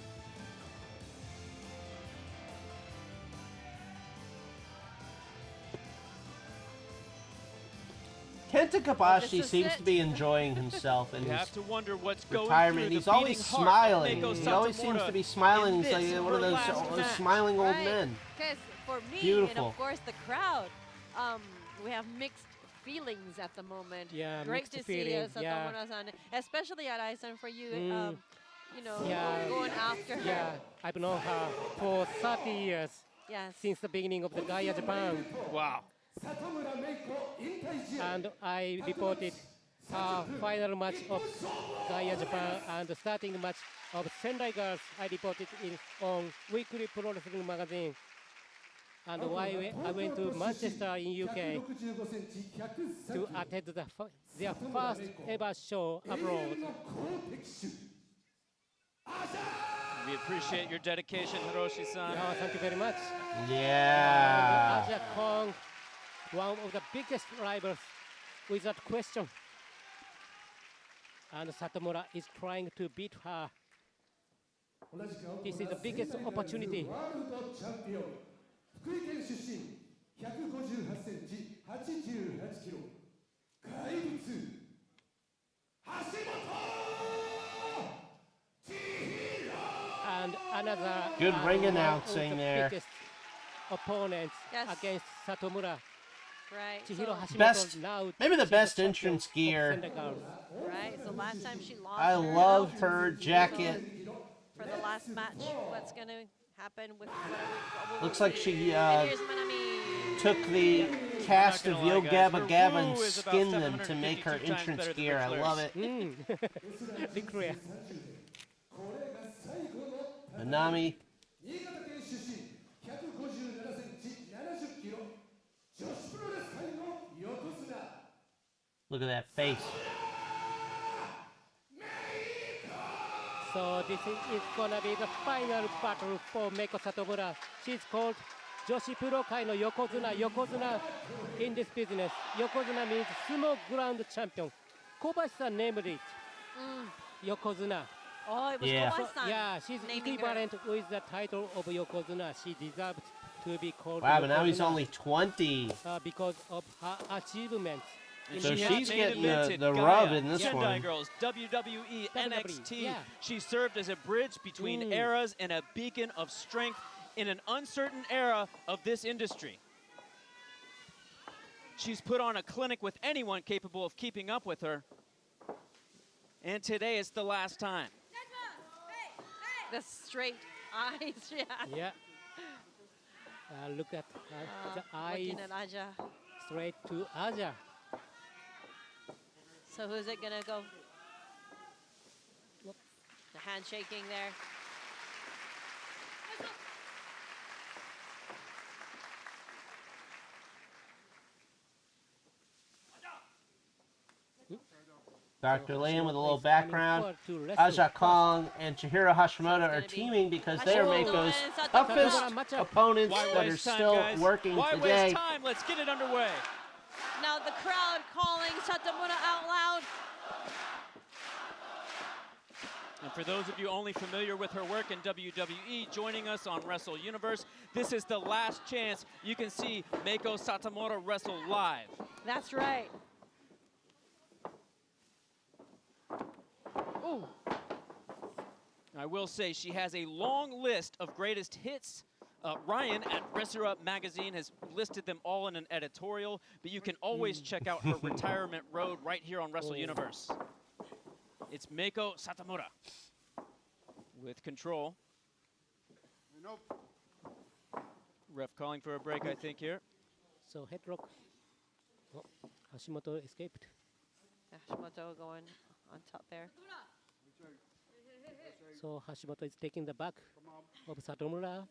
Kenta Kobashi is seems it. to be enjoying himself in You his have to wonder what's going retirement. through He's the always beating heart of smiling. Meiko He always seems Satomura to be smiling. in He's like this, one of her those last match. smiling old Right. men. Because for me, and Beautiful. of course the crowd. We have mixed feelings at the moment. Yeah, great mixed to see feelings, yeah. Satomura-san, especially at Arai-san for you. You know, Yeah. going after her. Yeah, I've known her for 30 years. Yes. Since the beginning of the Gaia Japan. Wow. And I reported her final match of Gaia Japan and the starting match of Sendai Girls. I reported on Weekly Pro Wrestling magazine. And why I went to Manchester in UK to attend their first ever show abroad. We appreciate your dedication, Hiroshi-san. Oh, thank you very much. Yeah. Aja Kong, one of the biggest rivals, without question. And Satomura is trying to beat her. This is the biggest opportunity. And another good ring one announcing of the there. biggest opponents against Satomura. Right. Chihiro Hashimoto Best, now maybe the best entrance gear. Right. So last time she lost. I her love belt. her jacket. For the last match, what's going to happen with what Looks like she and here's Manami. took the cast of gonna Yo lie, guys, Gabba her Gabba woo and is about skinned them to 752 make her times entrance better than gear. I Ric love it. Ric Flair. Manami. Look at that face. So this is gonna be the final battle for Meiko Satomura. She's called Joshi Puro Kai no Yokozuna. Yokozuna in this business. Yokozuna means sumo ground champion. Kobashi-san named it. Yokozuna. Oh, it was Yeah. Kobashi-san. Yeah, she's naming equivalent with the title of Yokozuna. She deserved to be called Wow, but now he's Yokozuna, only 20. because of her achievements. And So she has she's main getting evented the Gaia, rub in this Sendai one. Girls, WWE, NXT. yeah. She served as a bridge between eras and a beacon of strength in an uncertain era of this industry. She's put on a clinic with anyone capable of keeping up with her. And today is the last time. The straight eyes, yeah. Yeah. Look at the eyes Looking at Aja. straight to Aja. So who's it gonna go? The handshaking there. Dr. Liam with a little background. Aja Kong and Chihiro Hashimoto are teaming because they are Meiko's toughest opponents Why that are waste time, still guys? working Why today. waste time? Let's get it underway. Now the crowd calling Satomura out loud. And for those of you only familiar with her work in WWE, joining us on Wrestle Universe, this is the last chance you can see Meiko Satomura wrestle live. That's right. Ooh. I will say she has a long list of greatest hits. Ryan at Wrestler Up magazine has listed them all in an editorial, but you can always check out her retirement road right here on Wrestle Universe. It's Meiko Satomura with control. Ref calling for a break, I think, here. So headlock. Oh, Hashimoto escaped. Hashimoto going on top there. So Hashimoto is taking the back of Satomura.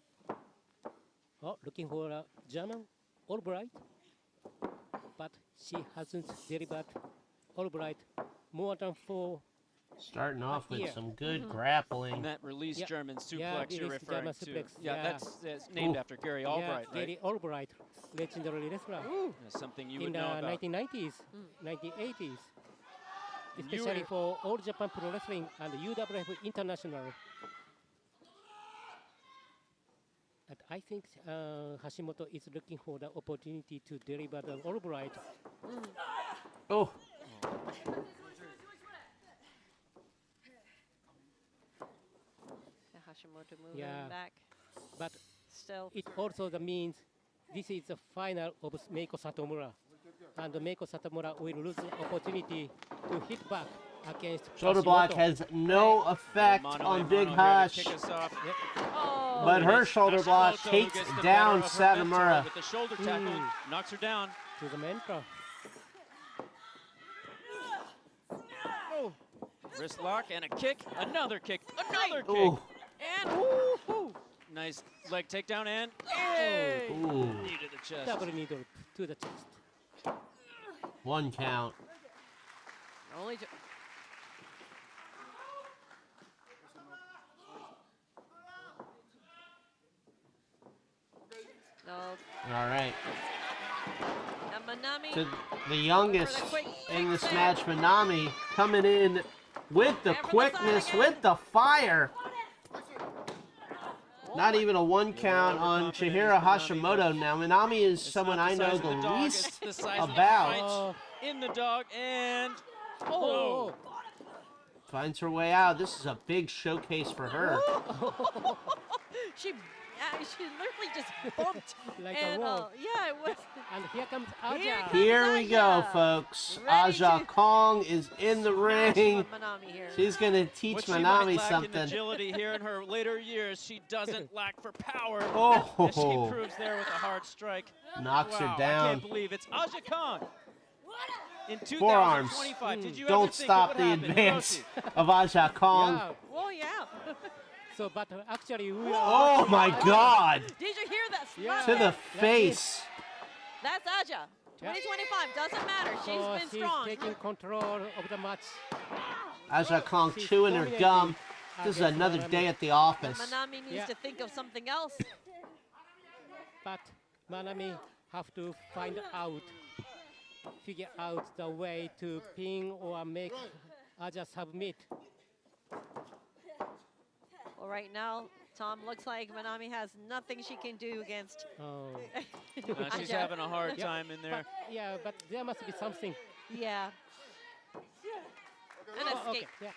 Oh, looking for a German Albright. But she hasn't delivered Albright more than 4. Starting off with here. some good grappling. And that release Yeah. German suplex Yeah, you're release referring German to. suplex, Yeah, yeah. that's named after Gary Albright, right? Gary Albright, legendary wrestler. That's something you in would the know about. 1990s, 1980s. And you Especially were- for All Japan Pro Wrestling and UWF International. And I think Hashimoto is looking for the opportunity to deliver the Albright. Oh. Hashimoto moving back. But still. It also means this is the final of Meiko Satomura. And Meiko Satomura will lose the opportunity to hit back against Shoulder Hashimoto. block has no effect on Big Hush. But her shoulder block takes down Satomura. With the shoulder tackle, knocks her down. To the mentor. Wrist lock and a kick, another kick, another kick. Ooh. And nice leg takedown and knee to the chest. Double needle to the chest. 1 count. Only no. All right. And Manami. To the youngest in this match, Manami coming in with the quickness, with the fire. Not even a 1 count on Chihiro Hashimoto. Now, Manami is someone I know the least about. In the dog and Finds her way out. This is a big showcase for her. She literally just bumped. Like and, a roll. yeah, it was. And here comes Aja. Here we go, folks. Aja Kong is in the ring. She's going to teach what Manami she might lack something. in agility here in her later years, she doesn't lack for power. Oh. As she proves there with a hard strike. Knocks her Wow, down. I can't believe it's Aja Kong. In Forearms. 2025, did you ever Don't think stop it would the happen, advance Hiroshi? of Aja Kong. Yeah. Well, yeah. So, but actually, we Oh, my God. Did you hear that? Yeah. To the face. That's Aja. 2025 doesn't matter. She's So been she's strong. taking control of the match. Aja Kong chewing her gum. This is another day at the office. Manami needs to think of something else. But Manami have to figure out the way to pin or make Aja submit. Well, right now, Tom, looks like Manami has nothing she can do against. Oh. She's having a hard time in there. But there must be something. Yeah. An escape. Okay.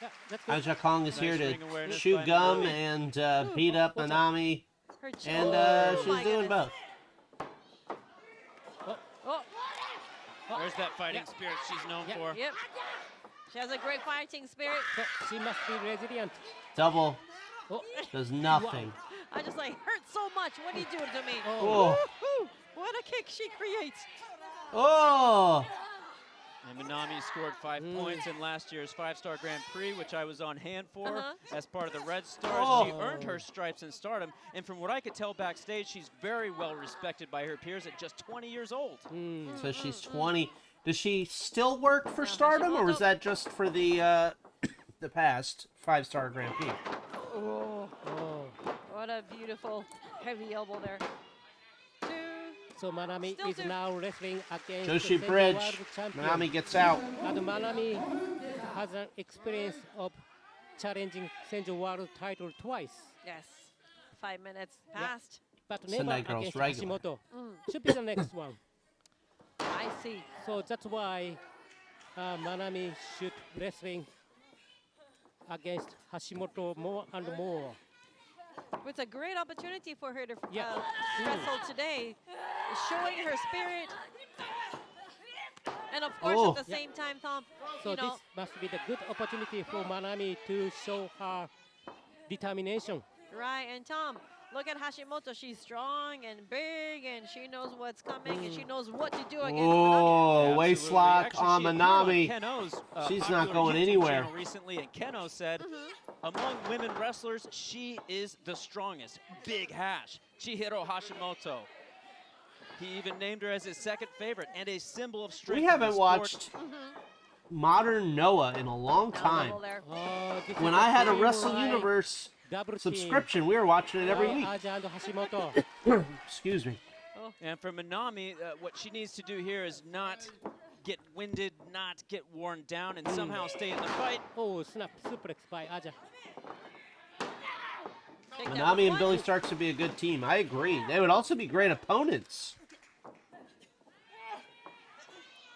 Yeah, that's good. Aja Kong is here ring to awareness chew by gum Manami. and beat up Manami. And she's doing both. There's that fighting spirit she's known for. Yep. She has a great fighting spirit. So she must be resilient. Double. Does nothing. I just like hurt so much. What are you doing to me? Oh. Woo-hoo. What a kick she creates. Oh. And Manami scored 5 points in last year's 5-star Grand Prix, which I was on hand for as part of the Red Stars. She earned her stripes in Stardom, and from what I could tell backstage, she's very well respected by her peers at just 20 years old. So she's 20. Does she still work for Stardom, or was that just for the past 5-star Grand Prix? Oh. What a beautiful heavy elbow there. So Manami is now wrestling against Joshi the Bridge. world champion. Manami gets out. And Manami has an experience of challenging Senju World title twice. Yes. 5 minutes passed. But never Sendai Girls against regular. Hashimoto. Should be the next one. I see. So that's why Manami should wrestling against Hashimoto more and more. It's a great opportunity for her to wrestle today, showing her spirit. And of course, at the same time, Tom, So this must be the good opportunity for Manami to show her determination. Right, and Tom, look at Hashimoto. She's strong and big, and she knows what's coming, and she knows what to do against Oh, waist lock Actually, on she appeared on Manami. Keno's, She's popular not going YouTube anywhere. channel recently, and Keno said, among women wrestlers, she is the strongest. Big Hash, Chihiro Hashimoto. He even named her as his second favorite and a symbol of strength. We in the haven't sport. watched Modern Noah in a long time. When I had a Wrestle Universe subscription, we were watching it every week. Excuse me. And for Manami, what she needs to do here is not get winded, not get worn down, and somehow stay in the fight. Oh, snap suplex by Aja. Manami and Billy Starks would be a good team. I agree. They would also be great opponents.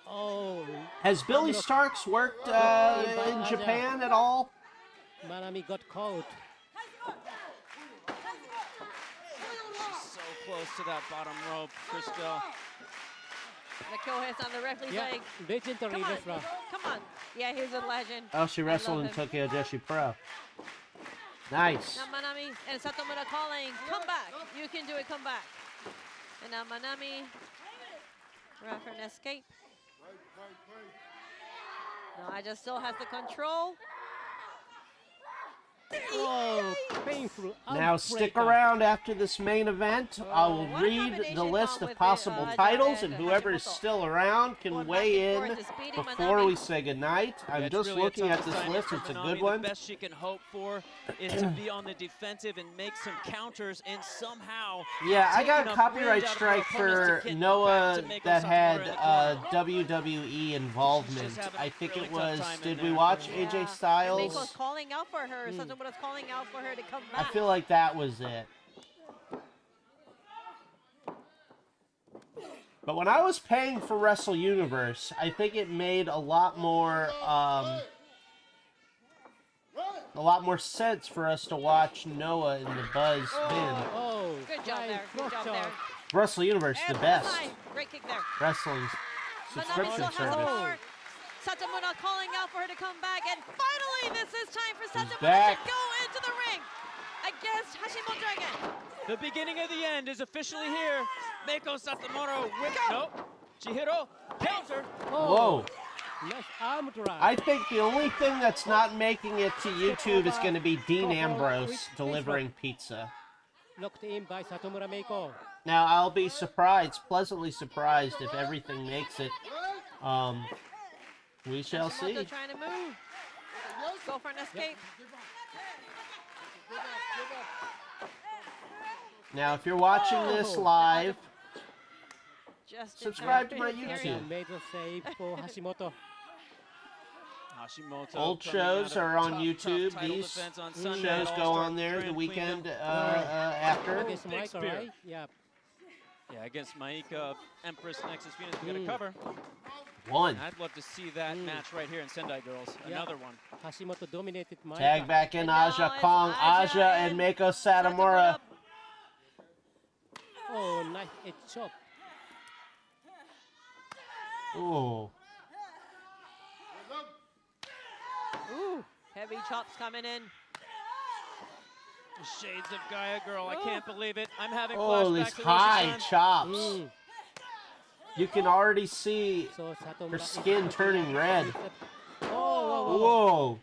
Oh. Has Billy Starks worked in Japan at all? Manami got caught. close to that bottom rope, Crystal. The kill hits on the referee's leg. Legendary Come on. wrestler. Come on. Yeah, he's a legend. Oh, she wrestled in him. Tokyo Joshi Pro. Nice. Now Manami and Satomura calling, come back. You can do it, come back. And now Manami, run for an escape. No, I just still has the control. Oh, painful. Now stick around after this main event. I will what a read the combination list with of possible titles, and and whoever is still around can weigh in before we say goodnight. Yeah, I'm it's just really a looking tough at this assignment list. for It's a Manami. good one. The best she can hope for is to be on the defensive and make some counters and somehow. Yeah, I take got a enough copyright wind out of her strike opponents for to get Noah back to Mako that Satomura had in the corner. WWE involvement. having I a think really it tough was. time in Did we there. watch Yeah. AJ And Styles? Mako's calling out for her. Satomura's calling out for her to come I back. feel like that was it. But when I was paying for Wrestle Universe, I think it made a lot more sense for us to watch Noah in the Buzz bin. Oh, Good job there. Good job there. Wrestle Universe, the And best side. Great kick there. wrestling Manami subscription still has service. more. Satomura calling out for her to come back. And finally, this is time for Satomura back. to go into the ring against Hashimoto again. The beginning of the end is officially here. Mako Satomura with nope. Chihiro counter. Whoa. Nice arm drag. I think the only thing that's not making it to YouTube is going to be Dean Ambrose delivering pizza. Locked in by Satomura Mako. Now, I'll be surprised, pleasantly surprised, if everything makes it. We shall see. Hashimoto trying to move. Go for an escape. Now, if you're watching this live, Just subscribe to my interference. YouTube. Made a save for Hashimoto. Hashimoto Old coming out shows of are on tough YouTube. title These defense on Sunday shows at go All-Star on there the Grand weekend Queendom. after. Against Big Michael, spear. right? Yeah. Yeah, against Maika, Empress, Nexus Venus, we got a cover. One. I'd love to see that match right here in Sendai Girls. Yeah. Another one. Hashimoto dominated Maika. Tag back in Aja it's Kong, Aja Aja and Mako Satomura. Oh, nice head chop. Ooh. Ooh, heavy chops coming in. The shades of Gaia Girl. I can't believe it. I'm having Oh, flashbacks these to high Roshan. chops. You can already see So Satomura her is skin looking turning for- red. Oh, Whoa.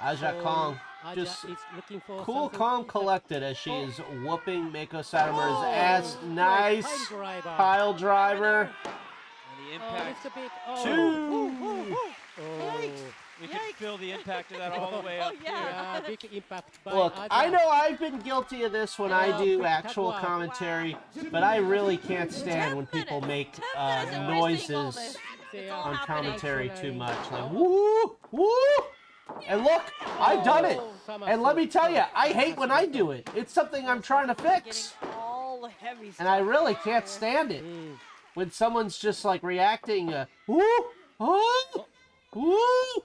Aja So, Kong Aja just is looking for cool, something calm, inside. collected as she is whooping Mako Satomura's Oh, ass. great Nice pile driver. pile driver. And the Oh, impact. it's a bit. Oh. Two. Oh. We can feel the impact of that all the way up here. Yeah, big impact by Look, Aja. I know I've been guilty of this when I do big actual tagline. commentary, but I really can't stand when people make noises They on are commentary too actually- much. Like, woo, woo. And look, I've done it. And let me tell you, I hate when I do it. It's something I'm trying to fix. All the heavy stuff. And I really can't stand it. When someone's just like reacting, woo, oh, woo,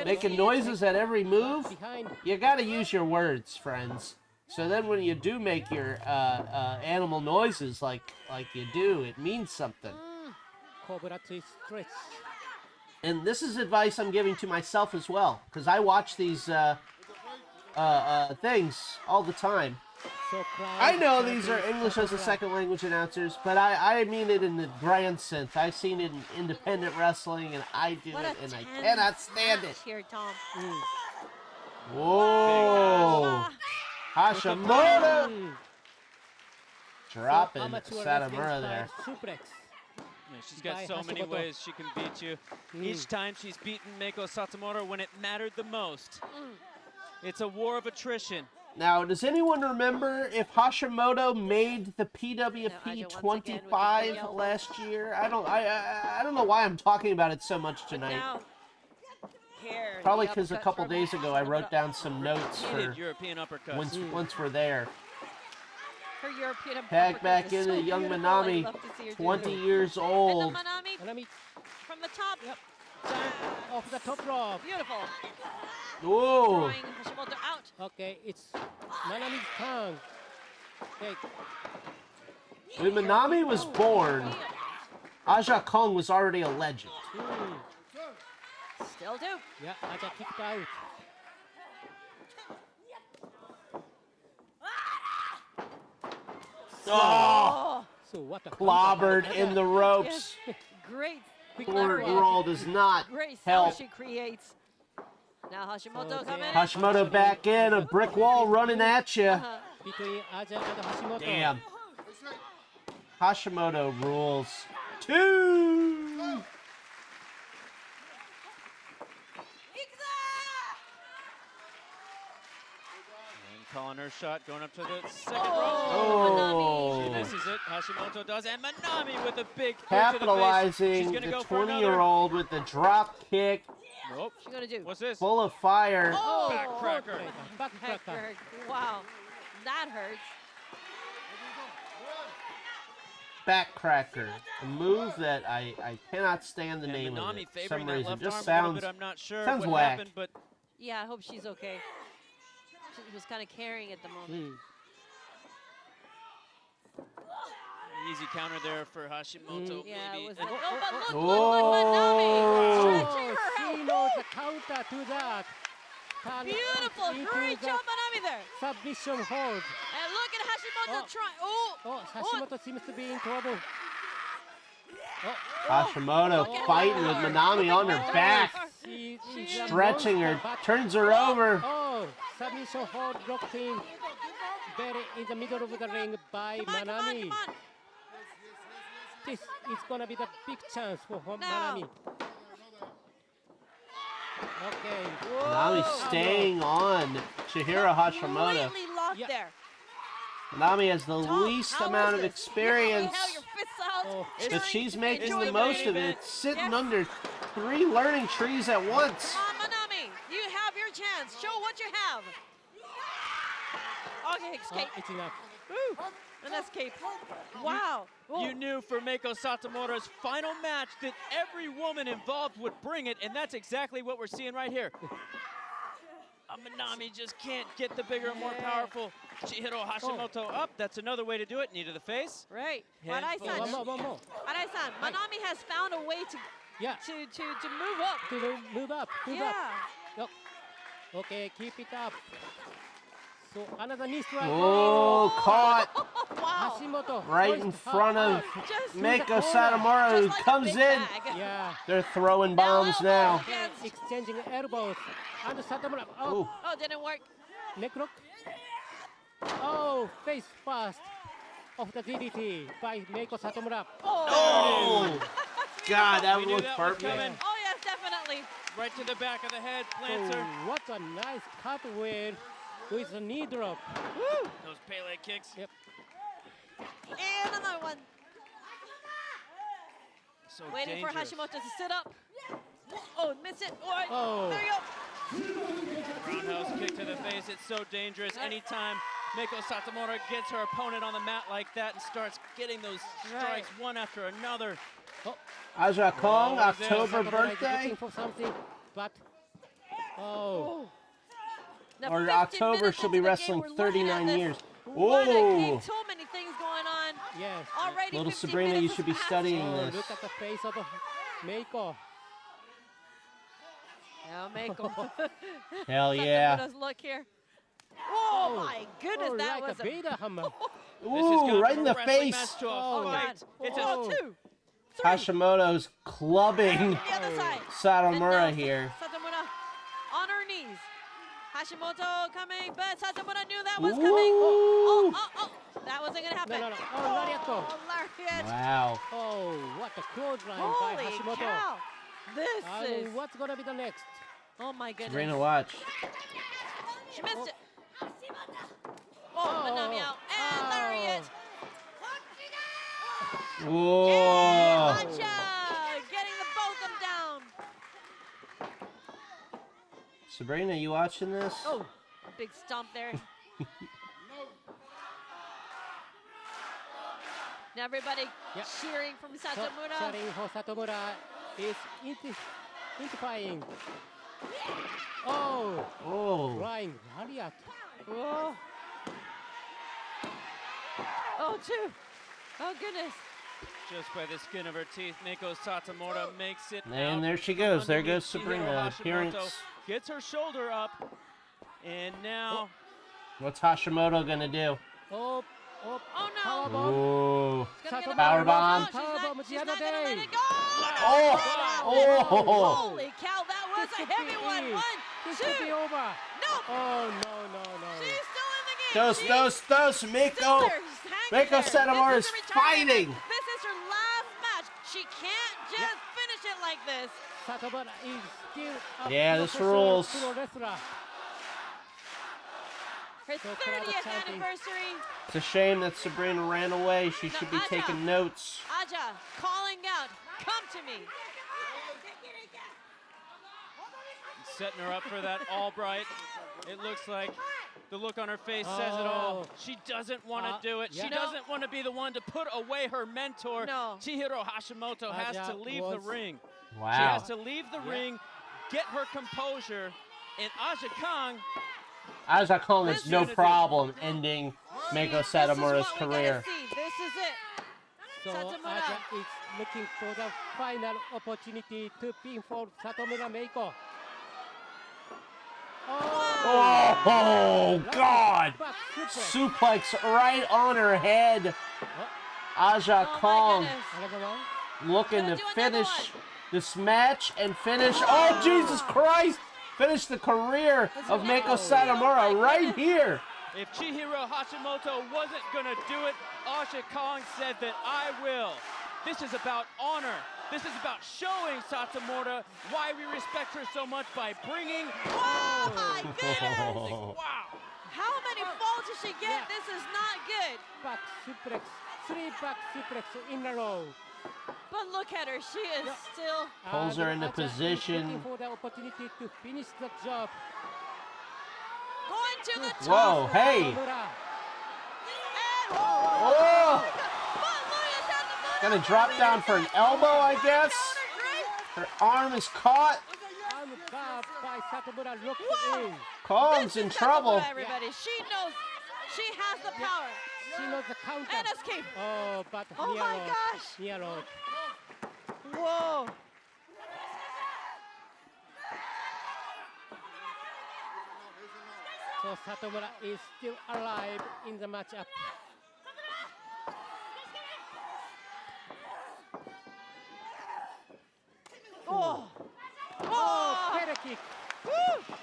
making noises at every move. Behind. You gotta use your words, friends. So then when you do make your animal noises like you do, it means something. Cobra twist stretch. And this is advice I'm giving to myself as well, because I watch these things all the time. So I know these are English as a second language announcers, but I mean it in the grand sense. I've seen it in independent wrestling, and I do What it, a and I tense cannot stand match it. here, Tom. Whoa! Hashimoto! Dropping amateur Satomura wrestling there. style Suplex. Yeah, she's got By so many Hashimoto. ways she can beat you. Each time she's beaten Mako Satomura when it mattered the most. It's a war of attrition. Now, does anyone remember if Hashimoto made the PWP 25 last year? I don't know why I'm talking about it so much tonight. Now, here, Probably the because a uppercut couple from days ago I wrote down some notes Hated for European uppercuts. once we're there. her European Tag uppercut back is in so the young beautiful. Manami, I'd love to see her do 20 it. years And old. the Manami from the top. jump off the top rope. Beautiful. Ooh. Throwing Hashimoto out. Okay, it's Manami's turn. Okay. When Manami was born, Aja Kong was already a legend. Still do. Yeah, Aja kicked out. Oh! So what a Clobbered in the ropes. Yes. Great. Poor girl does not Great help. sound she creates. Now Hashimoto coming in. Hashimoto back in, a brick wall running at you. Between Aja and Hashimoto. Damn. Hashimoto rules. 2. Calling her shot, going up to the second Oh. rope. She misses it. Hashimoto does, and Manami with a big Capitalizing the the go for 20-year-old with the drop kick. Nope. What's she gonna do? What's this? Full of fire. Oh, backcracker. Backcracker. Wow, that hurts. Backcracker. A move that I cannot stand the name of Manami it for favoring some that reason. left Just arm a sounds, little bit. I'm not sure sounds what whack. happened, but Yeah, I hope she's okay. She was kind of carrying at the moment. easy counter there for Hashimoto. Yeah, maybe. it was And- like, oh, but look, Oh. stretching her She out. knows the counter to that. Beautiful, into great the job, Manami there. Submission hold. And look at Hashimoto trying. Oh, Oh, Hashimoto seems to be in trouble. Hashimoto fighting with Manami on her back. Stretching her, turns her over. Oh, submission hold locked in. Very in the middle of the ring by Manami. This is gonna be the big chance for Manami. Okay. Manami staying on Chihiro Hashimoto. Completely locked there. Manami has the least how amount is of this? experience, How your fists out, but she's making the enjoying most the of main it, sitting under 3 learning trees at once. Come on, Manami, you have your chance. Show what you have. Okay, escape. It's enough. Woo. An escape. Wow. You knew for Meiko Satomura's final match that every woman involved would bring it, and that's exactly what we're seeing right here. Manami just can't get the bigger and more powerful Chihiro Hashimoto up. That's another way to do it. Knee to the face. Right. Handful. One more. Arai-san, Manami has found a way to move up. To move up. Yeah. Yep. Okay, keep it up. So another knee strike. Oh, caught Wow. Hashimoto right in front of Meiko Satomura, who comes in. Yeah. They're throwing bombs now. Exchanging elbows. And Satomura. Ooh. Oh, didn't work. Neck lock. Oh, face first of the DDT by Meiko Satomura. Oh! God, that We knew looked that was perfect. coming. Oh, yes, definitely. Right to the back of the head, plants her. Oh, what a nice cartwheel with a knee drop. Woo. Those Pele kicks. Yep. And another one. So Waiting dangerous. for Hashimoto to sit up. Oh, miss it. All right. Oh. There you go. Roundhouse kick to the face. It's so dangerous. Anytime Meiko Satomura gets her opponent on the mat like that and starts getting those strikes one after another. Aja Kong, Oh, is it? October Satomura is birthday. looking for something, but Now, Or 15 October, minutes she'll be into the wrestling game, we're looking at 39 this. years. What a game. Oh! So many things going on. yes. Already Little 15 Sabrina, you minutes should be has passed. studying Oh, this. look at the face of Meiko. Now, Meiko. Hell yeah. Let's look here. Oh, my goodness, that like was a Beta hammer. Ooh, right in the face. Match to a Oh, fight. God. It's Oh, a 2. Hashimoto's clubbing The other side. Satomura And now here. Satomura on her knees. Hashimoto coming, but Satomura knew that was Ooh. coming. Oh. That wasn't going to happen. No. Oh, lariat. Lariat. Wow. Oh, what a clothesline by Holy Hashimoto. cow. This is... What's gonna be the next? Oh, my goodness. Sabrina, watch. She missed it. Oh, Manami out. And lariat. Whoa. Gotcha. Getting the both of them down. Sabrina, you watching this? Oh, a big stomp there. Now everybody cheering from Satomura. Cheering for Satomura is Intensifying. Oh. Oh. Flying lariat. Whoa. Oh, two. Oh, goodness. Just by the skin of her teeth, Meiko Satomura makes it And out there she from goes. There underneath goes Sabrina. Chihiro Appearance. Hashimoto. Gets her shoulder up. And now... What's Hashimoto gonna do? Oh, oh, oh no. Powerbomb. Ooh. Powerbomb Powerbomb. the other day. Oh. Holy cow, that was a heavy one. 1, 2. This could be over. No. Oh, no. She's still in the game. Dos. Meiko Satomura is fighting. This is her last match. She can't just finish it like this. Satomura is still a Yeah, this professional rules. pro wrestler. Her 30th anniversary. It's a shame that Sabrina ran away. She should be taking notes. Aja calling out, come to me. Setting her up for that Albright. It looks like the look on her face says it all. She doesn't want to do it. She doesn't want to be the one to put away her mentor. Chihiro Hashimoto has to leave the ring. Wow. She has to leave the ring, get her composure, and Aja Kong. Aja Kong has no problem ending Meiko Satomura's career. This is it. So Aja is looking for the final opportunity to pinfall Satomura Meiko. Oh, God! Suplex right on her head. Aja Kong looking to finish this match and finish. Oh, Jesus Christ! Finish the career of Meiko Satomura right here. If Chihiro Hashimoto wasn't going to do it, Aja Kong said that I will. This is about honor. This is about showing Satomura why we respect her so much by bringing... Oh, my goodness! Oh. Wow. How many falls does she get? This is not good. Back suplex. 3 back suplex in a row. But look at her. She is still... Pulls her into position. Looking for the opportunity to finish the job. Going to the Whoa, top. hey! And Oh! Gonna drop down for an elbow, I guess. Her arm is caught. Kong's in trouble. Everybody, she knows she has the power. She knows the counter. And escape. Oh, but oh my gosh. Miyaro. Whoa. So Satomura is still alive in the matchup. Oh. Oh, pedal kick. Woo.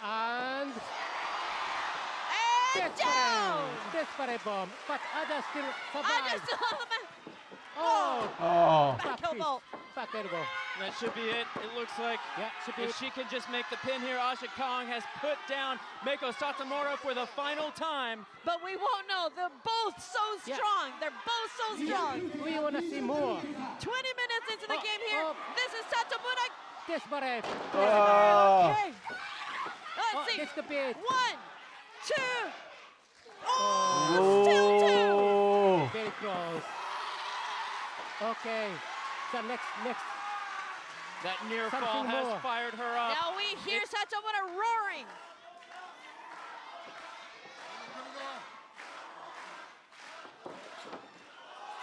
And down. Desperate bomb. But Aja still survives. Aja still on the mat. Oh. Back elbow. Back elbow. That should be it. It looks like if she can just make the pin here, Aja Kong has put down Meiko Satomura for the final time. But we won't know. They're both so strong. They're both so strong. We want to see more. 20 minutes into the game here. This is Satomura. Desperate. Okay. Let's see. This could be it. 1, 2. Oh, still 2. Very close. Okay. So next. That near fall has fired her up. Now we hear Satomura roaring.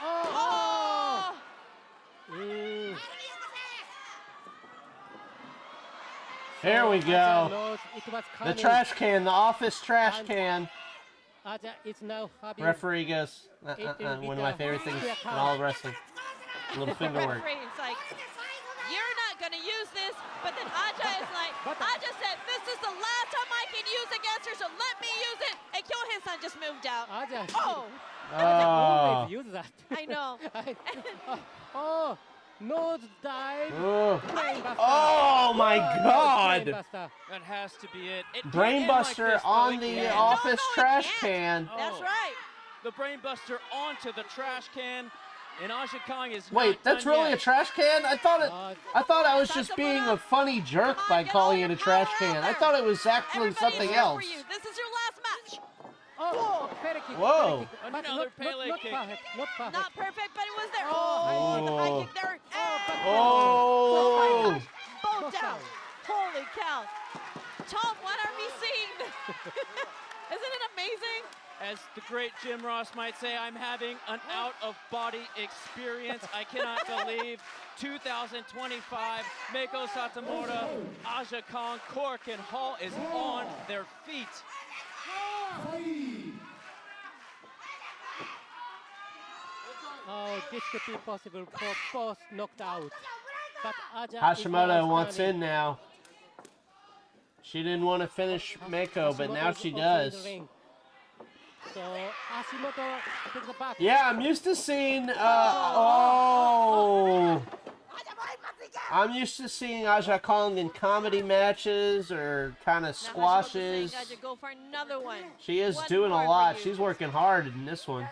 Oh! There we go. The trash can, the office trash can. Aja is now having Referee goes, one of my favorite things in all of wrestling. Little finger work. It's like, you're not going to use this, but then Aja is like, Aja said, this is the last time I can use against her, so let me use it. And Kyohen-san just moved out. Aja. Oh. Use that. I know. Oh, nose dive. Oh my God. That has to be it. Brainbuster like on the office trash can. That's right. The Brainbuster onto the trash can. And Aja Kong is Wait, that's really a trash can? I thought I was just being a funny jerk by calling it a trash can. I thought it was actually something else. This is your last match. Oh, whoa. Another Pele kick. Not perfect, but it was there. Oh, the high kick there. Oh. Both great Jim Ross might say, I'm having an out-of-body experience. I cannot believe 2025, Meiko Satomura, Aja Kong, Cork, and Hall is on their feet. Oh, this could be possible for both knocked out. But Aja Hashimoto wants in now. She didn't want to finish Meiko, but now she does. So Hashimoto took the back. Yeah, I'm used to seeing. I'm used to seeing Aja Kong in comedy matches or kind of squashes. Aja, go for another one. She is doing a lot. She's working hard in this one.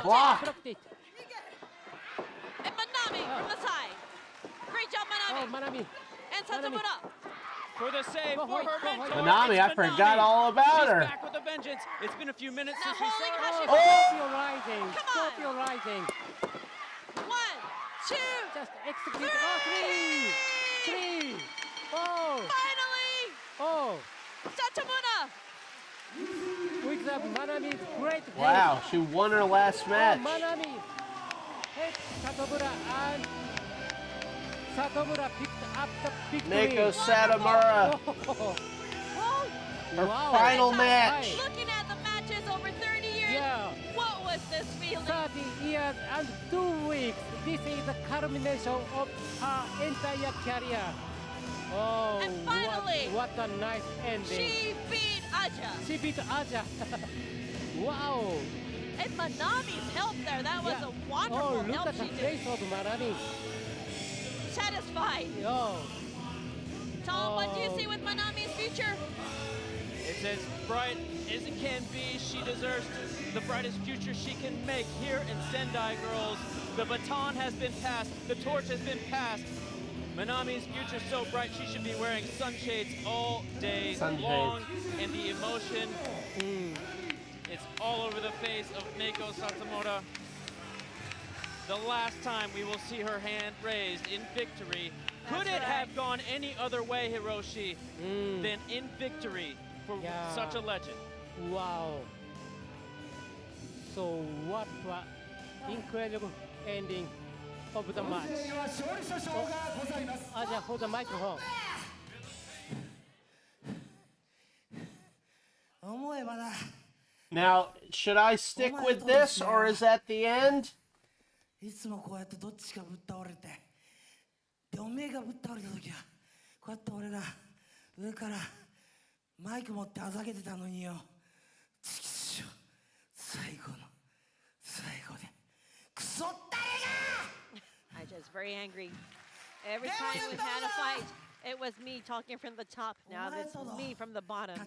Block. And Manami from the side. Great job, Manami. Oh, Manami. And Satomura. For the save for her mentor. Manami, I forgot all about her. She's back with a vengeance. It's been a few minutes since we saw her. Scorpio rising. Come on. Scorpio rising. 1, 2, just execute. Oh, 3, 4. Finally. Oh. Satomura. With the Manami's great hit. Wow, she won her last match. Oh, Manami hit Satomura and Satomura picked up the victory. Meiko Satomura. Her final match. Looking at the matches over 30 years, Yeah. what was this feeling? 30 years and 2 weeks. This is the culmination of her entire career. Oh, And finally, what a nice ending. She beat Aja. She beat Aja. Wow. And Manami's help there, that was a wonderful Oh, look help at the she did. face of Manami. Satisfied. Oh. Tom, what do you see with Manami's future? It's as bright as it can be. She deserves the brightest future she can make here in Sendai Girls. The baton has been passed. The torch has been passed. Manami's future so bright she should be wearing sunshades all day long. And the emotion, it's all over the face of Meiko Satomura. The last time we will see her hand raised in victory. Could it have gone any other way, Hiroshi, than in victory for such a legend? Wow. So what an incredible ending of the match. Aja for the microphone. Now, should I stick with this or is that the end? いつもこうやってどっちかぶっ倒れて、でおめえがぶっ倒れた時はこうやって俺が上からマイク持ってあざけてたのによ。チキショ最後の最後でクソったれが I just very angry. Every time we had a fight, it was me talking from the top. Now it's me from the bottom.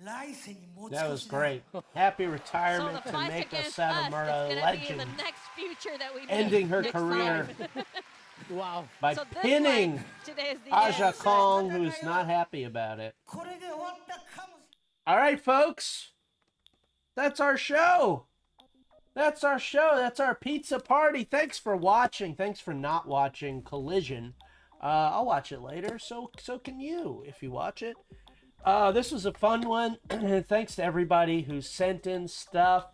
That was great. Happy retirement So the to fight Meiko against Satomura, us is gonna be in legend, the next future that we ending meet her next career time. Wow. by So this pinning fight today is the Aja end. Kong, who's not happy about it. All right, folks. That's our show. That's our show. That's our pizza party. Thanks for watching. Thanks for not watching Collision. I'll watch it later. So can you if you watch it. This was a fun one. Thanks to everybody who sent in stuff.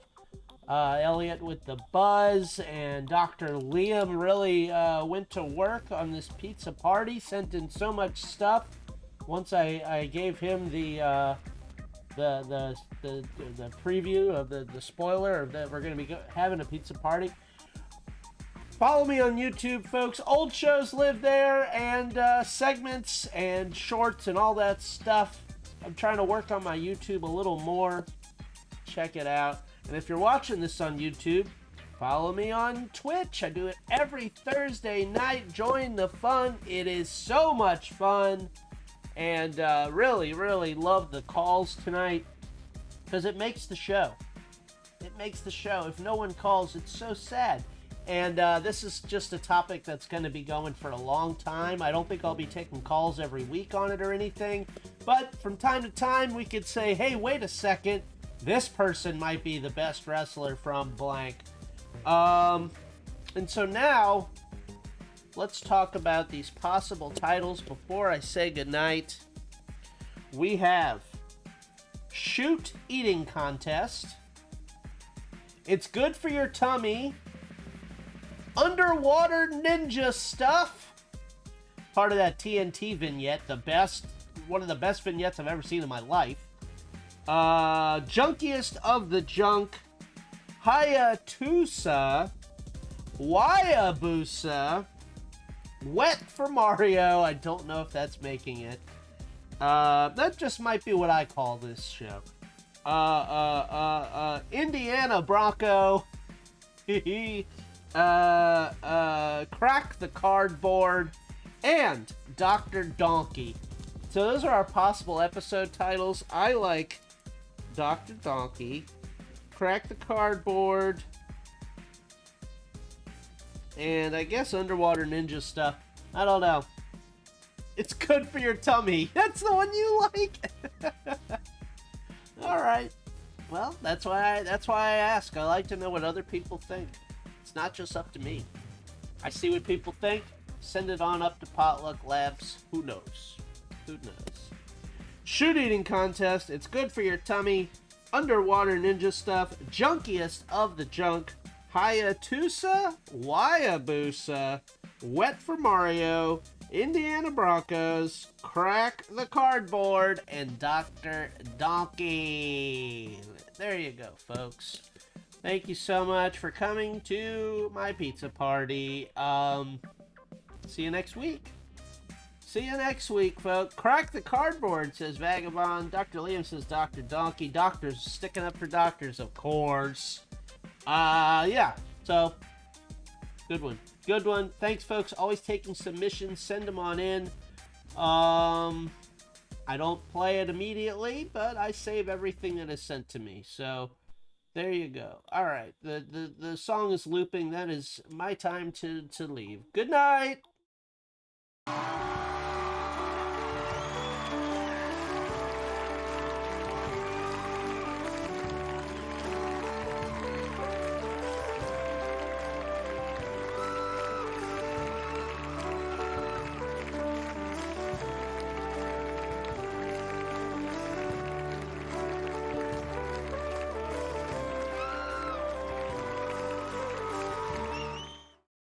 Elliot with the buzz and Dr. Liam really went to work on this pizza party. Sent in so much stuff. Once I gave him the preview of the spoiler of that we're going to be having a pizza party. Follow me on YouTube, folks. Old shows live there, and segments and shorts and all that stuff. I'm trying to work on my YouTube a little more. Check it out. And if you're watching this on YouTube, follow me on Twitch. I do it every Thursday night. Join the fun. It is so much fun. And really, really love the calls tonight because it makes the show. It makes the show. If no one calls, it's so sad. And this is just a topic that's going to be going for a long time. I don't think I'll be taking calls every week on it or anything. But from time to time, we could say, hey, wait a second. This person might be the best wrestler from blank. And so now, let's talk about these possible titles before I say goodnight. We have Shoot eating contest. It's good for your tummy. Underwater ninja stuff. Part of that TNT vignette, one of the best vignettes I've ever seen in my life. Junkiest of the junk. HAYABUSA II. Wet for Mario. I don't know if that's making it. That just might be what I call this show. Indiana Bronco. Crack the Cardboard. And Dr. Donkey. So those are our possible episode titles. I like Dr. Donkey, Crack the Cardboard, and I guess Underwater Ninja stuff. I don't know. It's good for your tummy. That's the one you like. All right. Well, that's why I ask. I like to know what other people think. It's not just up to me. I see what people think. Send it on up to Potluck Labs. Who knows? Who knows? Shoot eating contest. It's good for your tummy. Underwater ninja stuff. Junkiest of the junk. HAYABUSA. Wet for Mario. Indiana Broncos. Crack the Cardboard. And Dr. Donkey. There you go, folks. Thank you so much for coming to my pizza party. See you next week. See you next week, folks. Crack the Cardboard, says Vagabond. Dr. Liam says Dr. Donkey. Doctors sticking up for doctors, of course. Yeah. So, good one. Good one. Thanks, folks. Always taking submissions. Send them on in. I don't play it immediately, but I save everything that is sent to me. So, there you go. All right. The song is looping. That is my time to leave. Good night.